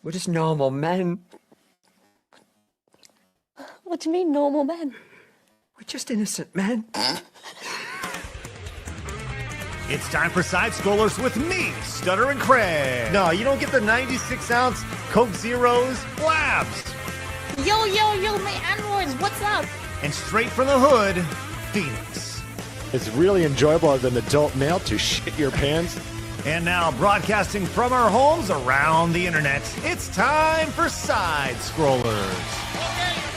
We're just normal men. What do you mean, normal men? We're just innocent men. It's time for Side Scrollers with me, Stuttering Craig. No, you don't get the 96-ounce Coke Zeros, Blabs. Yo, my androids, what's up? And straight from the hood, Phoenix. It's really enjoyable as an adult male to shit your pants. And now, broadcasting from our homes around the internet, it's time for Side Scrollers. Okay, you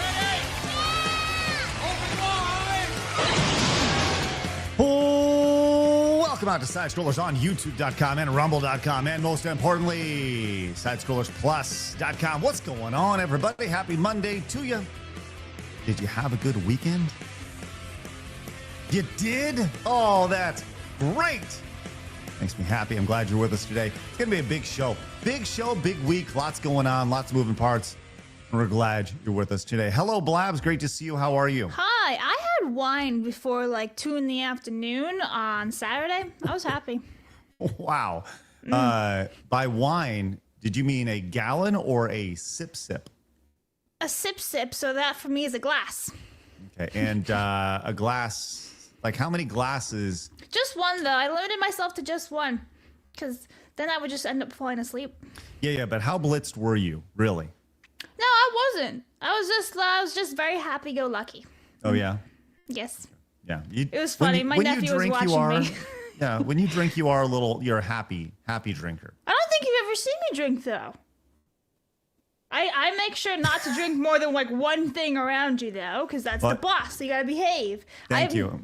ready? Welcome out to Side Scrollers on YouTube.com and Rumble.com, and most importantly, SideScrollersPlus.com. What's going on, everybody? Happy Monday to you. Did you have a good weekend? You did? Oh, that's great. Makes me happy. I'm glad you're with us today. It's going to be a big show. Big show, big week. Lots going on, lots of moving parts. We're glad you're with us today. Hello, Blabs. Great to see you. How are you? Hi, I had wine before like 2 in the afternoon on Saturday. I was happy. Wow. By wine, did you mean a gallon or a sip? A sip, so that for me is a glass. Okay, and a glass, like how many glasses? Just one, though. I limited myself to just one, because then I would just end up falling asleep. Yeah, but how blitzed were you, really? No, I wasn't. I was just very happy-go-lucky. Oh, yeah? Yes. Yeah. It was funny. My nephew was watching me. Yeah, when you drink, you're a happy drinker. I don't think you've ever seen me drink, though. I make sure not to drink more than like one thing around you, though, because that's the boss. So you gotta behave. Thank you.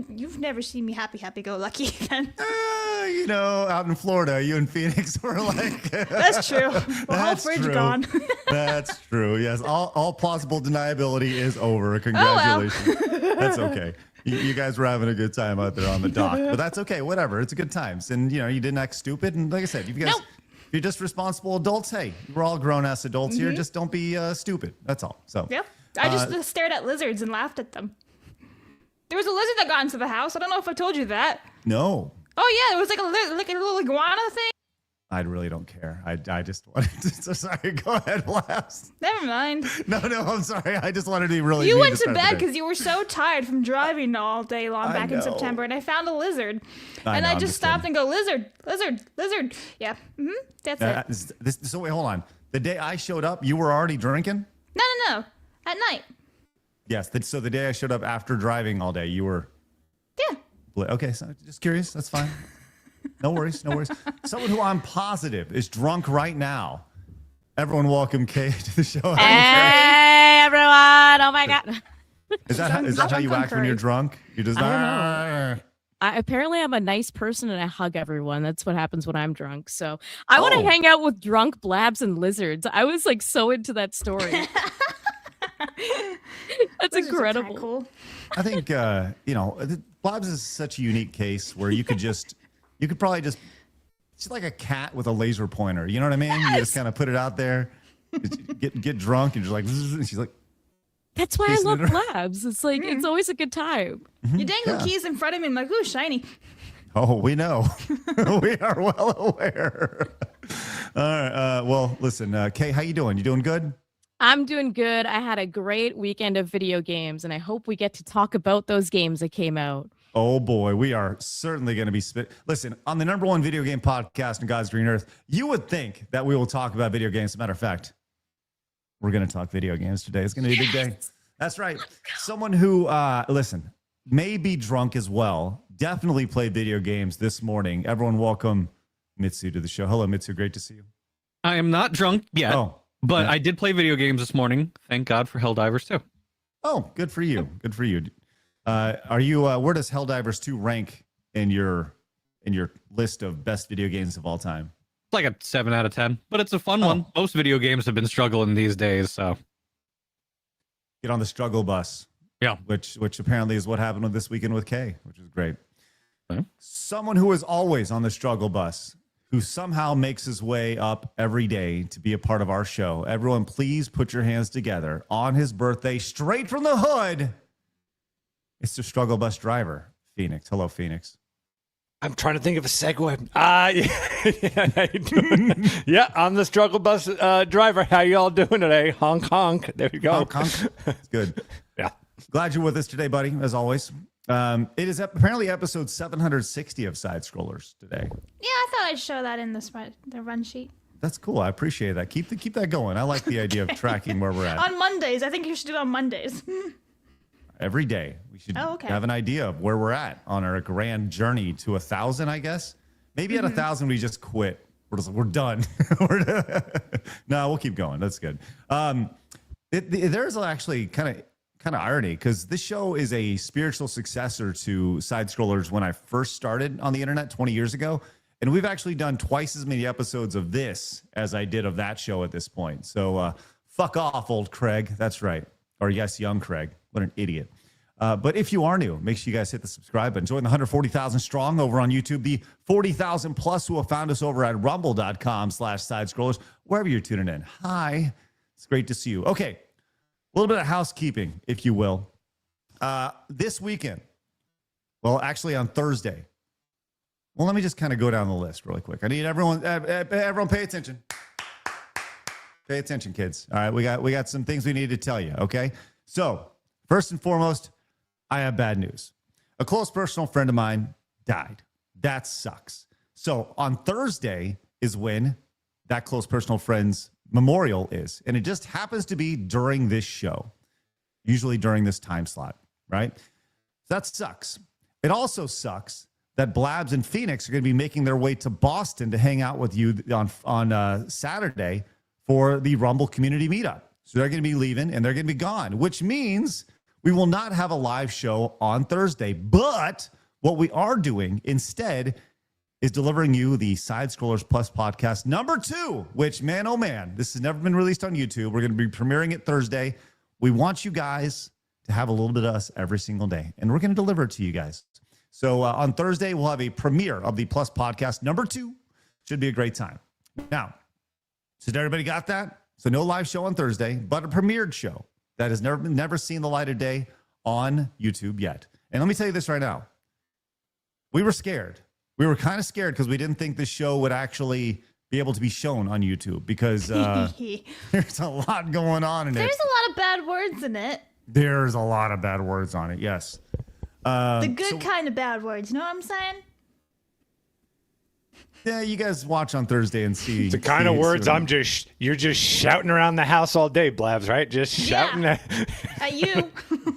You've never seen me happy-go-lucky again. Out in Florida, you and Phoenix were like... That's true. The whole fridge gone. That's true, yes. All plausible deniability is over. Congratulations. Oh, well. That's okay. You guys were having a good time out there on the dock. But that's okay, whatever. It's a good times. And, you didn't act stupid. And like I said, if you're just responsible adults, hey, we're all grown-ass adults here. Just don't be stupid. That's all. So. Yep. I just stared at lizards and laughed at them. There was a lizard that got into the house. I don't know if I told you that. No. Oh, yeah. It was like a little iguana thing. I really don't care. I just wanted to... So sorry. Go ahead, Blabs. Never mind. No, I'm sorry. I just wanted to be really... You went to bed because you were so tired from driving all day long back in September, and I found a lizard. I just stopped and go, lizard. Yeah. That's it. So wait, hold on. The day I showed up, you were already drinking? No. At night. Yes. So the day I showed up after driving all day, you were... Yeah. Okay, so just curious. That's fine. No worries. Someone who I'm positive is drunk right now. Everyone welcome Kay to the show. Hey, everyone. Oh, my God. Is that how you act when you're drunk? You just... Apparently, I'm a nice person and I hug everyone. That's what happens when I'm drunk. So I want to hang out with drunk Blabs and lizards. I was like so into that story. That's incredible. Cool. I think, Blabs is such a unique case where you could probably just, it's like a cat with a laser pointer. You know what I mean? Yes. You just kind of put it out there, get drunk, and you're like, and she's like, that's why I love Blabs. It's like, it's always a good time. You dangle keys in front of me. I'm like, ooh, shiny. Oh, we know. We are well aware. All right. Well, listen, Kay, how you doing? You doing good? I'm doing good. I had a great weekend of video games, and I hope we get to talk about those games that came out. Oh, boy. We are certainly going to be... Listen, on the #1 video game podcast in God's Green Earth, you would think that we will talk about video games. As a matter of fact, we're going to talk video games today. It's going to be a big day. That's right. Someone who, may be drunk as well, definitely played video games this morning. Everyone welcome Mitsu to the show. Hello, Mitsu. Great to see you. I am not drunk yet. But yeah. I did play video games this morning. Thank God for Helldivers 2. Oh, good for you. Good for you. Are you? Where does Helldivers 2 rank in your list of best video games of all time? It's like a 7 out of 10, but it's a fun one. Most video games have been struggling these days, so get on the struggle bus. Yeah, which apparently is what happened with this weekend with Kay, which is great. Okay. Someone who is always on the struggle bus, who somehow makes his way up every day to be a part of our show. Everyone, please put your hands together. On his birthday, straight from the hood, it's the struggle bus driver, Phoenix. Hello, Phoenix. I'm trying to think of a segue. Yeah, I'm the struggle bus driver. How you all doing today? Honk, honk. There you go. Honk, honk. It's good. Yeah. Glad you're with us today, buddy, as always. It is apparently episode 760 of Side Scrollers today. Yeah, I thought I'd show that in the run sheet. That's cool. I appreciate that. Keep that going. I like the idea of tracking where we're at. On Mondays. I think you should do it on Mondays. Every day. We should have an idea of where we're at on our grand journey to 1,000, I guess. Maybe at 1,000, we just quit. We're done. No, we'll keep going. That's good. There's actually kind of irony because this show is a spiritual successor to Side Scrollers when I first started on the internet 20 years ago. And we've actually done twice as many episodes of this as I did of that show at this point. So fuck off, old Craig. That's right. Or yes, young Craig. What an idiot. But if you are new, make sure you guys hit the subscribe button. Join the 140,000 strong over on YouTube. The 40,000 plus who have found us over at rumble.com/sidescrollers, wherever you're tuning in. Hi. It's great to see you. Okay. A little bit of housekeeping, if you will. This weekend, well, actually on Thursday. Well, let me just kind of go down the list really quick. I need everyone pay attention. Pay attention, kids. All right, we got some things we need to tell you, okay? So, first and foremost, I have bad news. A close personal friend of mine died. That sucks. So, on Thursday is when that close personal friend's memorial is. And it just happens to be during this show, usually during this time slot, right? That sucks. It also sucks that Blabs and Phoenix are going to be making their way to Boston to hang out with you on Saturday for the Rumble community meetup. So they're going to be leaving and they're going to be gone, which means we will not have a live show on Thursday. But what we are doing instead is delivering you the Side Scrollers Plus podcast number 2, which, man, oh man, this has never been released on YouTube. We're going to be premiering it Thursday. We want you guys to have a little bit of us every single day, and we're going to deliver it to you guys. So on Thursday, we'll have a premiere of the Plus podcast number 2. Should be a great time. Now, so everybody got that? So no live show on Thursday, but a premiered show that has never seen the light of day on YouTube yet. And let me tell you this right now. We were scared. We were kind of scared because we didn't think this show would actually be able to be shown on YouTube because there's a lot going on in it. There's a lot of bad words in it. There's a lot of bad words on it, yes. The good kind of bad words, you know what I'm saying? Yeah, you guys watch on Thursday and see. The kind of words you're just shouting around the house all day, Blabs, right? Just shouting at you.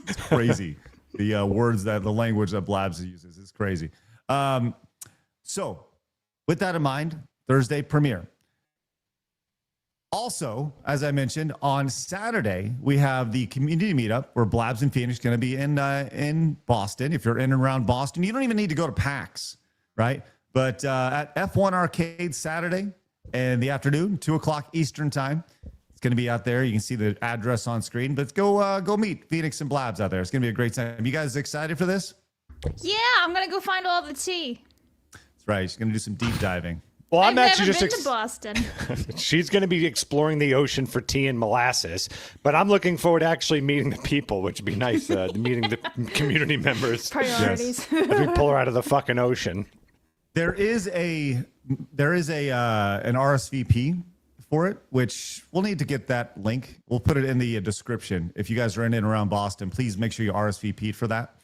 It's crazy. The language that Blabs uses is crazy. So with that in mind, Thursday premiere. Also, as I mentioned, on Saturday, we have the community meetup where Blabs and Phoenix are going to be in Boston. If you're in and around Boston, you don't even need to go to PAX, right? But at F1 Arcade Saturday in the afternoon, 2 o'clock Eastern time. It's going to be out there. You can see the address on screen. But go meet Phoenix and Blabs out there. It's going to be a great time. You guys excited for this? Yeah, I'm going to go find all the tea. That's right. She's going to do some deep diving. Well, I've never been to Boston. She's going to be exploring the ocean for tea and molasses, but I'm looking forward to actually meeting the people, which would be nice, meeting the community members. Priorities. Yes. As we pull her out of the fucking ocean. There is an RSVP for it, which we'll need to get that link. We'll put it in the description. If you guys are in and around Boston, please make sure you RSVP'd for that.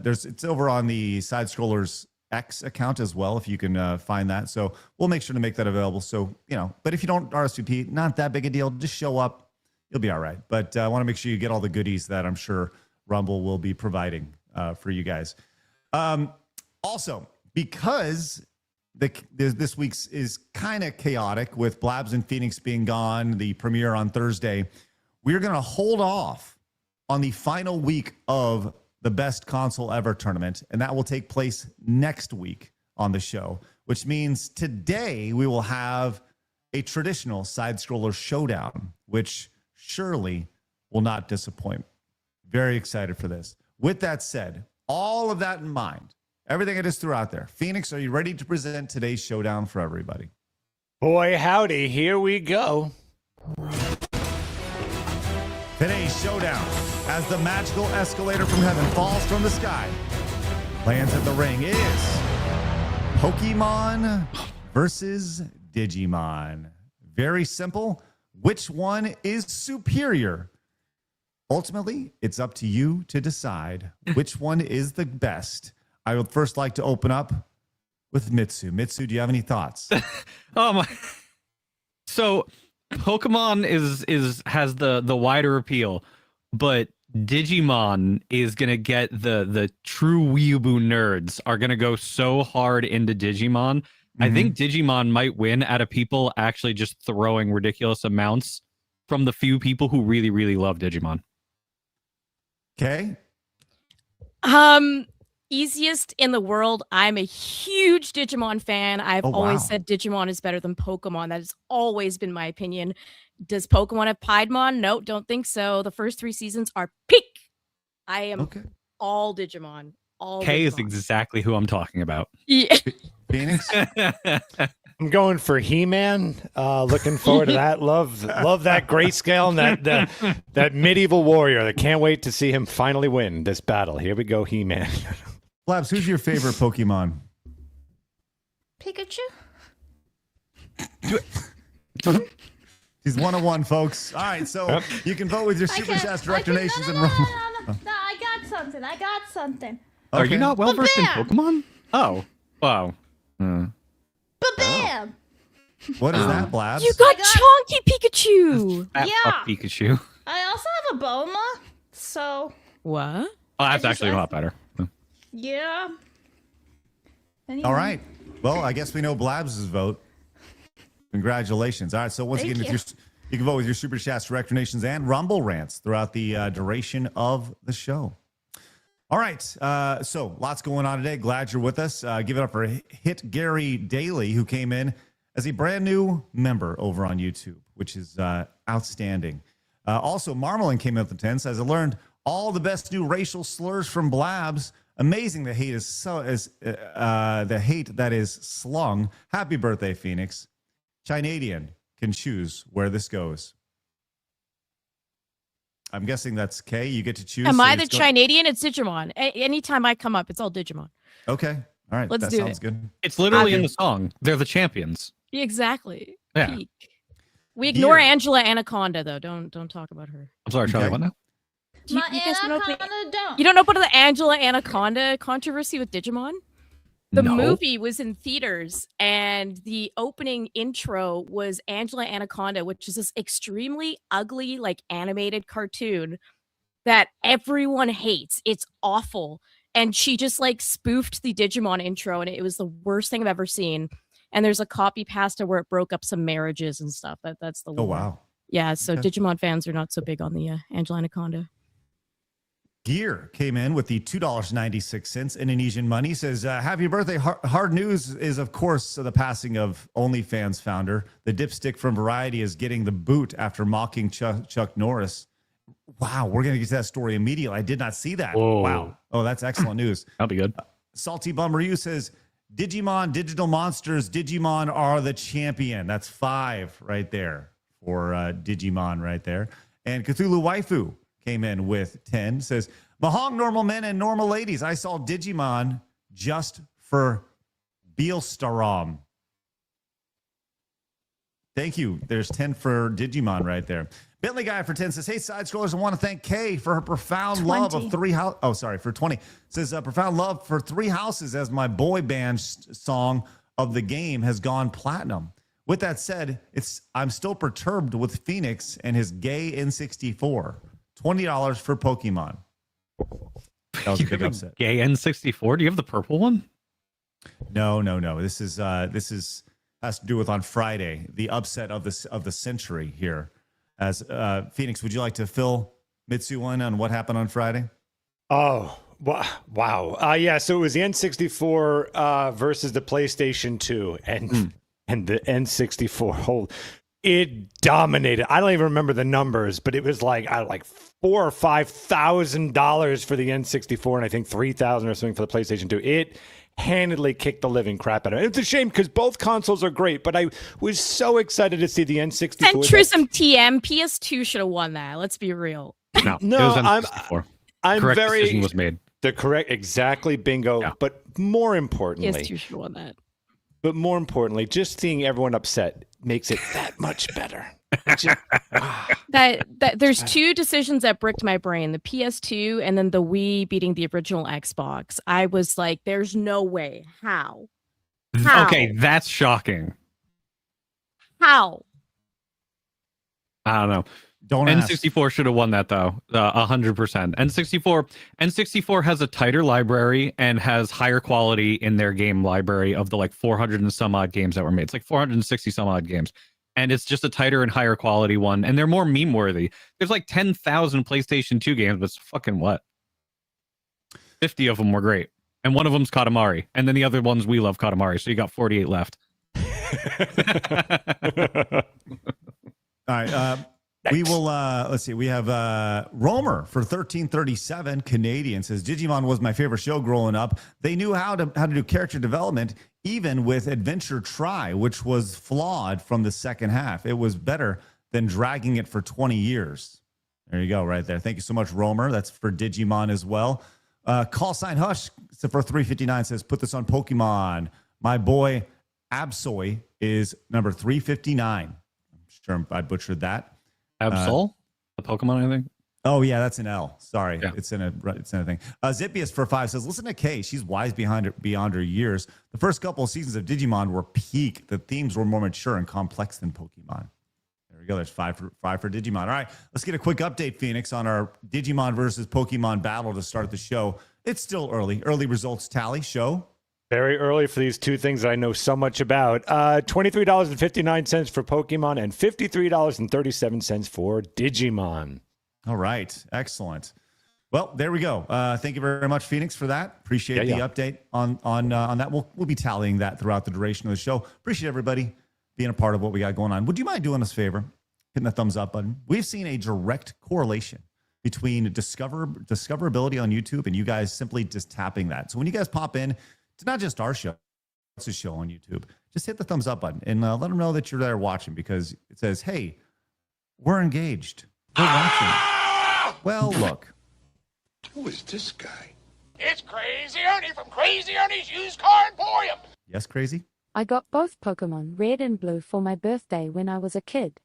It's over on the Side Scrollers X account as well, if you can find that. So we'll make sure to make that available. So, but if you don't RSVP, not that big a deal. Just show up. You'll be all right. But I want to make sure you get all the goodies that I'm sure Rumble will be providing for you guys. Also, because this week's is kind of chaotic with Blabs and Phoenix being gone, the premiere on Thursday, we're going to hold off on the final week of the Best Console Ever tournament, and that will take place next week on the show, which means today we will have a traditional side-scroller showdown, which surely will not disappoint. Very excited for this. With that said, all of that in mind, everything I just threw out there, Phoenix, are you ready to present today's showdown for everybody? Boy, howdy, here we go. Today's showdown, as the magical escalator from heaven falls from the sky, lands at the ring, is Pokemon versus Digimon. Very simple. Which one is superior? Ultimately, it's up to you to decide which one is the best. I would first like to open up with Mitsu. Mitsu, do you have any thoughts? Oh my! So, Pokemon has the wider appeal, but Digimon is gonna get the true weeaboo nerds are gonna go so hard into Digimon. I think Digimon might win out of people actually just throwing ridiculous amounts from the few people who really, really love Digimon. Okay. Easiest in the world. I'm a huge Digimon fan. I've always said Digimon is better than Pokemon. That has always been my opinion. Does Pokemon have Piedmon? No, don't think so. The first 3 seasons are peak. I am all Digimon. All Kay Digimon. is exactly who I'm talking about. Yeah. Phoenix? I'm going for He-Man. Looking forward to that. Love that grayscale and that medieval warrior. I can't wait to see him finally win this battle. Here we go, He-Man. Blabs, who's your favorite Pokemon? Pikachu? He's 101, folks. All right, so you can vote with your super chats, direct donations, and Rumble. No, I got something. Are you not well versed in Ba-bam! Pokemon? Oh, wow. Ba-bam! What is that, Blabs? You got Chonky Pikachu. Fat fuck Pikachu. I also have a Boma, so What? Oh, that's actually a lot better. yeah. Anyway. All right. Well, I guess we know Blabs' vote. Congratulations. All right, so once again, you can vote with your super chats, direct donations, and Rumble rants throughout the duration of the show. All right, so lots going on today. Glad you're with us. Give it up for Hit Gary Daly, who came in as a brand new member over on YouTube, which is outstanding. Also, Marmalin came in at the 10, says, I learned all the best new racial slurs from Blabs. Amazing the hate is the hate that is slung. Happy birthday, Phoenix. Chinadian can choose where this goes. I'm guessing that's Kay. You get to choose. Am I the Chinadian? It's Digimon. Anytime I come up, it's all Digimon. Okay. All right. Let's that do sounds it. good. It's literally in the song. They're the champions. Exactly. Yeah. Peak. We ignore Here. Angela Anaconda though. Don't talk about her. I'm sorry, Charlie. Okay. What now? You My guys don't know Anaconda don't. You don't know about the Angela Anaconda controversy with Digimon? The No. movie was in theaters, and the opening intro was Angela Anaconda, which is this extremely ugly, like animated cartoon that everyone hates. It's awful. And she just like spoofed the Digimon intro, and it was the worst thing I've ever seen. And there's a copy pasta where it broke up some marriages and stuff. That's the Oh, wow. Yeah, so Okay. Digimon fans are not so big on the Angela Anaconda. Gear came in with the $2.96 Indonesian money. Says, happy birthday. Hard news is, of course, the passing of OnlyFans founder. The dipstick from Variety is getting the boot after mocking Chuck Norris. Wow, we're going to get to that story immediately. I did not see that. Whoa. Wow. Oh, that's excellent news. That'll be good. Salty Bum Ryu says, Digimon, Digital Monsters, Digimon are the champion. That's 5 right there for Digimon right there. And Cthulhu Waifu came in with 10. Says, Mahong, normal men and normal ladies. I saw Digimon just for Beelstarom. Thank you. There's 10 for Digimon right there. Bentley Guy for 10 says, hey, side scrollers, I want to thank Kay for her profound love of 3 houses. Oh, sorry, for 20. Says, profound love for 3 houses as my boy band song of the game has gone platinum. With that said, I'm still perturbed with Phoenix and his gay N64. $20 for Pokemon. That was a big upset. Gay N64. Do you have the purple one? No. This is has to do with on Friday, the upset of the century here. As Phoenix, would you like to fill Mitsu in on what happened on Friday? Oh, wow. Yeah, so it was the N64 versus the PlayStation 2 and the N64. It dominated. I don't even remember the numbers, but it was like $4,000 or $5,000 for the N64 and I think $3,000 or something for the PlayStation 2. It handedly kicked the living crap out of it. It's a shame because both consoles are great, but I was so excited to see the N64. Centrism TM, PS2 should have won that. Let's be real. No, No, it was N64. I'm Correct very decision was made. the correct exactly bingo. Yeah. But more importantly, PS2 should have won that. but more importantly, just seeing everyone upset makes it that much better. That there's two decisions that bricked my brain: the PS2 and then the Wii beating the original Xbox. I was like, "There's no way. How? Okay, that's shocking. How?" I don't know. Don't ask. N64 should have won that though, 100%. N64 has a tighter library and has higher quality in their game library of the like 400 and some odd games that were made. It's like 460 some odd games, and it's just a tighter and higher quality one, and they're more meme worthy. There's like 10,000 PlayStation 2 games, but it's fucking what? 50 of them were great, and one of them's Katamari, and then the other ones we love Katamari. So you got 48 left. All right. We will, let's see. We have Romer for 1337 Canadian says, Digimon was my favorite show growing up. They knew how to do character development, even with Adventure Try, which was flawed from the second half. It was better than dragging it for 20 years. There you go, right there. Thank you so much, Romer. That's for Digimon as well. Call sign Hush for 359 says, put this on Pokemon. My boy Absoly is number 359. I'm sure I butchered that. Absol? The Pokemon, I think. Oh yeah, that's an L. Sorry, yeah. it's in a thing. Zippius for 5 says, listen to Kay. She's wise beyond her years. The first couple of seasons of Digimon were peak. The themes were more mature and complex than Pokemon. There we go. There's five for Digimon. All right, let's get a quick update, Phoenix, on our Digimon versus Pokemon battle to start the show. It's still early. Early results tally show. Very early for these two things that I know so much about. $23.59 for Pokemon and $53.37 for Digimon. All right. Excellent. Well, there we go. Thank you very much, Phoenix, for that. Appreciate the update on that. We'll be tallying that throughout the duration of the show. Appreciate everybody being a part of what we got going on. Would you mind doing us a favor? Hitting the thumbs up button. We've seen a direct correlation between discoverability on YouTube and you guys simply just tapping that. So when you guys pop in, it's not just our show, it's a show on YouTube. Just hit the thumbs up button and let them know that you're there watching, because it says, hey, we're engaged. We're watching. Well, look. Who is this guy? It's Crazy Ernie from Crazy Ernie's Used Car Emporium. Yes, Crazy? I got both Pokemon Red and Blue for my birthday when I was a kid.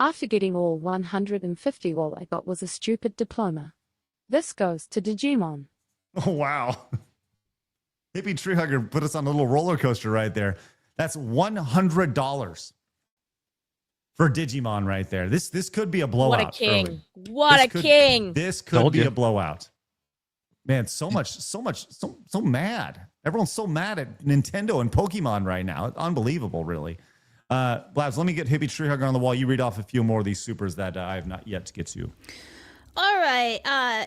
After getting all 150, all I got was a stupid diploma. This goes to Digimon. Oh, wow. Hippie Tree Hugger put us on a little roller coaster right there. That's $100 for Digimon right there. This could be a blowout. What a king. Early. What a king. This could be a blowout. Man, so mad. Everyone's so mad at Nintendo and Pokemon right now. It's unbelievable, really. Blabs, let me get Hippie Tree Hugger on the wall. You read off a few more of these supers that I have not yet to get to. All right,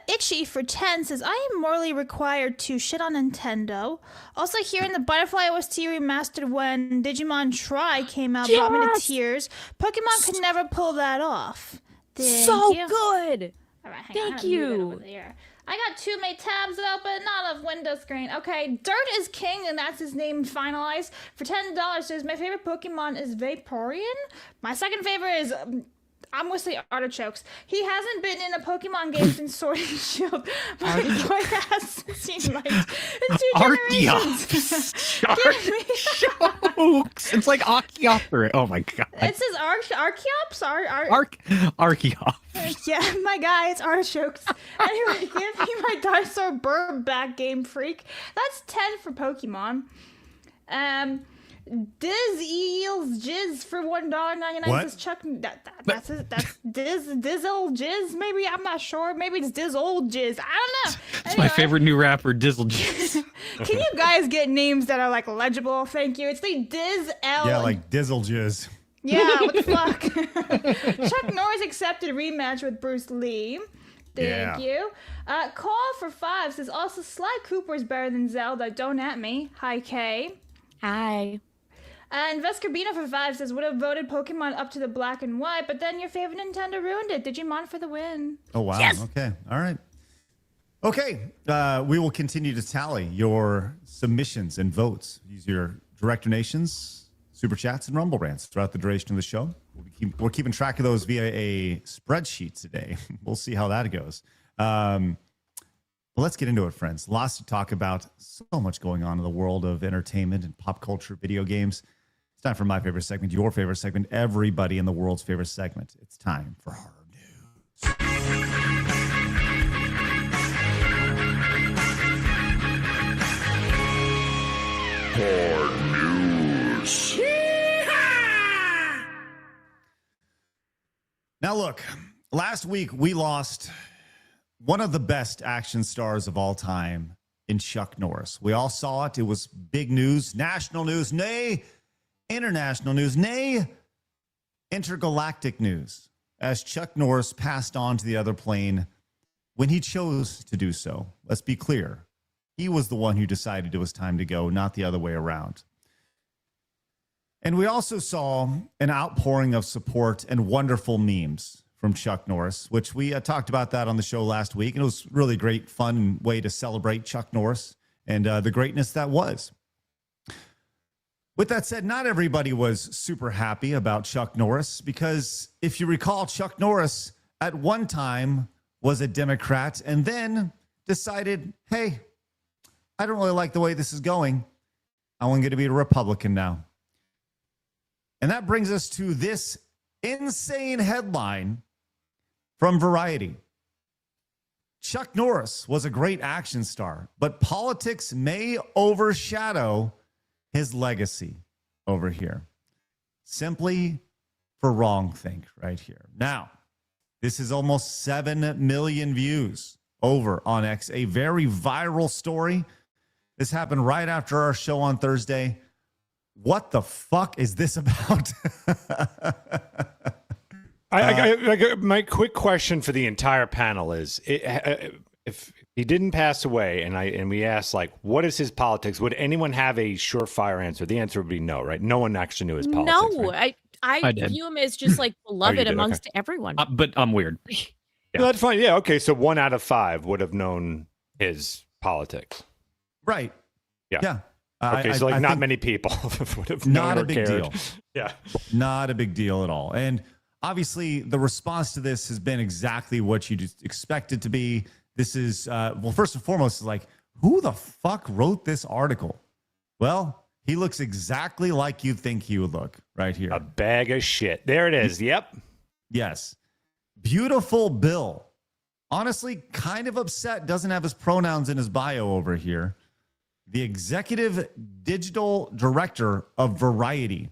Itchy for 10 says, I am morally required to shit on Nintendo. Also, hearing the Butterfly OST remastered when Digimon Try came out brought me to tears. Pokemon could never pull that off. Thank you. Good. All right, Thank you. I got too many tabs open, not a window screen. Okay, Dirt is king, and that's his name finalized. For $10, says, my favorite Pokemon is Vaporeon. My second favorite is... I'm going to say Artichokes. He hasn't been in a Pokemon game since Sword and Shield, but the boy has seen like in 2 generations. Artichokes. It's like Archaeopteryx. Oh my god. It says Archeops? Archeops. Yeah, my guy, it's Artichokes. Anyway, give me my Dinosaur Burb back, Game Freak. That's 10 for Pokemon. Diz Eels Jizz for $1.99 says Chuck. That's Dizzle Jizz. Maybe, I'm not sure. Maybe it's Dizzle Jizz. I don't know. It's my favorite new rapper, Dizzle Jizz. Can you guys get names that are like legible? Thank you. It's the Diz L. Yeah, like Dizzle Jizz. Yeah, what the fuck? Chuck Norris accepted rematch with Bruce Lee. Thank you. Call for 5 says also Sly Cooper is better than Zelda. Don't at me. Hi, Kay. Hi. And Vescarbino for 5 says, would have voted Pokemon up to the black and white, but then your favorite Nintendo ruined it. Digimon for the win. Oh, wow. Yes! Okay. All right. Okay. We will continue to tally your submissions and votes. Use your direct donations, super chats, and rumble rants throughout the duration of the show. We're keeping track of those via a spreadsheet today. We'll see how that goes. Well, let's get into it, friends. Lots to talk about. So much going on in the world of entertainment and pop culture, video games. It's time for my favorite segment, your favorite segment, everybody in the world's favorite segment. It's time for Hard News. Hard News. Now, look, last week we lost one of the best action stars of all time in Chuck Norris. We all saw it. It was big news, national news, nay, international news, nay, intergalactic news, as Chuck Norris passed on to the other plane when he chose to do so. Let's be clear. He was the one who decided it was time to go, not the other way around. And we also saw an outpouring of support and wonderful memes from Chuck Norris, which we talked about that on the show last week. And it was really great, fun way to celebrate Chuck Norris and the greatness that was. With that said, not everybody was super happy about Chuck Norris, because if you recall, Chuck Norris at one time was a Democrat and then decided, hey, I don't really like the way this is going. I'm going to be a Republican now. And that brings us to this insane headline from Variety. Chuck Norris was a great action star, but politics may overshadow his legacy over here. Simply for wrongthink right here. Now, this is almost 7 million views over on X, a very viral story. This happened right after our show on Thursday. What the fuck is this about? My quick question for the entire panel is, if he didn't pass away and we asked, like, what is his politics, would anyone have a surefire answer? The answer would be no, right? No one actually knew his politics. No, right? I view him as just like beloved amongst everyone. But I'm weird. Yeah. No, that's fine. Yeah, okay, so 1 out of 5 would have known his politics. Right. Yeah. Okay, so not many people would have known or cared. Not a big deal. Yeah. Not a big deal at all. And obviously, the response to this has been exactly what you just expected to be. This is, well, first and foremost, is like, who the fuck wrote this article? Well, he looks exactly like you think he would look right here. A bag of shit. There it is. Yep. Yes. Beautiful Bill. Honestly, kind of upset. Doesn't have his pronouns in his bio over here. The executive digital director of Variety.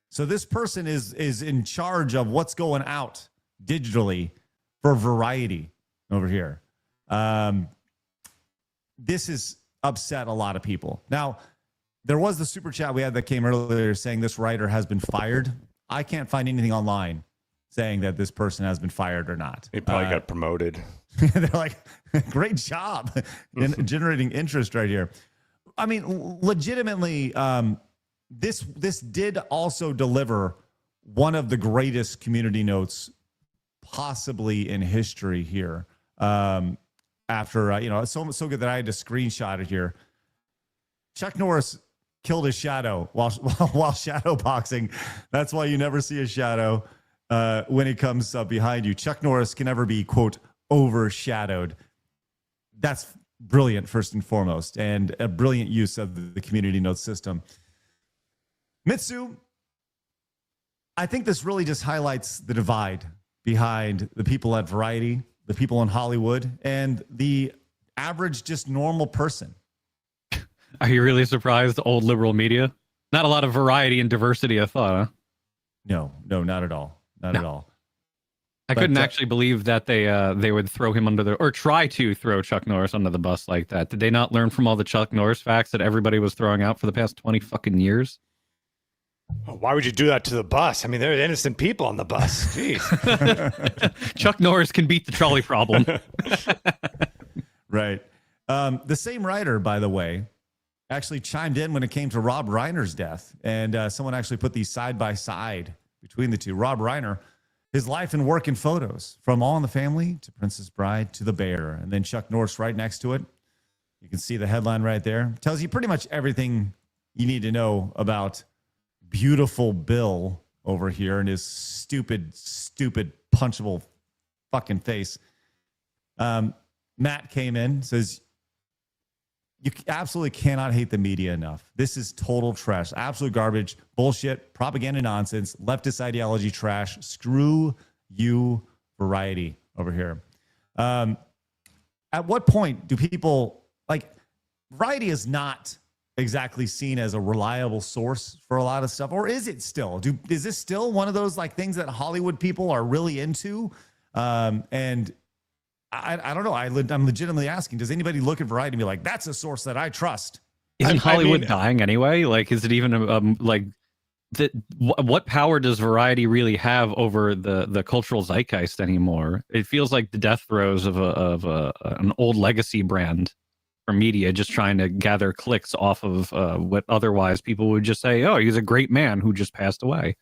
So this person is in charge of what's going out digitally for Variety over here. This has upset a lot of people. Now, there was the super chat we had that came earlier saying this writer has been fired. I can't find anything online saying that this person has been fired or not. He probably got promoted. They're like, great job in generating interest right here. I mean, legitimately, this did also deliver one of the greatest community notes possibly in history here. After it's so good that I had to screenshot it here. Chuck Norris killed his shadow while shadow boxing. That's why you never see a shadow when it comes up behind you. Chuck Norris can never be, quote, overshadowed. That's brilliant, first and foremost, and a brilliant use of the community note system. Mitsu, I think this really just highlights the divide behind the people at Variety, the people in Hollywood, and the average, just normal person. Are you really surprised, old liberal media? Not a lot of variety and diversity, I thought, huh? No, not at all. Not at all. I couldn't actually believe that they would throw him or try to throw Chuck Norris under the bus like that. Did they not learn from all the Chuck Norris facts that everybody was throwing out for the past 20 fucking years? Why would you do that to the bus? I mean, there are innocent people on the bus. Jeez. Chuck Norris can beat the trolley problem. Right. The same writer, by the way, actually chimed in when it came to Rob Reiner's death. And someone actually put these side by side between the two. Rob Reiner, his life and work in photos, from All in the Family to Princess Bride to The Bear. And then Chuck Norris right next to it. You can see the headline right there. Tells you pretty much everything you need to know about Beautiful Bill over here and his stupid punchable fucking face. Matt came in, says, you absolutely cannot hate the media enough. This is total trash, absolute garbage, bullshit, propaganda nonsense, leftist ideology trash. Screw you, Variety over here. At what point do people like Variety is not exactly seen as a reliable source for a lot of stuff, or is it still? Is this still one of those like things that Hollywood people are really into? And I don't know. I'm legitimately asking, does anybody look at Variety and be like, that's a source that I trust? Isn't Hollywood dying anyway? Like, is it even like what power does Variety really have over the cultural zeitgeist anymore? It feels like the death throes of an old legacy brand for media, just trying to gather clicks off of what otherwise people would just say, oh, he's a great man who just passed away.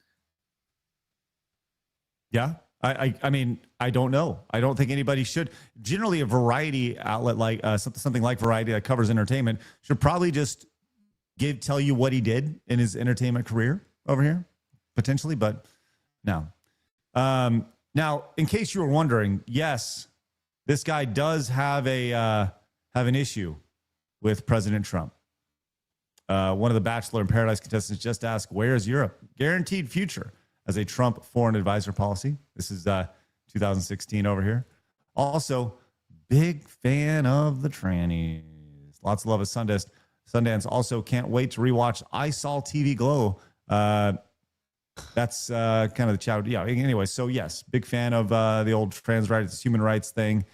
Yeah. I mean, I don't know. I don't think anybody should. Generally, a variety outlet like something like Variety that covers entertainment should probably just tell you what he did in his entertainment career over here, potentially, but no. Now, in case you were wondering, yes, this guy does have an issue with President Trump. One of the Bachelor in Paradise contestants just asked, "Where is Europe? Guaranteed future as a Trump foreign advisor policy." This is 2016 over here. Also, big fan of the trannies. Lots of love at Sundance. Sundance also can't wait to rewatch I Saw TV Glow. That's kind of the chat. Yeah. Anyway, so yes, big fan of the old trans rights, human rights thing.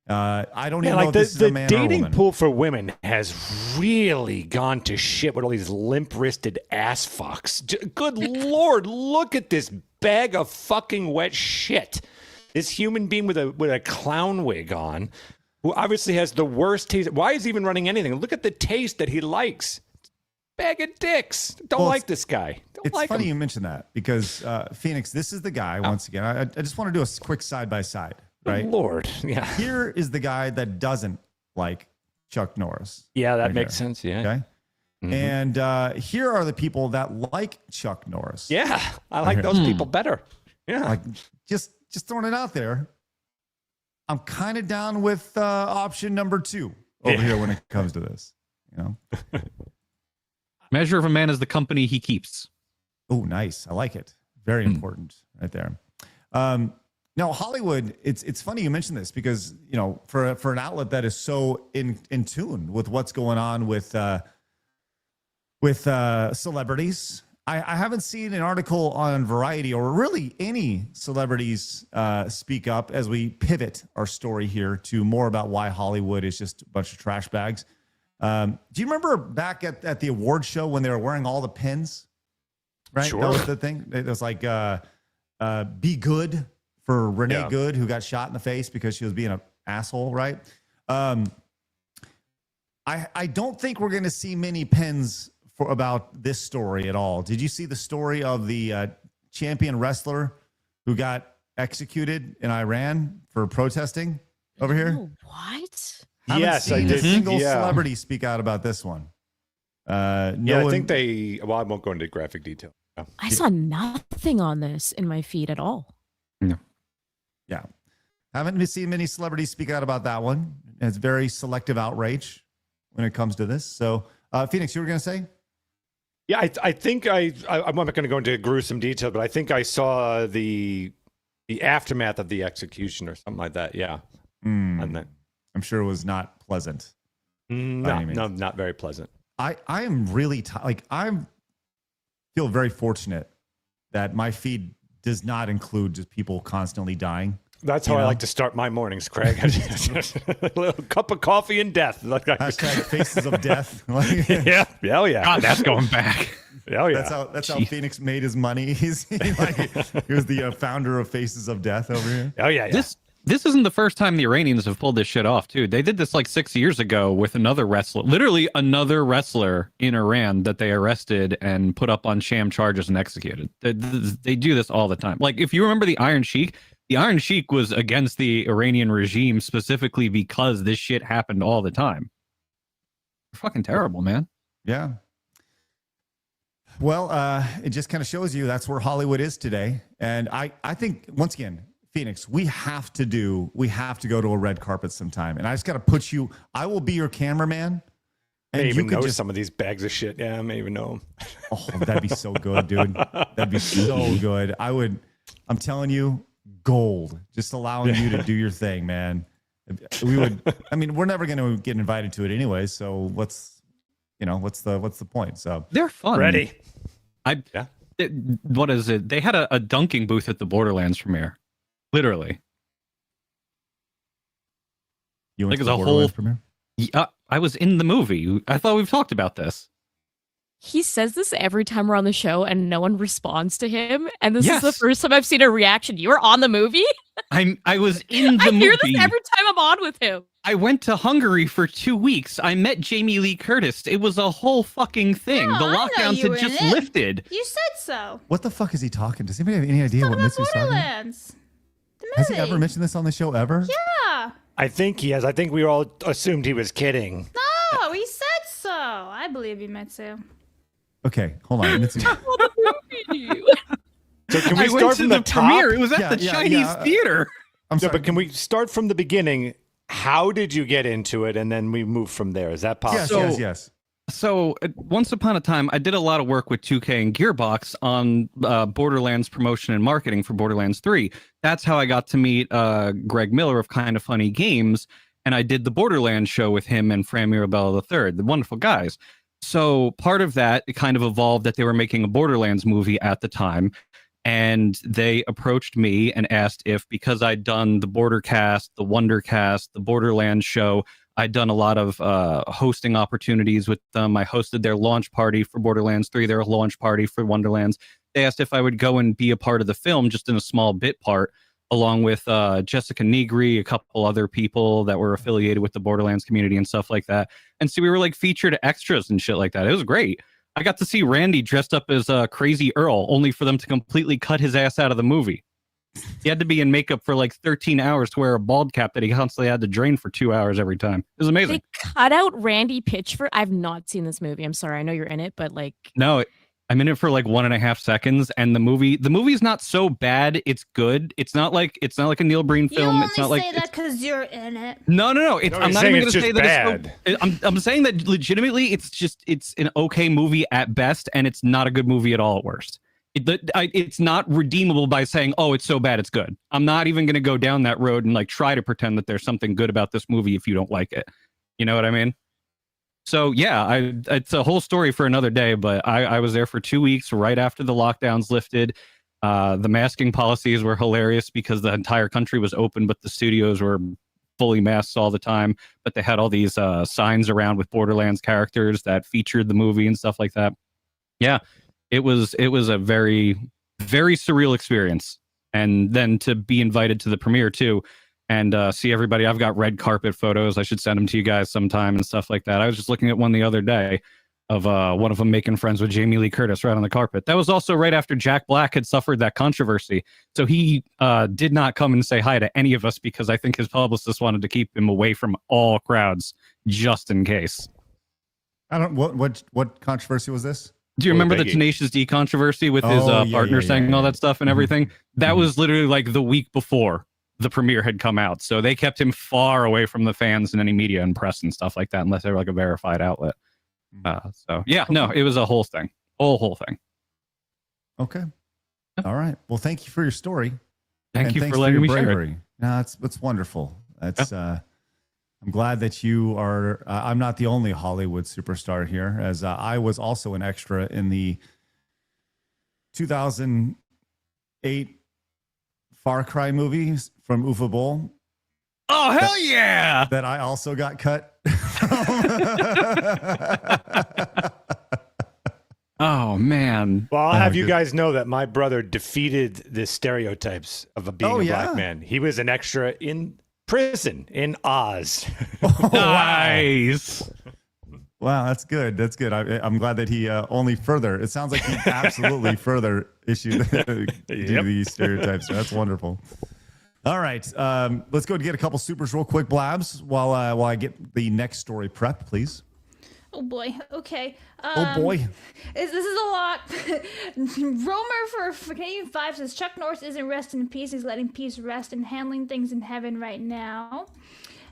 I don't even know if this is a man or a woman. The dating pool for women has really gone to shit with all these limp-wristed ass fucks. Good Lord, look at this bag of fucking wet shit. This human being with a clown wig on, who obviously has the worst taste. Why is he even running anything? Look at the taste that he likes. Bag of dicks. Don't like this guy. It's funny you mention that because Phoenix, this is the guy, once again. I just want to do a quick side-by-side. Right? Lord, yeah. Here is the guy that doesn't like Chuck Norris. Yeah, that makes sense. Yeah. Okay. Mm-hmm. And here are the people that like Chuck Norris. Yeah, I like those people better. Yeah. Like just throwing it out there. I'm kind of down with option number 2 over here when it comes to this. You know. Measure of a man is the company he keeps. Oh, nice. I like it. Very important right there. Now, Hollywood, it's funny you mentioned this because, you know, for an outlet that is so in tune with what's going on with celebrities, I haven't seen an article on Variety or really any celebrities speak up as we pivot our story here to more about why Hollywood is just a bunch of trash bags. Do you remember back at the award show when they were wearing all the pins? Right? Sure. That was the thing. It was like Be Good for Renee Good, who got shot in the face because she was being an asshole, right? I don't think we're going to see many pins about this story at all. Did you see the story of the champion wrestler who got executed in Iran for protesting over here? Oh, what? Yes, I did. A single celebrity speak out about this one. I think they. Well, I won't go into graphic detail. I saw nothing on this in my feed at all. No. Yeah. Haven't seen many celebrities speak out about that one. It's very selective outrage when it comes to this. So, Phoenix, you were going to say? Yeah, I think I'm not going to go into gruesome detail, but I think I saw the aftermath of the execution or something like that. Yeah. I'm sure it was not pleasant. No, not very pleasant. I am really I feel very fortunate that my feed does not include just people constantly dying. That's how I like to start my mornings, Craig. A little cup of coffee and death. Hashtag faces of death. Yeah. God, that's going back. Oh yeah. That's how Phoenix made his money. He was the founder of Faces of Death over here. Oh yeah. This isn't the first time the Iranians have pulled this shit off, too. They did this like 6 years ago with another wrestler, literally another wrestler in Iran that they arrested and put up on sham charges and executed. They do this all the time. Like, if you remember the Iron Sheik was against the Iranian regime specifically because this shit happened all the time. Fucking terrible, man. Yeah. Well, it just kind of shows you that's where Hollywood is today. And I think, once again, Phoenix, we have to go to a red carpet sometime. And I just got to put you, I will be your cameraman I may And you even could know just some of these bags of shit. Yeah, I may even know them. Oh, that'd be so good, dude. That'd be so good. I'm telling you, gold. Just allowing you to do your thing, man. We're never going to get invited to it anyway, so what's the point? So They're fun. Ready? What is it? They had a dunking booth at the Borderlands premiere. Literally. You went Like to it's the a Borderlands whole premiere? Yeah, I was in the movie. I thought we've talked about this. He says this every time we're on the show and no one responds to him. And this is the Yes. first time I've seen a reaction. You were on the movie? I was in the I movie. hear this every time I'm on with him. I went to Hungary for 2 weeks. I met Jamie Lee Curtis. It was a whole fucking thing. No, The I know lockdowns you were had in just it. lifted. You said so. What the fuck is he talking? Does anybody have any idea Talk what about Mitsu's talking about? Borderlands. The Has he movie. ever mentioned this on the show ever? Yeah. I think he has. I think we all assumed he was kidding. No, he said so. I believe you, Mitsu. Okay, hold on. Mitsu. So can we I start went to from the the top? premiere. It was at Yeah, the yeah, Chinese yeah. theater. I'm No, sorry. but can we start from the beginning? How did you get into it, and then we move from there? Is that possible? Yes. So once upon a time, I did a lot of work with 2K and Gearbox on Borderlands promotion and marketing for Borderlands 3. That's how I got to meet Greg Miller of Kind of Funny Games, and I did the Borderlands show with him and Fran Mirabella III, the wonderful guys. So part of that, it kind of evolved that they were making a Borderlands movie at the time, and they approached me and asked if, because I'd done the Bordercast, the Wondercast, the Borderlands show, I'd done a lot of hosting opportunities with them. I hosted their launch party for Borderlands 3, their launch party for Wonderlands. They asked if I would go and be a part of the film, just in a small bit part, along with Jessica Negri, a couple other people that were affiliated with the Borderlands community and stuff like that. And so we were like featured extras and shit like that. It was great. I got to see Randy dressed up as Crazy Earl, only for them to completely cut his ass out of the movie. He had to be in makeup for like 13 hours to wear a bald cap that he constantly had to drain for 2 hours every time. It was amazing. They cut out Randy Pitchford. I've not seen this movie. I'm sorry. I know you're in it, but like, No, I'm in it for like 1.5 seconds, and the movie's not so bad. It's good. It's not like a Neil Breen film. You only It's not like say that because you're in it. No. No, I'm you're not saying even it's going to say just that it's bad. I'm saying that legitimately, it's an okay movie at best, and it's not a good movie at all at worst. It's not redeemable by saying, "Oh, it's so bad, it's good." I'm not even going to go down that road and like try to pretend that there's something good about this movie if you don't like it. You know what I mean? So yeah, it's a whole story for another day. But I was there for 2 weeks right after the lockdowns lifted. The masking policies were hilarious because the entire country was open, but the studios were fully masked all the time. But they had all these signs around with Borderlands characters that featured the movie and stuff like that. Yeah, it was a very, very surreal experience. And then to be invited to the premiere too, and see everybody. I've got red carpet photos. I should send them to you guys sometime and stuff like that. I was just looking at one the other day of one of them making friends with Jamie Lee Curtis right on the carpet. That was also right after Jack Black had suffered that controversy. So he did not come and say hi to any of us because I think his publicist wanted to keep him away from all crowds just in case. I don't. What controversy was this? Do you remember the Biggie. Tenacious D controversy with his partner saying all that stuff and everything? That was literally like the week before the premiere had come out. So they kept him far away from the fans and any media and press and stuff like that, unless they were like a verified outlet. So yeah, no, it was a whole thing, whole thing. Okay. All right. Well, thank you for your story. Thank you thanks for letting your me share it. bravery. No, it's wonderful. That's I'm glad that you are. I'm not the only Hollywood superstar here, as I was also an extra in the 2008 Far Cry movies from Ufa Bowl. Oh hell yeah! That I also got cut. Oh man. Well, I'll have you guys know that my brother defeated the stereotypes of being a black man. He was an extra in prison in Oz. Nice. Wow, that's good. That's good. I'm glad that he only further. It sounds like he absolutely further issued these stereotypes. That's wonderful. All right, let's go and get a couple supers real quick, Blabs, while I get the next story prepped, please. Oh boy. Okay. Oh boy. This is a lot. Romer for Canadian 5 says Chuck Norris isn't resting in peace. He's letting peace rest and handling things in heaven right now.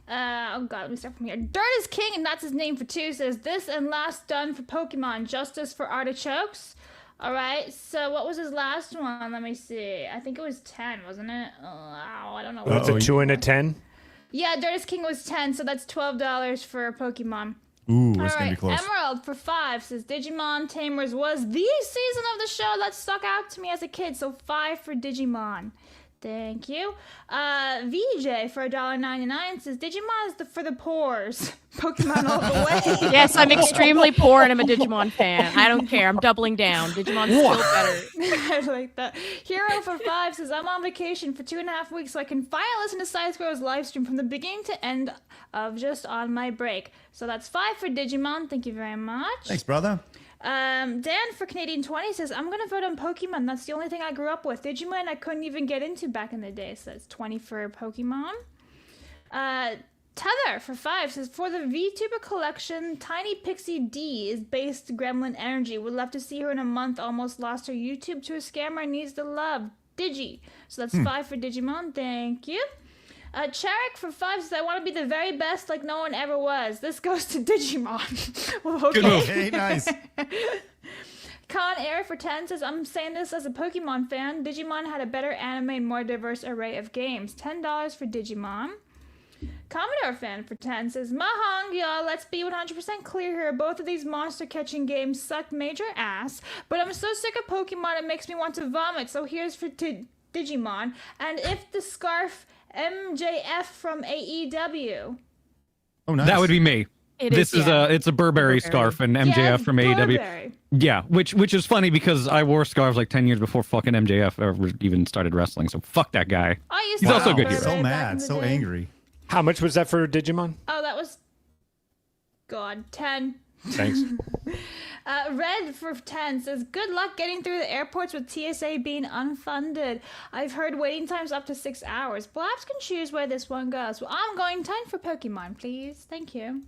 Oh god, let me start from here. Dirt is King, and that's his name for 2, says this and last done for Pokemon. Justice for Artichokes. Alright, so what was his last one? Let me see. I think it was 10, wasn't it? Oh, I don't know. That's a 2 and a 10. Yeah, Dirt is King was 10, so that's $12 for Pokemon. Ooh, that's going to be close. Emerald for 5 says Digimon Tamers was the season of the show that stuck out to me as a kid, so 5 for Digimon. Thank you. VJ for $1.99 says Digimon is for the poors. Pokemon all the way. Yes, I'm extremely poor and I'm a Digimon fan. I don't care. I'm doubling down. Digimon's still better. I like that. Hero for 5 says I'm on vacation for 2.5 weeks so I can finally listen to Sidescroll's live stream from the beginning to end of just on my break. So that's 5 for Digimon. Thank you very much. Thanks, brother. Dan for Canadian 20 says, I'm going to vote on Pokemon. That's the only thing I grew up with. Digimon I couldn't even get into back in the day. So that's 20 for Pokemon. Tether for 5 says, for the VTuber collection, Tiny Pixie D is based Gremlin Energy. Would love to see her in a month. Almost lost her YouTube to a scammer. Needs the love. Digi. So that's 5 for Digimon. Thank you. Charik for 5 says, I want to be the very best like no one ever was. This goes to Digimon. Well, okay. Good move. Hey, nice. Con Air for 10 says, I'm saying this as a Pokemon fan. Digimon had a better anime and more diverse array of games. $10 for Digimon. Commodore fan for 10 says, Mahang, y'all, let's be 100% clear here. Both of these monster catching games suck major ass, but I'm so sick of Pokemon it makes me want to vomit. So here's for Digimon. And if the scarf MJF from AEW. Oh, nice. That would be me. It's a Burberry scarf and MJF from AEW. Burberry. Yeah, which is funny because I wore scarves like 10 years before fucking MJF ever even started wrestling. So fuck that guy. He's also a good He's hero. so mad, so angry. How much was that for Digimon? Oh, that was 10. Thanks. Red for 10 says, good luck getting through the airports with TSA being unfunded. I've heard waiting times up to 6 hours. Blabs can choose where this one goes. Well, I'm going 10 for Pokemon, please. Thank you.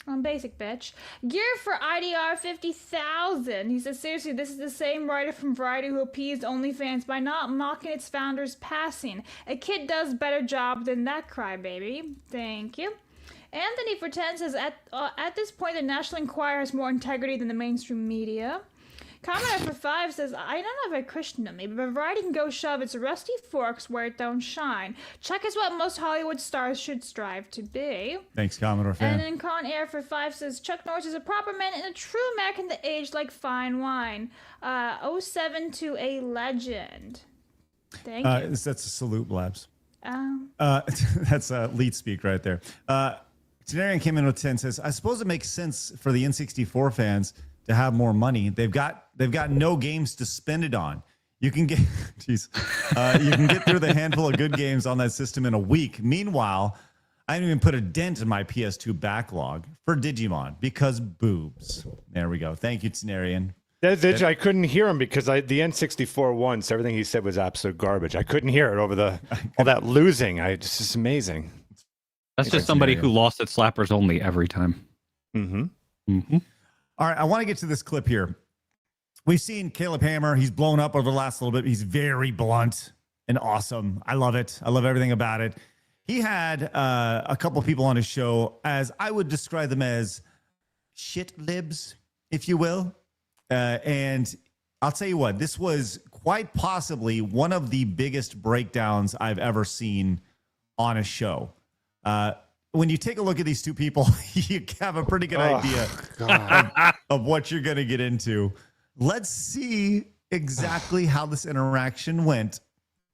I'm basic, bitch. Gear for IDR 50,000. He says, seriously, this is the same writer from Variety who appeased OnlyFans by not mocking its founder's passing. A kid does better job than that crybaby. Thank you. Anthony for 10 says, at this point, the National Enquirer has more integrity than the mainstream media. Comrade for 5 says, I don't have a Christian in me, but Variety can go shove its rusty forks where it don't shine. Check is what most Hollywood stars should strive to be. Thanks, Commodore fan. And then Con Air for 5 says, Chuck Norris is a proper man and a true American that aged like fine wine. 07 to a legend. Thank you. That's a salute, Blabs. That's lead speak right there. Tenarian came in with 10, says, I suppose it makes sense for the N64 fans to have more money. They've got no games to spend it on. You can get you can get through the handful of good games on that system in a week. Meanwhile, I didn't even put a dent in my PS2 backlog for Digimon because boobs. There we go. Thank you, Tenarian. I couldn't hear him because the N64 won, so everything he said was absolute garbage. I couldn't hear it over all that losing. It's just amazing. That's just somebody who lost at Slappers Only every time. Mm-hmm. Mm-hmm. All right, I want to get to this clip here. We've seen Caleb Hammer. He's blown up over the last little bit. He's very blunt and awesome. I love it. I love everything about it. He had a couple people on his show, as I would describe them as shit libs, if you will. And I'll tell you what, this was quite possibly one of the biggest breakdowns I've ever seen on a show. When you take a look at these two people, you have a pretty good idea of what you're going to get into. Let's see exactly how this interaction went.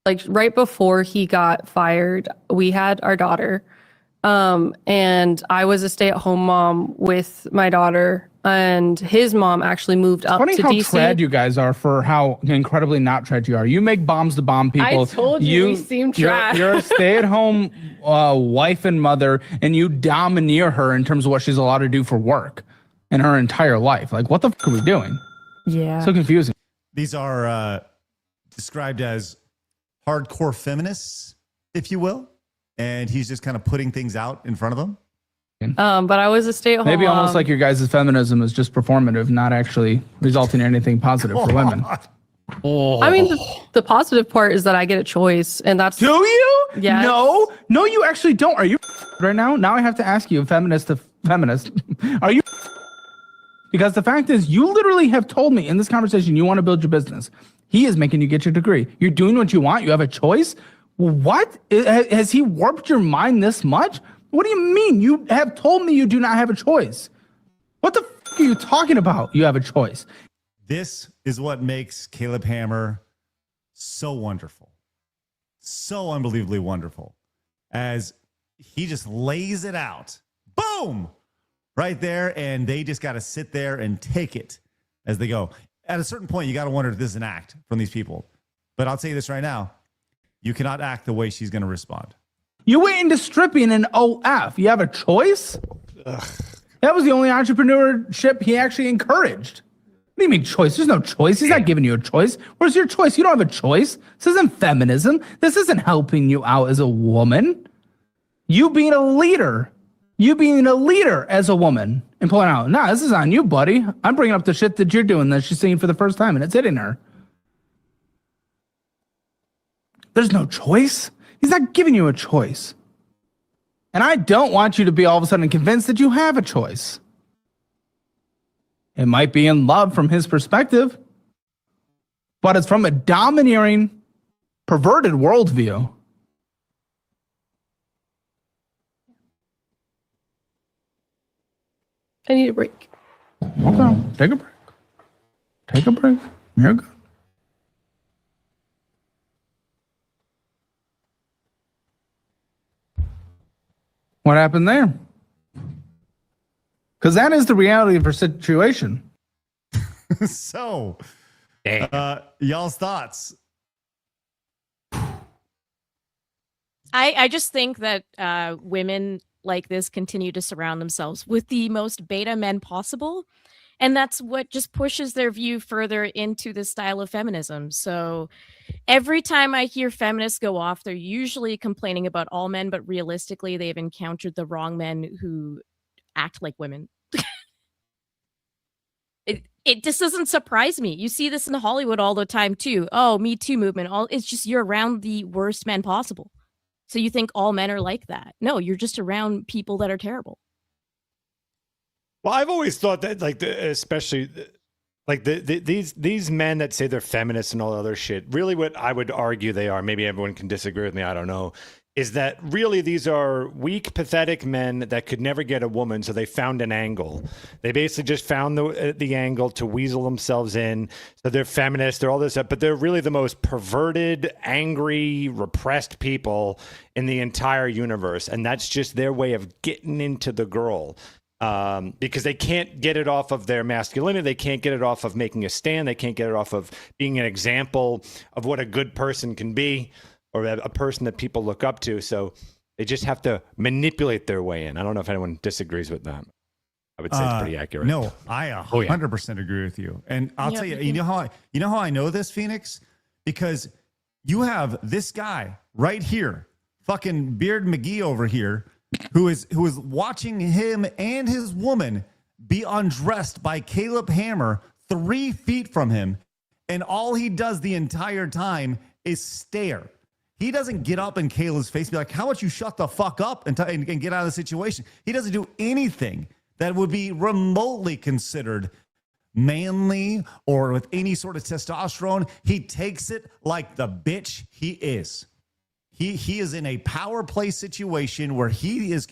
Like right before he got fired, we had our daughter, and I was a stay-at-home mom with my daughter, and his mom actually moved up to DC. Funny how trad you guys are for how incredibly not trad you are. You make bombs to bomb people. I told you we seem trash. You're a stay-at-home wife and mother, and you domineer her in terms of what she's allowed to do for work in her entire life. Like, what the fuck are we doing? Yeah. So confusing. These are described as hardcore feminists, if you will. And he's just kind of putting things out in front of them. But I was a stay-at-home Maybe mom. almost like your guys' feminism is just performative, not actually resulting in anything positive for women. I mean, the positive part is that I get a choice, and that's... Do you? Yes. No, you actually don't. Are you right now. Now I have to ask you, feminist to feminist, are you? Because the fact is, you literally have told me in this conversation you want to build your business. He is making you get your degree. You're doing what you want. You have a choice. What? Has he warped your mind this much? What do you mean? You have told me you do not have a choice. What the f are you talking about? You have a choice. This is what makes Caleb Hammer so wonderful. So unbelievably wonderful. As he just lays it out. Boom! Right there. And they just got to sit there and take it as they go. At a certain point, you got to wonder if this is an act from these people. But I'll tell you this right now. You cannot act the way she's going to respond. You went into stripping in OF. You have a choice? Ugh. That was the only entrepreneurship he actually encouraged. What do you mean choice? There's no choice. He's not giving you a choice. Where's your choice? You don't have a choice. This isn't feminism. This isn't helping you out as a woman. You being a leader. You being a leader as a woman and pulling out. Nah, this is on you, buddy. I'm bringing up the shit that you're doing that she's seeing for the first time and it's hitting her. There's no choice. He's not giving you a choice. And I don't want you to be all of a sudden convinced that you have a choice. It might be in love from his perspective, but it's from a domineering, perverted worldview. I need a break. Okay, take a break. Take a break. You're good. What happened there? Because that is the reality of her situation. So, y'all's thoughts? I just think that women like this continue to surround themselves with the most beta men possible. And that's what just pushes their view further into this style of feminism. So every time I hear feminists go off, they're usually complaining about all men, but realistically, they've encountered the wrong men who act like women. It just doesn't surprise me. You see this in Hollywood all the time too. Oh, Me Too movement. It's just you're around the worst men possible. So you think all men are like that. No, you're just around people that are terrible. Well, I've always thought that, like, especially like these men that say they're feminists and all that other shit, really what I would argue they are, maybe everyone can disagree with me, I don't know, is that really these are weak, pathetic men that could never get a woman, so they found an angle. They basically just found the angle to weasel themselves in. So they're feminists, they're all this stuff, but they're really the most perverted, angry, repressed people in the entire universe. And that's just their way of getting into the girl. Because they can't get it off of their masculinity. They can't get it off of making a stand. They can't get it off of being an example of what a good person can be, or a person that people look up to. So they just have to manipulate their way in. I don't know if anyone disagrees with that. I would say it's pretty accurate. No, I 100% agree with you. And I'll tell you, you know how I know this, Phoenix? Because you have this guy right here, fucking Beard McGee over here, who is watching him and his woman be undressed by Caleb Hammer 3 feet from him, and all he does the entire time is stare. He doesn't get up in Caleb's face and be like, how about you shut the fuck up and get out of the situation? He doesn't do anything that would be remotely considered manly or with any sort of testosterone. He takes it like the bitch he is. He is in a power play situation where he is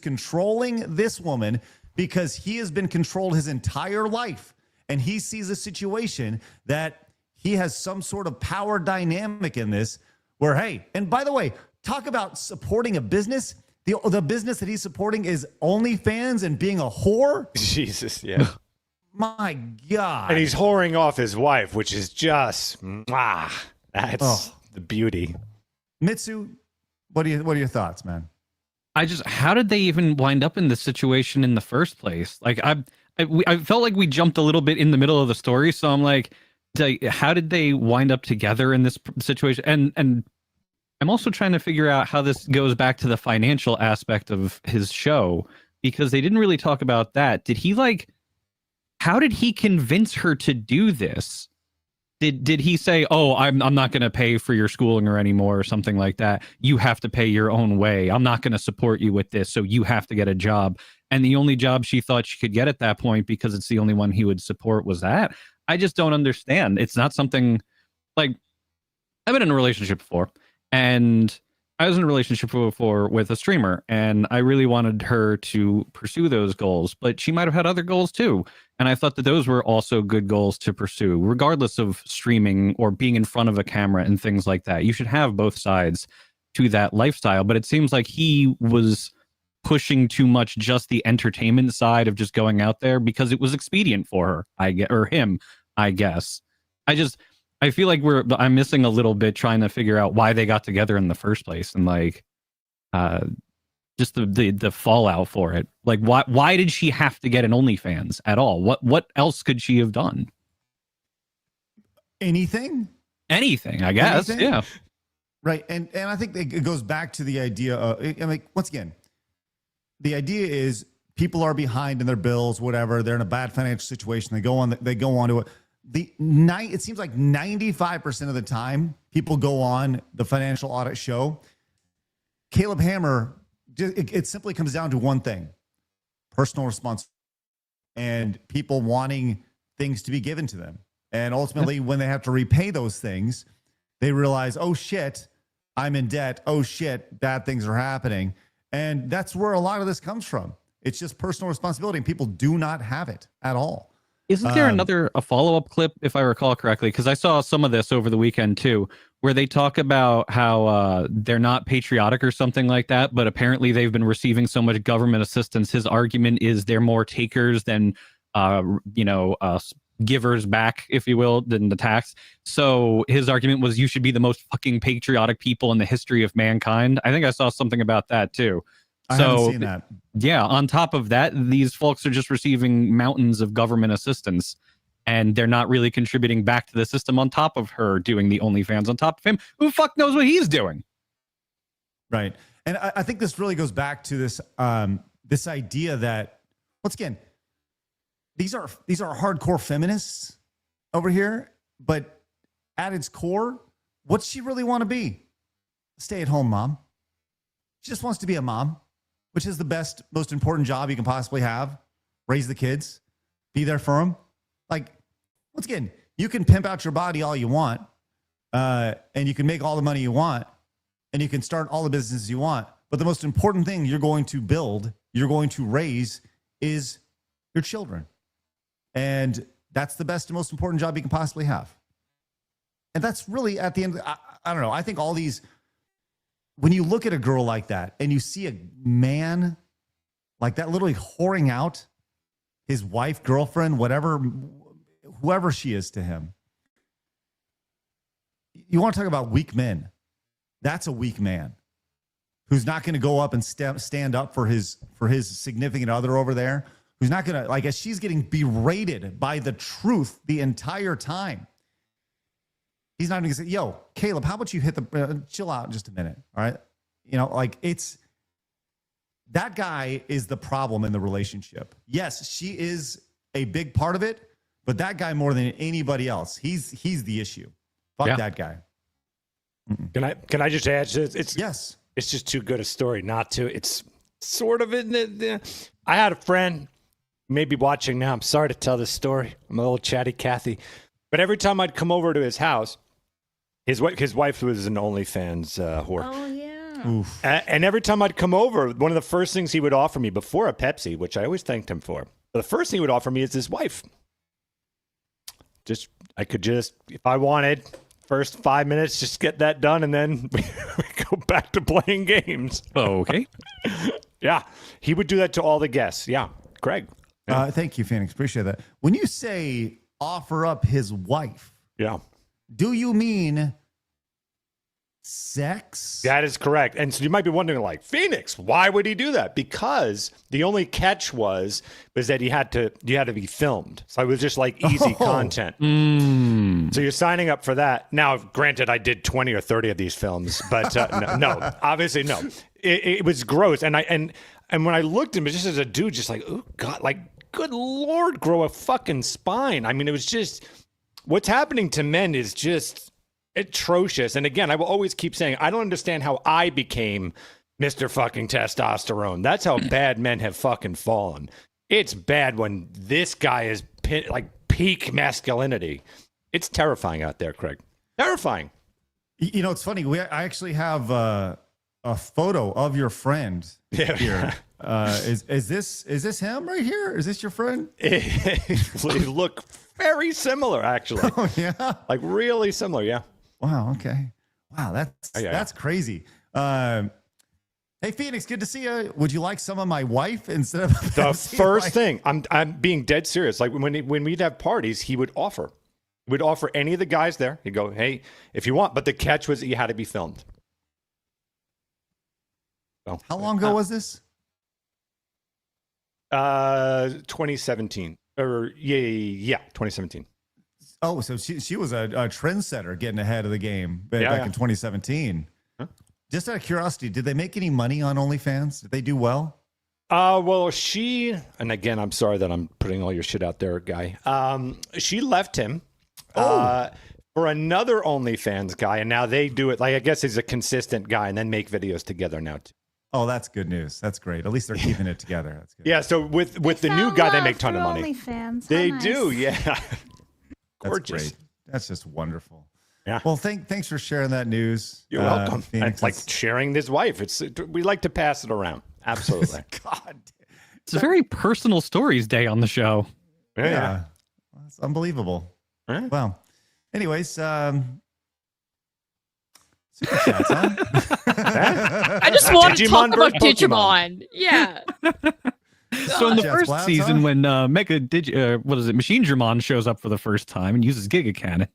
controlling this woman because he has been controlled his entire life. And he sees a situation that he has some sort of power dynamic in this where, hey, and by the way, talk about supporting a business. The business that he's supporting is OnlyFans and being a whore. Jesus, yeah. My God. And he's whoring off his wife, which is just, that's the beauty. Mitsu, what are your thoughts, man? How did they even wind up in this situation in the first place? Like, I felt like we jumped a little bit in the middle of the story, so I'm like, how did they wind up together in this situation? And I'm also trying to figure out how this goes back to the financial aspect of his show, because they didn't really talk about that. How did he convince her to do this? Did he say, "Oh, I'm not going to pay for your schooling or anymore," or something like that? You have to pay your own way. I'm not going to support you with this, so you have to get a job. And the only job she thought she could get at that point, because it's the only one he would support, was that. I just don't understand. It's not something like, I've been in a relationship before, and I was in a relationship before with a streamer, and I really wanted her to pursue those goals, but she might have had other goals too. And I thought that those were also good goals to pursue, regardless of streaming or being in front of a camera and things like that. You should have both sides to that lifestyle. But it seems like he was pushing too much just the entertainment side of just going out there because it was expedient for her, I guess. I feel like I'm missing a little bit trying to figure out why they got together in the first place, and like just the fallout for it. Like why did she have to get an OnlyFans at all? What else could she have done? Anything, I guess. Anything? Yeah. Right. And I think it goes back to the idea of, I mean, once again, the idea is people are behind in their bills, whatever. They're in a bad financial situation. They go on to it. It seems like 95% of the time people go on the financial audit show. Caleb Hammer, it simply comes down to one thing: personal responsibility and people wanting things to be given to them. And ultimately, when they have to repay those things, they realize, oh shit, I'm in debt. Oh shit, bad things are happening. And that's where a lot of this comes from. It's just personal responsibility, and people do not have it at all. Isn't there a follow-up clip, if I recall correctly? Because I saw some of this over the weekend too, where they talk about how they're not patriotic or something like that, but apparently they've been receiving so much government assistance. His argument is they're more takers than, givers back, if you will, than the tax. So his argument was you should be the most fucking patriotic people in the history of mankind. I think I saw something about that too. I haven't seen that. Yeah, on top of that, these folks are just receiving mountains of government assistance, and they're not really contributing back to the system on top of her doing the OnlyFans on top of him. Who the fuck knows what he's doing? Right. And I think this really goes back to this this idea that, once again, these are hardcore feminists over here, but at its core, what's she really want to be? Stay-at-home mom. She just wants to be a mom, which is the best, most important job you can possibly have. Raise the kids, be there for them. Like, once again, you can pimp out your body all you want, and you can make all the money you want, and you can start all the businesses you want. But the most important thing you're going to build, you're going to raise, is your children. And that's the best and most important job you can possibly have. And that's really at the end, I don't know. I think all these, when you look at a girl like that and you see a man like that literally whoring out his wife, girlfriend, whatever, whoever she is to him, you want to talk about weak men. That's a weak man who's not going to go up and stand up for his significant other over there, who's not going to, like, as she's getting berated by the truth the entire time, he's not even going to say, yo, Caleb, how about you hit chill out just a minute, all right? You know, like, it's, that guy is the problem in the relationship. Yes, she is a big part of it, but that guy more than anybody else, he's the issue. Fuck that guy. Mm-mm. Can I just add? Yes. It's just too good a story not to. It's sort of in the. I had a friend, maybe watching now. I'm sorry to tell this story. I'm a little chatty Cathy, but every time I'd come over to his house, his wife was an OnlyFans whore. Oh yeah. Oof. And every time I'd come over, one of the first things he would offer me before a Pepsi, which I always thanked him for, but the first thing he would offer me is his wife. I could just, if I wanted, first 5 minutes, just get that done, and then we go back to playing games. Oh, okay. Yeah, he would do that to all the guests. Yeah, Craig. Yeah. Thank you, Phoenix. Appreciate that. When you say offer up his wife, yeah, do you mean sex? That is correct. And so you might be wondering, like, Phoenix, why would he do that? Because the only catch was that you had to be filmed. So it was just like easy content. So you're signing up for that. Now, granted, I did 20 or 30 of these films, but no, obviously no. It was gross. And when I looked at him, just as a dude, just like, oh God, like, good Lord, grow a fucking spine. I mean, it was just, what's happening to men is just atrocious. And again, I will always keep saying, I don't understand how I became Mr. fucking testosterone. That's how bad men have fucking fallen. It's bad when this guy is like peak masculinity. It's terrifying out there, Craig. Terrifying. You know, it's funny. I actually have a photo of your friend here. Is this him right here? Is this your friend? They look very similar, actually. Oh yeah, like really similar. Yeah. Wow. Okay. Wow. That's crazy. Hey Phoenix, good to see you. Would you like some of my wife instead of the first thing? I'm being dead serious. Like when we'd have parties, he would offer. We'd offer any of the guys there. He'd go, hey, if you want. But the catch was that you had to be filmed. So, how long ago was this? 2017. Or yeah, 2017. Oh, so she was a trendsetter getting ahead of the game back in 2017. Huh? Just out of curiosity, did they make any money on OnlyFans? Did they do well? Well, and again, I'm sorry that I'm putting all your shit out there, guy. She left him for another OnlyFans guy, and now they do it. Like, I guess he's a consistent guy, and then make videos together now too. Oh, that's good news. That's great. At least they're keeping it together. That's good. Yeah. So with the new guy, they make a ton of money. OnlyFans. They do. Yeah. Gorgeous. That's great. That's just wonderful. Yeah. Well, thanks for sharing that news. You're welcome. It's like sharing his wife. We like to pass it around. Absolutely. God. It's a very personal stories day on the show. Yeah. It's unbelievable. Right. Well, anyways, super chats, huh? I just want to talk about Digimon. Yeah. So in the first season, when Machinedramon shows up for the first time and uses Giga Cannon.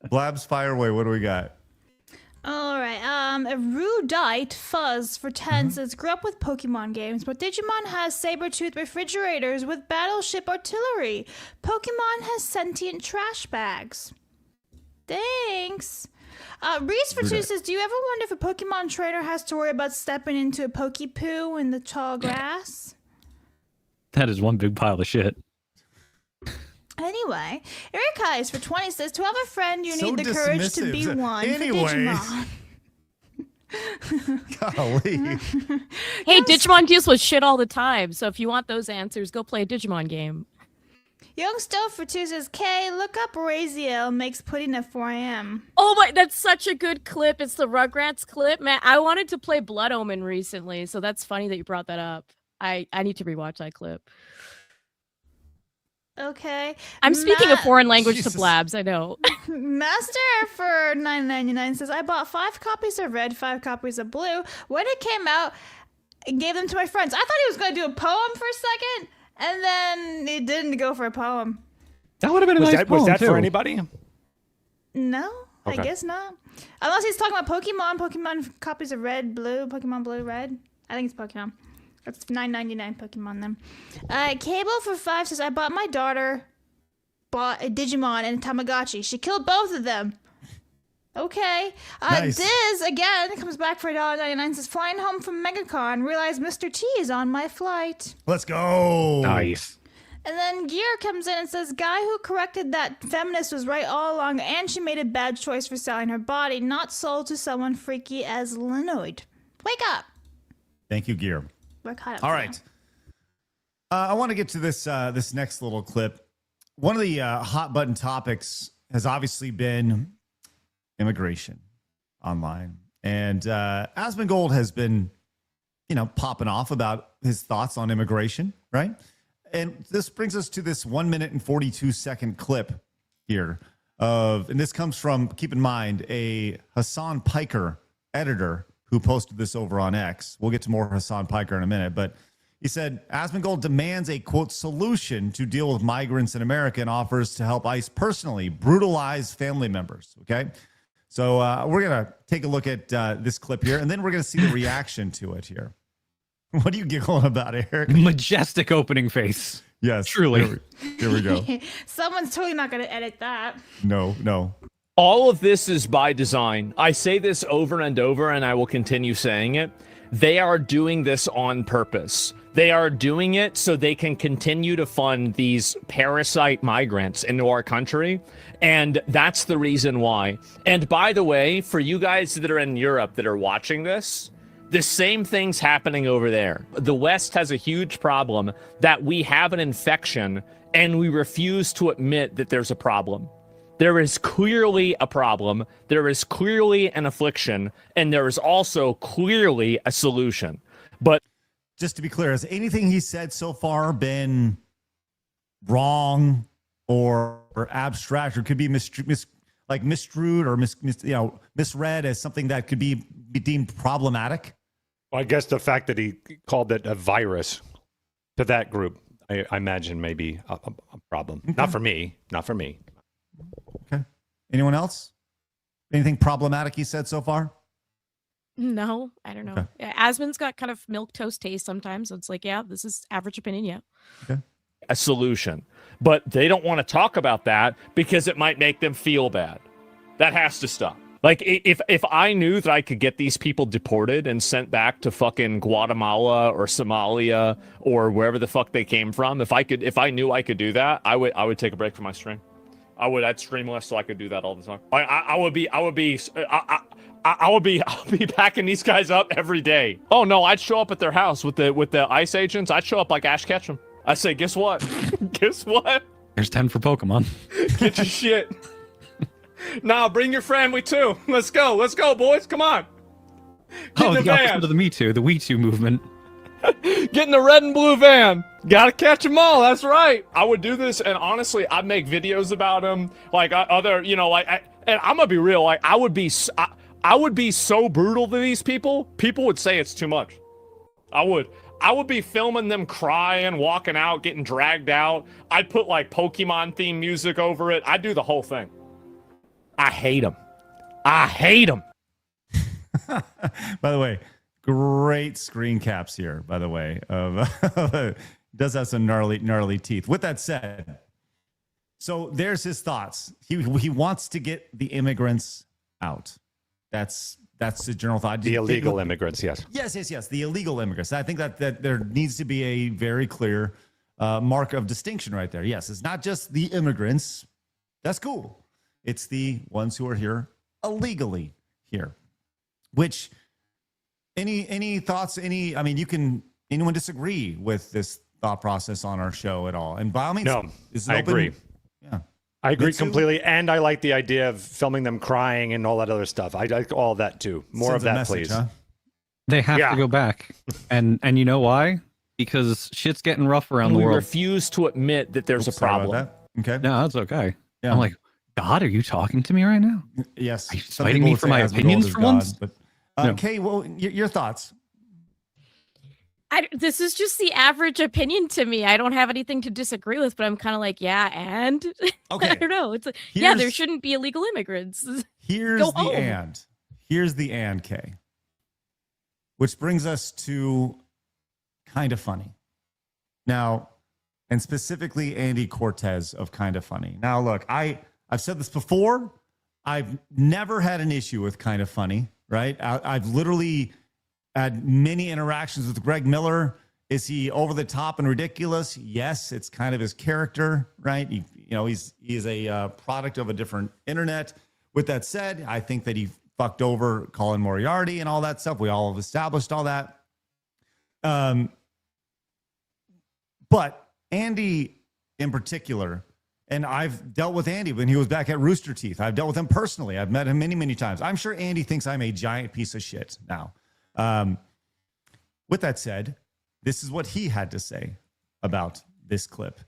Blabs, fire away. What do we got? All right. Erudite Fuzz for 10 says, grew up with Pokemon games, but Digimon has saber-tooth refrigerators with battleship artillery. Pokemon has sentient trash bags. Thanks. Reese for 2 says, do you ever wonder if a Pokemon trainer has to worry about stepping into a Pokepoo in the tall grass? That is one big pile of shit. Anyway, Erika is for 20 says, to have a friend, you need the courage to be one for Digimon. Golly. Hey, Digimon deals with shit all the time, so if you want those answers, go play a Digimon game. Young Stove for 2 says, Kay, look up Raziel makes pudding at 4 a.m. Oh my, that's such a good clip. It's the Rugrats clip. Man, I wanted to play Blood Omen recently, so that's funny that you brought that up. I need to rewatch that clip. Okay. I'm speaking a foreign language to Blabs, I know. Master for $9.99 says, I bought 5 copies of red, 5 copies of blue. When it came out, I gave them to my friends. I thought he was going to do a poem for a second, and then he didn't go for a poem. That would have been a nice poem, was that too. for anybody? No, okay. I guess not. Unless he's talking about Pokemon copies of red, blue, Pokemon blue, red. I think it's Pokemon. That's $9.99 Pokemon then. Cable for 5 says, I bought my daughter a Digimon and a Tamagotchi. She killed both of them. Okay. Nice. Diz, again, comes back for $1.99, says, flying home from MegaCon, realized Mr. T is on my flight. Let's go. Nice. And then Gear comes in and says, guy who corrected that feminist was right all along, and she made a bad choice for selling her body, not sold to someone freaky as Linoid. Wake up. Thank you, Gear. We're caught up. All right. I want to get to this next little clip. One of the hot button topics has obviously been immigration online. And Asmon Gold has been, popping off about his thoughts on immigration, right? And this brings us to this 1 minute and 42-second clip here and this comes from, keep in mind, a Hasan Piker editor who posted this over on X. We'll get to more Hasan Piker in a minute, but he said, Asmongold demands a, quote, solution to deal with migrants in America and offers to help ICE personally brutalize family members, okay? So we're going to take a look at this clip here, and then we're going to see the reaction to it here. What are you giggling about, Eric? Majestic opening face. Yes. Truly. Here we go. Someone's totally not going to edit that. No. All of this is by design. I say this over and over, and I will continue saying it. They are doing this on purpose. They are doing it so they can continue to fund these parasite migrants into our country. And that's the reason why. And by the way, for you guys that are in Europe that are watching this, the same thing's happening over there. The West has a huge problem that we have an infection and we refuse to admit that there's a problem. There is clearly a problem, there is clearly an affliction, and there is also clearly a solution. But just to be clear, has anything he said so far been wrong or abstract, or could be misstrued or misread as something that could be deemed problematic? Well, I guess the fact that he called it a virus to that group, I imagine maybe a problem. Okay. Not for me. Okay. Anyone else? Anything problematic he said so far? No, I don't know. Okay. Yeah, Asmon's got kind of milquetoast taste sometimes. So it's like, yeah, this is average opinion. Yeah. Okay. A solution, but they don't want to talk about that because it might make them feel bad. That has to stop. Like if I knew that I could get these people deported and sent back to fucking Guatemala or Somalia or wherever the fuck they came from, if I knew I could do that, I would take a break from my stream. I'd stream less so I could do that all the time. I would be packing these guys up every day. Oh no, I'd show up at their house with the ICE agents. I'd show up like Ash Ketchum. I say, guess what? Guess what? There's 10 for Pokemon. Get your shit. Nah, bring your family too. Let's go, boys. Come on. Get in the van. Welcome to the Me Too, the We Too movement. Get in the red and blue van. Gotta catch them all. That's right. I would do this, and honestly, I'd make videos about them, like other, and I'm gonna be real. Like I would be so brutal to these people. People would say it's too much. I would be filming them crying, walking out, getting dragged out. I'd put like Pokemon theme music over it. I'd do the whole thing. I hate them. By the way, great screen caps here, by the way. Does have some gnarly teeth. With that said, so there's his thoughts. He wants to get the immigrants out. That's the general thought. The illegal immigrants, yes. Yes. The illegal immigrants. I think that there needs to be a very clear mark of distinction right there. Yes, it's not just the immigrants. That's cool. It's the ones who are here illegally here. Which, any thoughts? Anyone disagree with this thought process on our show at all? And by all means, no, I agree. Yeah. I agree completely, and I like the idea of filming them crying and all that other stuff. I like all that too. More of that, please. Huh? They have to go back, and you know why? Because shit's getting rough around the world. We refuse to admit that there's a problem. Okay, no, that's okay. Yeah. I'm like, God, are you talking to me right now? Yes. Are you fighting me for my opinions for once? But okay, well, your thoughts. This is just the average opinion to me. I don't have anything to disagree with, but I'm kind of like, yeah, and okay. I don't know. It's like, yeah, there shouldn't be illegal immigrants. Here's the and, Kay. Which brings us to Kind of Funny. Now, and specifically Andy Cortez of Kind of Funny. Now, look, I've said this before. I've never had an issue with Kind of Funny, right? I've literally had many interactions with Greg Miller. Is he over the top and ridiculous? Yes, it's kind of his character, right? He's a product of a different internet. With that said, I think that he fucked over Colin Moriarty and all that stuff. We all have established all that. But Andy in particular, and I've dealt with Andy when he was back at Rooster Teeth. I've dealt with him personally. I've met him many, many times. I'm sure Andy thinks I'm a giant piece of shit now. With that said, this is what he had to say about this clip.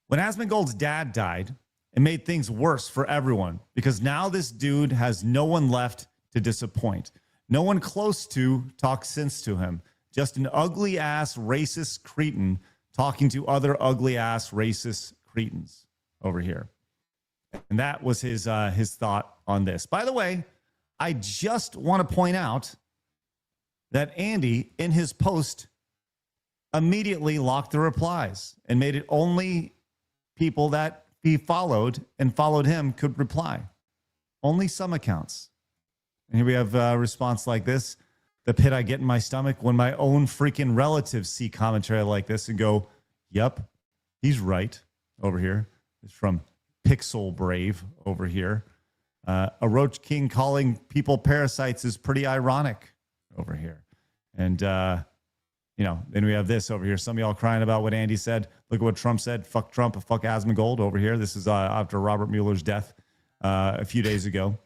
When Asmongold's dad died, it made things worse for everyone because now this dude has no one left to disappoint. No one close to talk sense to him. Just an ugly ass racist cretin talking to other ugly ass racist cretins over here. And that was his thought on this. By the way, I just want to point out that Andy, in his post, immediately locked the replies and made it only people that he followed and followed him could reply. Only some accounts. And here we have a response like this. the pit I get in my stomach when my own freaking relatives see commentary like this and go, yep, he's right over here. It's from Pixel Brave over here. A Roach King calling people parasites is pretty ironic over here. And, then we have this over here. Some of y'all crying about what Andy said. Look at what Trump said. Fuck Trump, fuck Asmongold over here. This is after Robert Mueller's death a few days ago.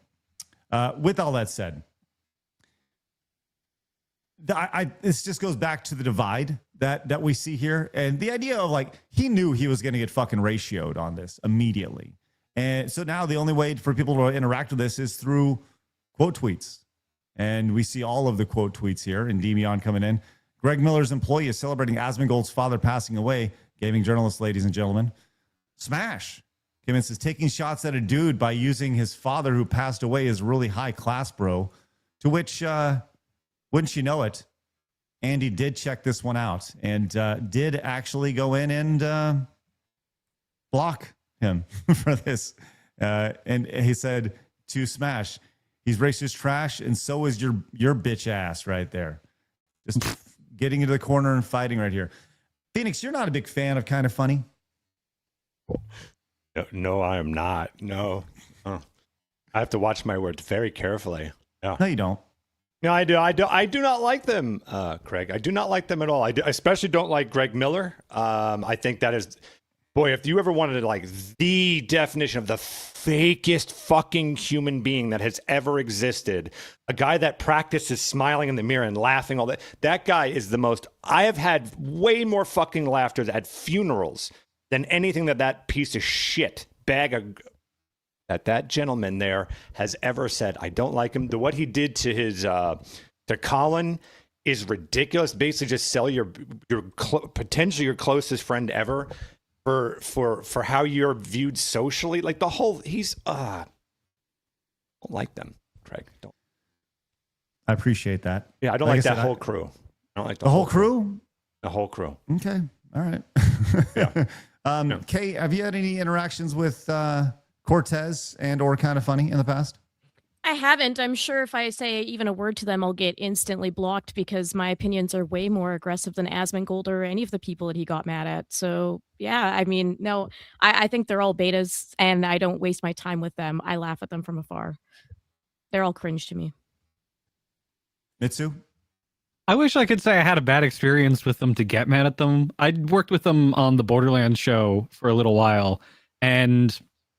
With all that said, this just goes back to the divide that we see here. And the idea of he knew he was going to get fucking ratioed on this immediately. And so now the only way for people to interact with this is through quote tweets. And we see all of the quote tweets here. And Demion coming in. Greg Miller's employee is celebrating Asmongold's father passing away. Gaming journalist, ladies and gentlemen. Smash. Kim says, taking shots at a dude by using his father who passed away is really high class, bro. To which, wouldn't you know it, Andy did check this one out and did actually go in and block him for this. And he said to Smash, he's racist trash, and so is your bitch ass right there. Just getting into the corner and fighting right here. Phoenix, you're not a big fan of Kind of Funny? No, I am not. No. I have to watch my words very carefully. Yeah. No, you don't. No, I do. I do not like them, Craig. I do not like them at all. I especially don't like Greg Miller. I think that is, boy, if you ever wanted the definition of the fakest fucking human being that has ever existed, a guy that practices smiling in the mirror and laughing all that guy is the most. I have had way more fucking laughter at funerals than anything that piece of shit bag of that gentleman there has ever said. I don't like him. What he did to his to Colin is ridiculous. Basically, just sell your potentially your closest friend ever for how you're viewed socially. Like the whole don't like them, Craig. Don't. I apprate that. Yeah, I don't like that whole crew. I don't like the whole crew. The whole crew. Okay. All right. Yeah. Kay, have you had any interactions with Cortez and or Kind of Funny in the past? I haven't. I'm sure if I say even a word to them, I'll get instantly blocked because my opinions are way more aggressive than Asmongold or any of the people that he got mad at. So, yeah, I mean, no, I think they're all betas and I don't waste my time with them. I laugh at them from afar. They're all cringe to me. Mitsu? I wish I could say I had a bad experience with them to get mad at them. I worked with them on the Borderlands show for a little while, and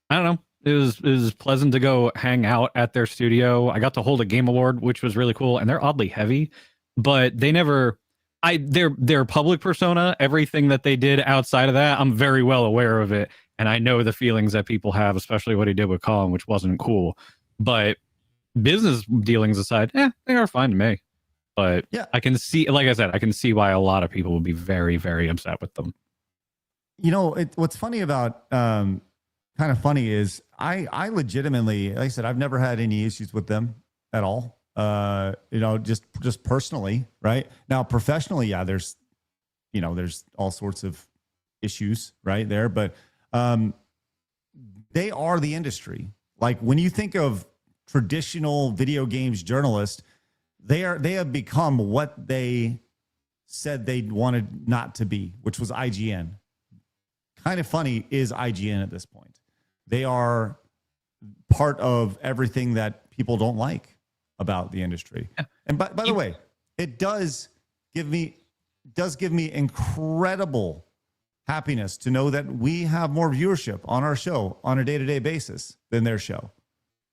I don't know. It was pleasant to go hang out at their studio. I got to hold a game award, which was really cool, and they're oddly heavy, but they never. Their public persona, everything that they did outside of that, I'm very well aware of it, and I know the feelings that people have, especially what he did with Colin, which wasn't cool. But business dealings aside, they are fine to me. But yeah, I can see, like I said, I can see why a lot of people would be very, very upset with them. You know, what's funny about Kind of Funny is I legitimately, like I said, I've never had any issues with them at all. Just personally, right? Now, professionally, yeah, there's all sorts of issues right there, but they are the industry. Like when you think of traditional video games journalists, they have become what they said they wanted not to be, which was IGN. Kind of Funny is IGN at this point. They are part of everything that people don't like about the industry. Yeah. And by the way, it does give me incredible happiness to know that we have more viewership on our show on a day-to-day basis than their show.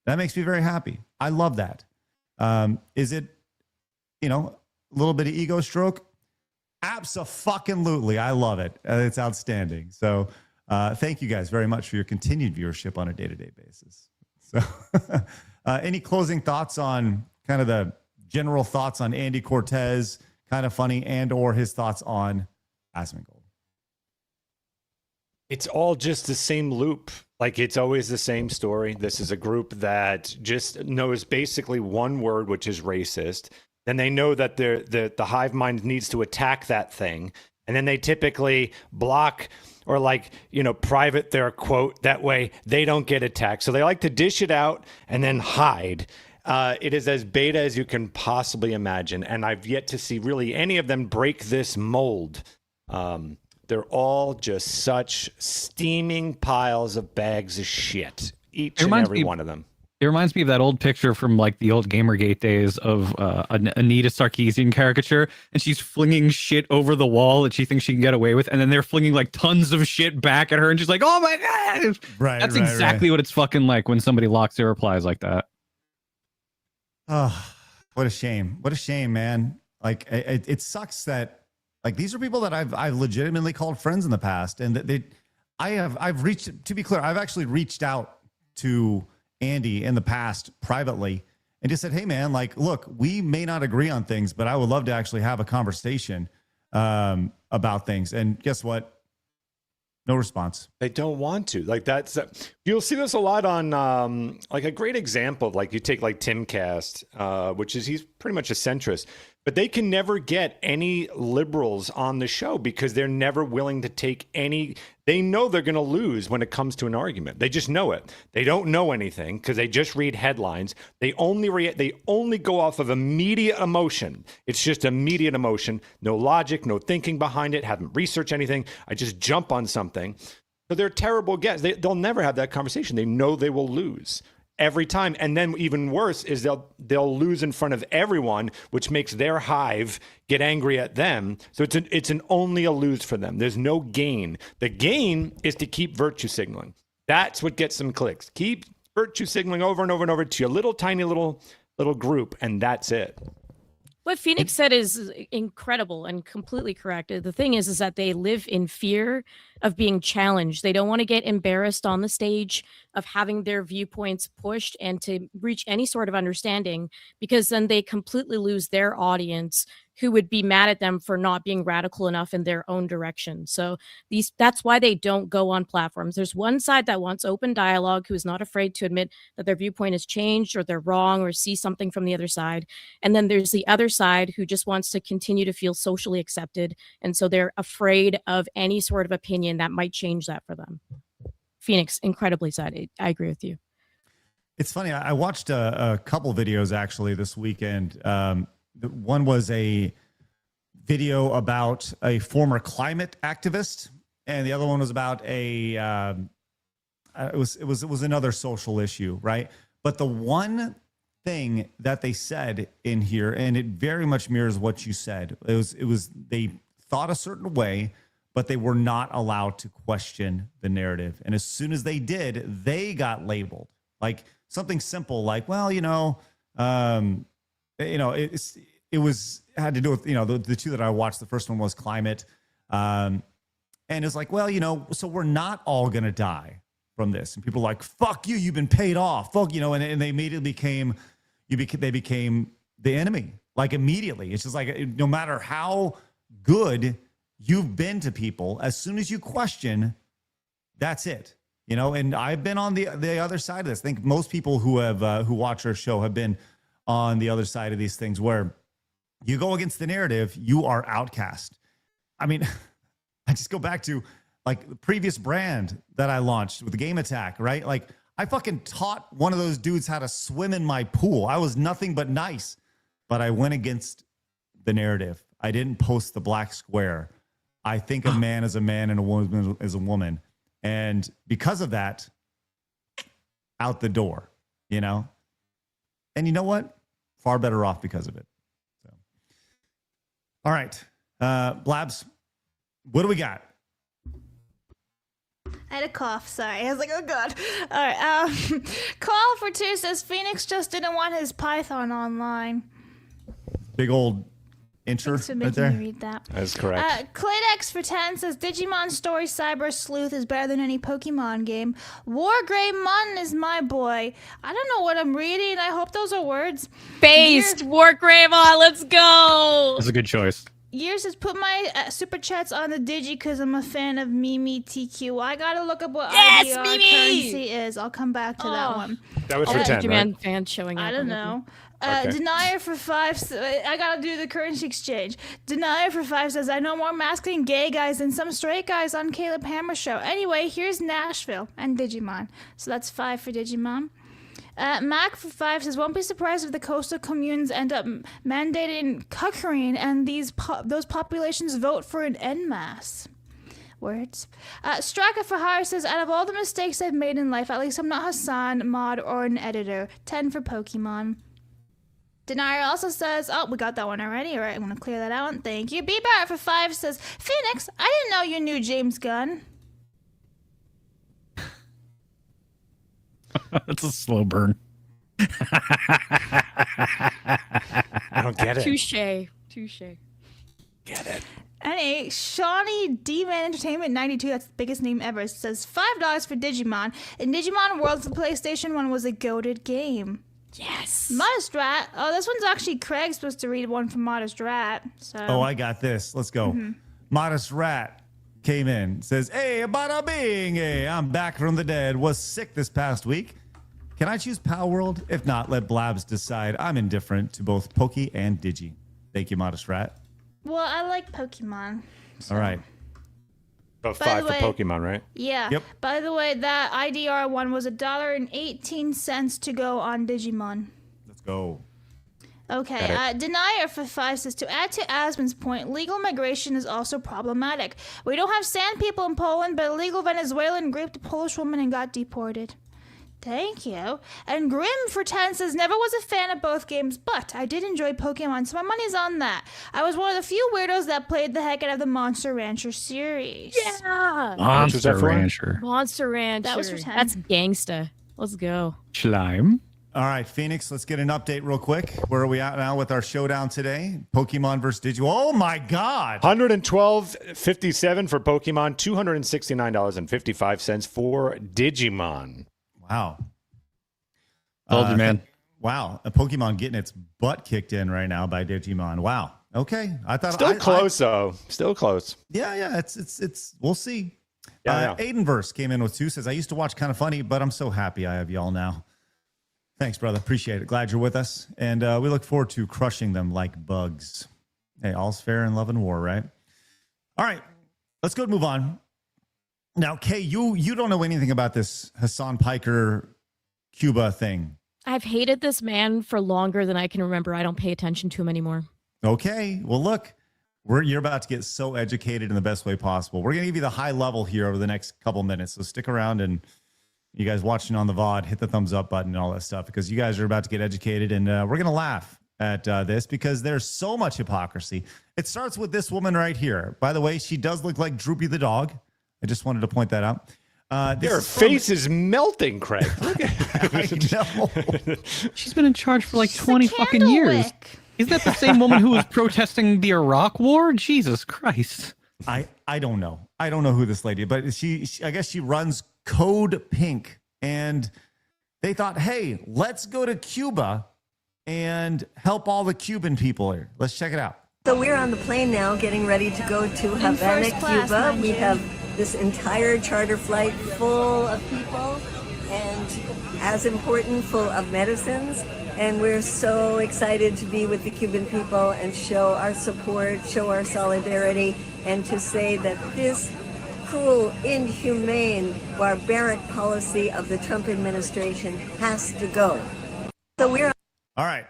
That makes me very happy. I love that. Is it, a little bit of ego stroke? Abso-fucking-lutely. I love it. It's outstanding. So thank you guys very much for your continued viewership on a day-to-day basis. So any closing thoughts on kind of the general thoughts on Andy Cortez, Kind of Funny, and or his thoughts on Asmongold? It's all just the same loop. Like it's always the same story. This is a group that just knows basically one word, which is racist. Then they know that the hive mind needs to attack that thing. And then they typically block or private their quote. That way they don't get attacked. So they like to dish it out and then hide. It is as beta as you can possibly imagine, and I've yet to see really any of them break this mold. They're all just such steaming piles of bags of shit, each and every one of them. It reminds me of that old picture from like the old Gamergate days of an Anita Sarkeesian caricature, and she's flinging shit over the wall that she thinks she can get away with, and then they're flinging like tons of shit back at her, and she's like, "Oh my god!" Right. That's exactly what it's fucking like when somebody locks their replies like that. Oh, what a shame! What a shame, man. Like it sucks that like these are people that I've legitimately called friends in the past, and I've reached. To be clear, I've actually reached out to Andy in the past privately and just said, hey man, like, look, we may not agree on things, but I would love to actually have a conversation about things. And guess what? No response. They don't want to. Like that's you'll see this a lot on like a great example of like you take like Timcast, which is he's pretty much a centrist, but they can never get any liberals on the show because they're never willing to take any. They know they're going to lose when it comes to an argument. They just know it. They don't know anything because they just read headlines. They only go off of immediate emotion. It's just immediate emotion. No logic, no thinking behind it. Haven't researched anything. I just jump on something. So they're terrible guests. They'll never have that conversation. They know they will lose every time. And then even worse is they'll lose in front of everyone, which makes their hive get angry at them. So it's only a lose for them. There's no gain. The gain is to keep virtue signaling. That's what gets them clicks. Keep virtue signaling over and over and over to your little tiny little group, and that's it. What Phoenix said is incredible and completely correct. The thing is that they live in fear of being challenged. They don't want to get embarrassed on the stage of having their viewpoints pushed and to reach any sort of understanding, because then they completely lose their audience who would be mad at them for not being radical enough in their own direction. So that's why they don't go on platforms. There's one side that wants open dialogue, who is not afraid to admit that their viewpoint has changed or they're wrong or see something from the other side. And then there's the other side who just wants to continue to feel socially accepted. And so they're afraid of any sort of opinion that might change that for them. Phoenix, incredibly sad. I agree with you. It's funny. I watched a couple videos actually this weekend. One was a video about a former climate activist, and the other one was about it was another social issue, right? But the one thing that they said in here, and it very much mirrors what you said, it was they thought a certain way, but they were not allowed to question the narrative. And as soon as they did, they got labeled like something simple, like, well, it had to do with, the two that I watched. The first one was climate. And it's like, well, so we're not all going to die from this. And people are like, fuck you, you've been paid off. Fuck, and they immediately they became the enemy. Like immediately. It's just like, no matter how good you've been to people, as soon as you question, that's it. And I've been on the other side of this. I think most people who watch our show have been on the other side of these things where you go against the narrative, you are outcast. I mean, I just go back to like the previous brand that I launched with the Game Attack, right? Like I fucking taught one of those dudes how to swim in my pool. I was nothing but nice, but I went against the narrative. I didn't post the black square. I think a man is a man and a woman is a woman. And because of that, out the door, And you know what? Far better off because of it. So, all right. Blabs, what do we got? I had a cough, sorry. I was like, oh god. All right. Call for two says Phoenix just didn't want his Python online. Big old intro Thanks for right making there. me read that. That's correct. Claydex for 10 says Digimon Story Cyber Sleuth is better than any Pokemon game. Wargreymon is my boy. I don't know what I'm reading. I hope those are words. Based Wargreymon, let's go. That's a good choice. Years has put my super chats on the Digi because I'm a fan of Mimi TQ. I gotta look up what Yes, IDR Mimi! currency is. I'll come back to that one. That was for 10, Digimon right? fans showing up. I don't know. Okay. Denier for 5. I gotta do the currency exchange. Denier for 5 says, I know more masculine gay guys than some straight guys on Caleb Hammer show. Anyway, here's Nashville and Digimon. So that's 5 for Digimon. Mac for 5 says, won't be surprised if the coastal communes end up mandating cuckering and those populations vote for an en masse. Words. Striker for Hire says, out of all the mistakes I've made in life, at least I'm not Hasan, mod, or an editor. 10 for Pokemon. Denier also says, oh, we got that one already. All right, I'm going to clear that out. Thank you. B-Barrett for 5 says, Phoenix, I didn't know you knew James Gunn. That's a slow burn. I don't get it. Touche. Get it. And Shawnee D-Man Entertainment 92, that's the biggest name ever, says $5 for Digimon. And Digimon World for PlayStation 1 was a goated game. Yes. Modest Rat. Oh, this one's actually Craig's supposed to read one from Modest Rat. So. Oh, I got this. Let's go. Modest Rat came in, says, hey, bada bing, hey, I'm back from the dead. Was sick this past week. Can I choose Pal World? If not, let Blabs decide. I'm indifferent to both Poke and Digi. Thank you, Modest Rat. Well, I like Pokemon. So. All right. About By 5 the for way- Pokemon, right? Yeah. Yep. By the way, that IDR one was $1.18 to go on Digimon. Let's go. Okay, Denier for 5 says, to add to Asmon's point, legal migration is also problematic. We don't have sand people in Poland, but a legal Venezuelan raped a Polish woman and got deported. Thank you. And Grim for 10 says, never was a fan of both games, but I did enjoy Pokemon, so my money's on that. I was one of the few weirdos that played the heck out of the Monster Rancher series. Yeah. Monster for? Rancher. Monster Rancher. That was for 10. That's gangsta. Let's go. Slime. All right, Phoenix, let's get an update real quick. Where are we at now with our showdown today? Pokemon versus Digi. Oh, my God. $112.57 for Pokemon, $269.55 for Digimon. Wow. Told you, man. Wow. A Pokemon getting its butt kicked in right now by Digimon. Wow. Okay. I thought Still close, though. Still close. Yeah. It's we'll see. Yeah, Aidenverse came in with 2, says, I used to watch Kind of Funny, but I'm so happy I have y'all now. Thanks, brother. Appreciate it. Glad you're with us. And we look forward to crushing them like bugs. Hey, all's fair in love and war, right? All right. Let's go move on. Now, Kay, you don't know anything about this Hasan Piker Cuba thing. I've hated this man for longer than I can remember. I don't pay attention to him anymore. Okay. Well, look, you're about to get so educated in the best way possible. We're going to give you the high level here over the next couple minutes. So stick around, and you guys watching on the VOD, hit the thumbs up button and all that stuff, because you guys are about to get educated, and we're going to laugh at this because there's so much hypocrisy. It starts with this woman right here. By the way, she does look like Droopy the dog. I just wanted to point that out. Your face is melting, Craig. Look at I know. She's been in charge for like 20 fucking years. Isn't that the same woman who was protesting the Iraq war? Jesus Christ. I don't know. I don't know who this lady is, but she I guess she runs Code Pink, and they thought, hey, let's go to Cuba and help all the Cuban people here. Let's check it out. So we're on the plane now, getting ready to go to Havana, first class, Cuba. mind We you. have this entire charter flight full of people, and as important, full of medicines. And we're so excited to be with the Cuban people and show our support, show our solidarity, and to say that this cruel, inhumane, barbaric policy of the Trump administration has to go. So we're All right.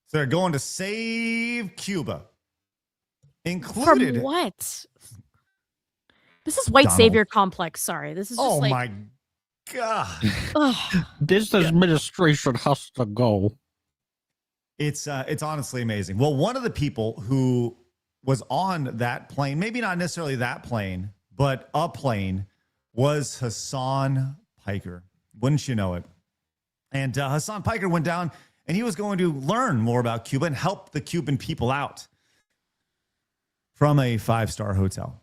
So they're going to save Cuba. Included. From what? This is white Donald. savior complex. Sorry. This is just Oh like, my God. ugh. This administration has to go. It's honestly amazing. Well, one of the people who was on that plane, maybe not necessarily that plane, but a plane, was Hasan Piker. Wouldn't you know it? And Hasan Piker went down, and he was going to learn more about Cuba and help the Cuban people out from a 5-star hotel,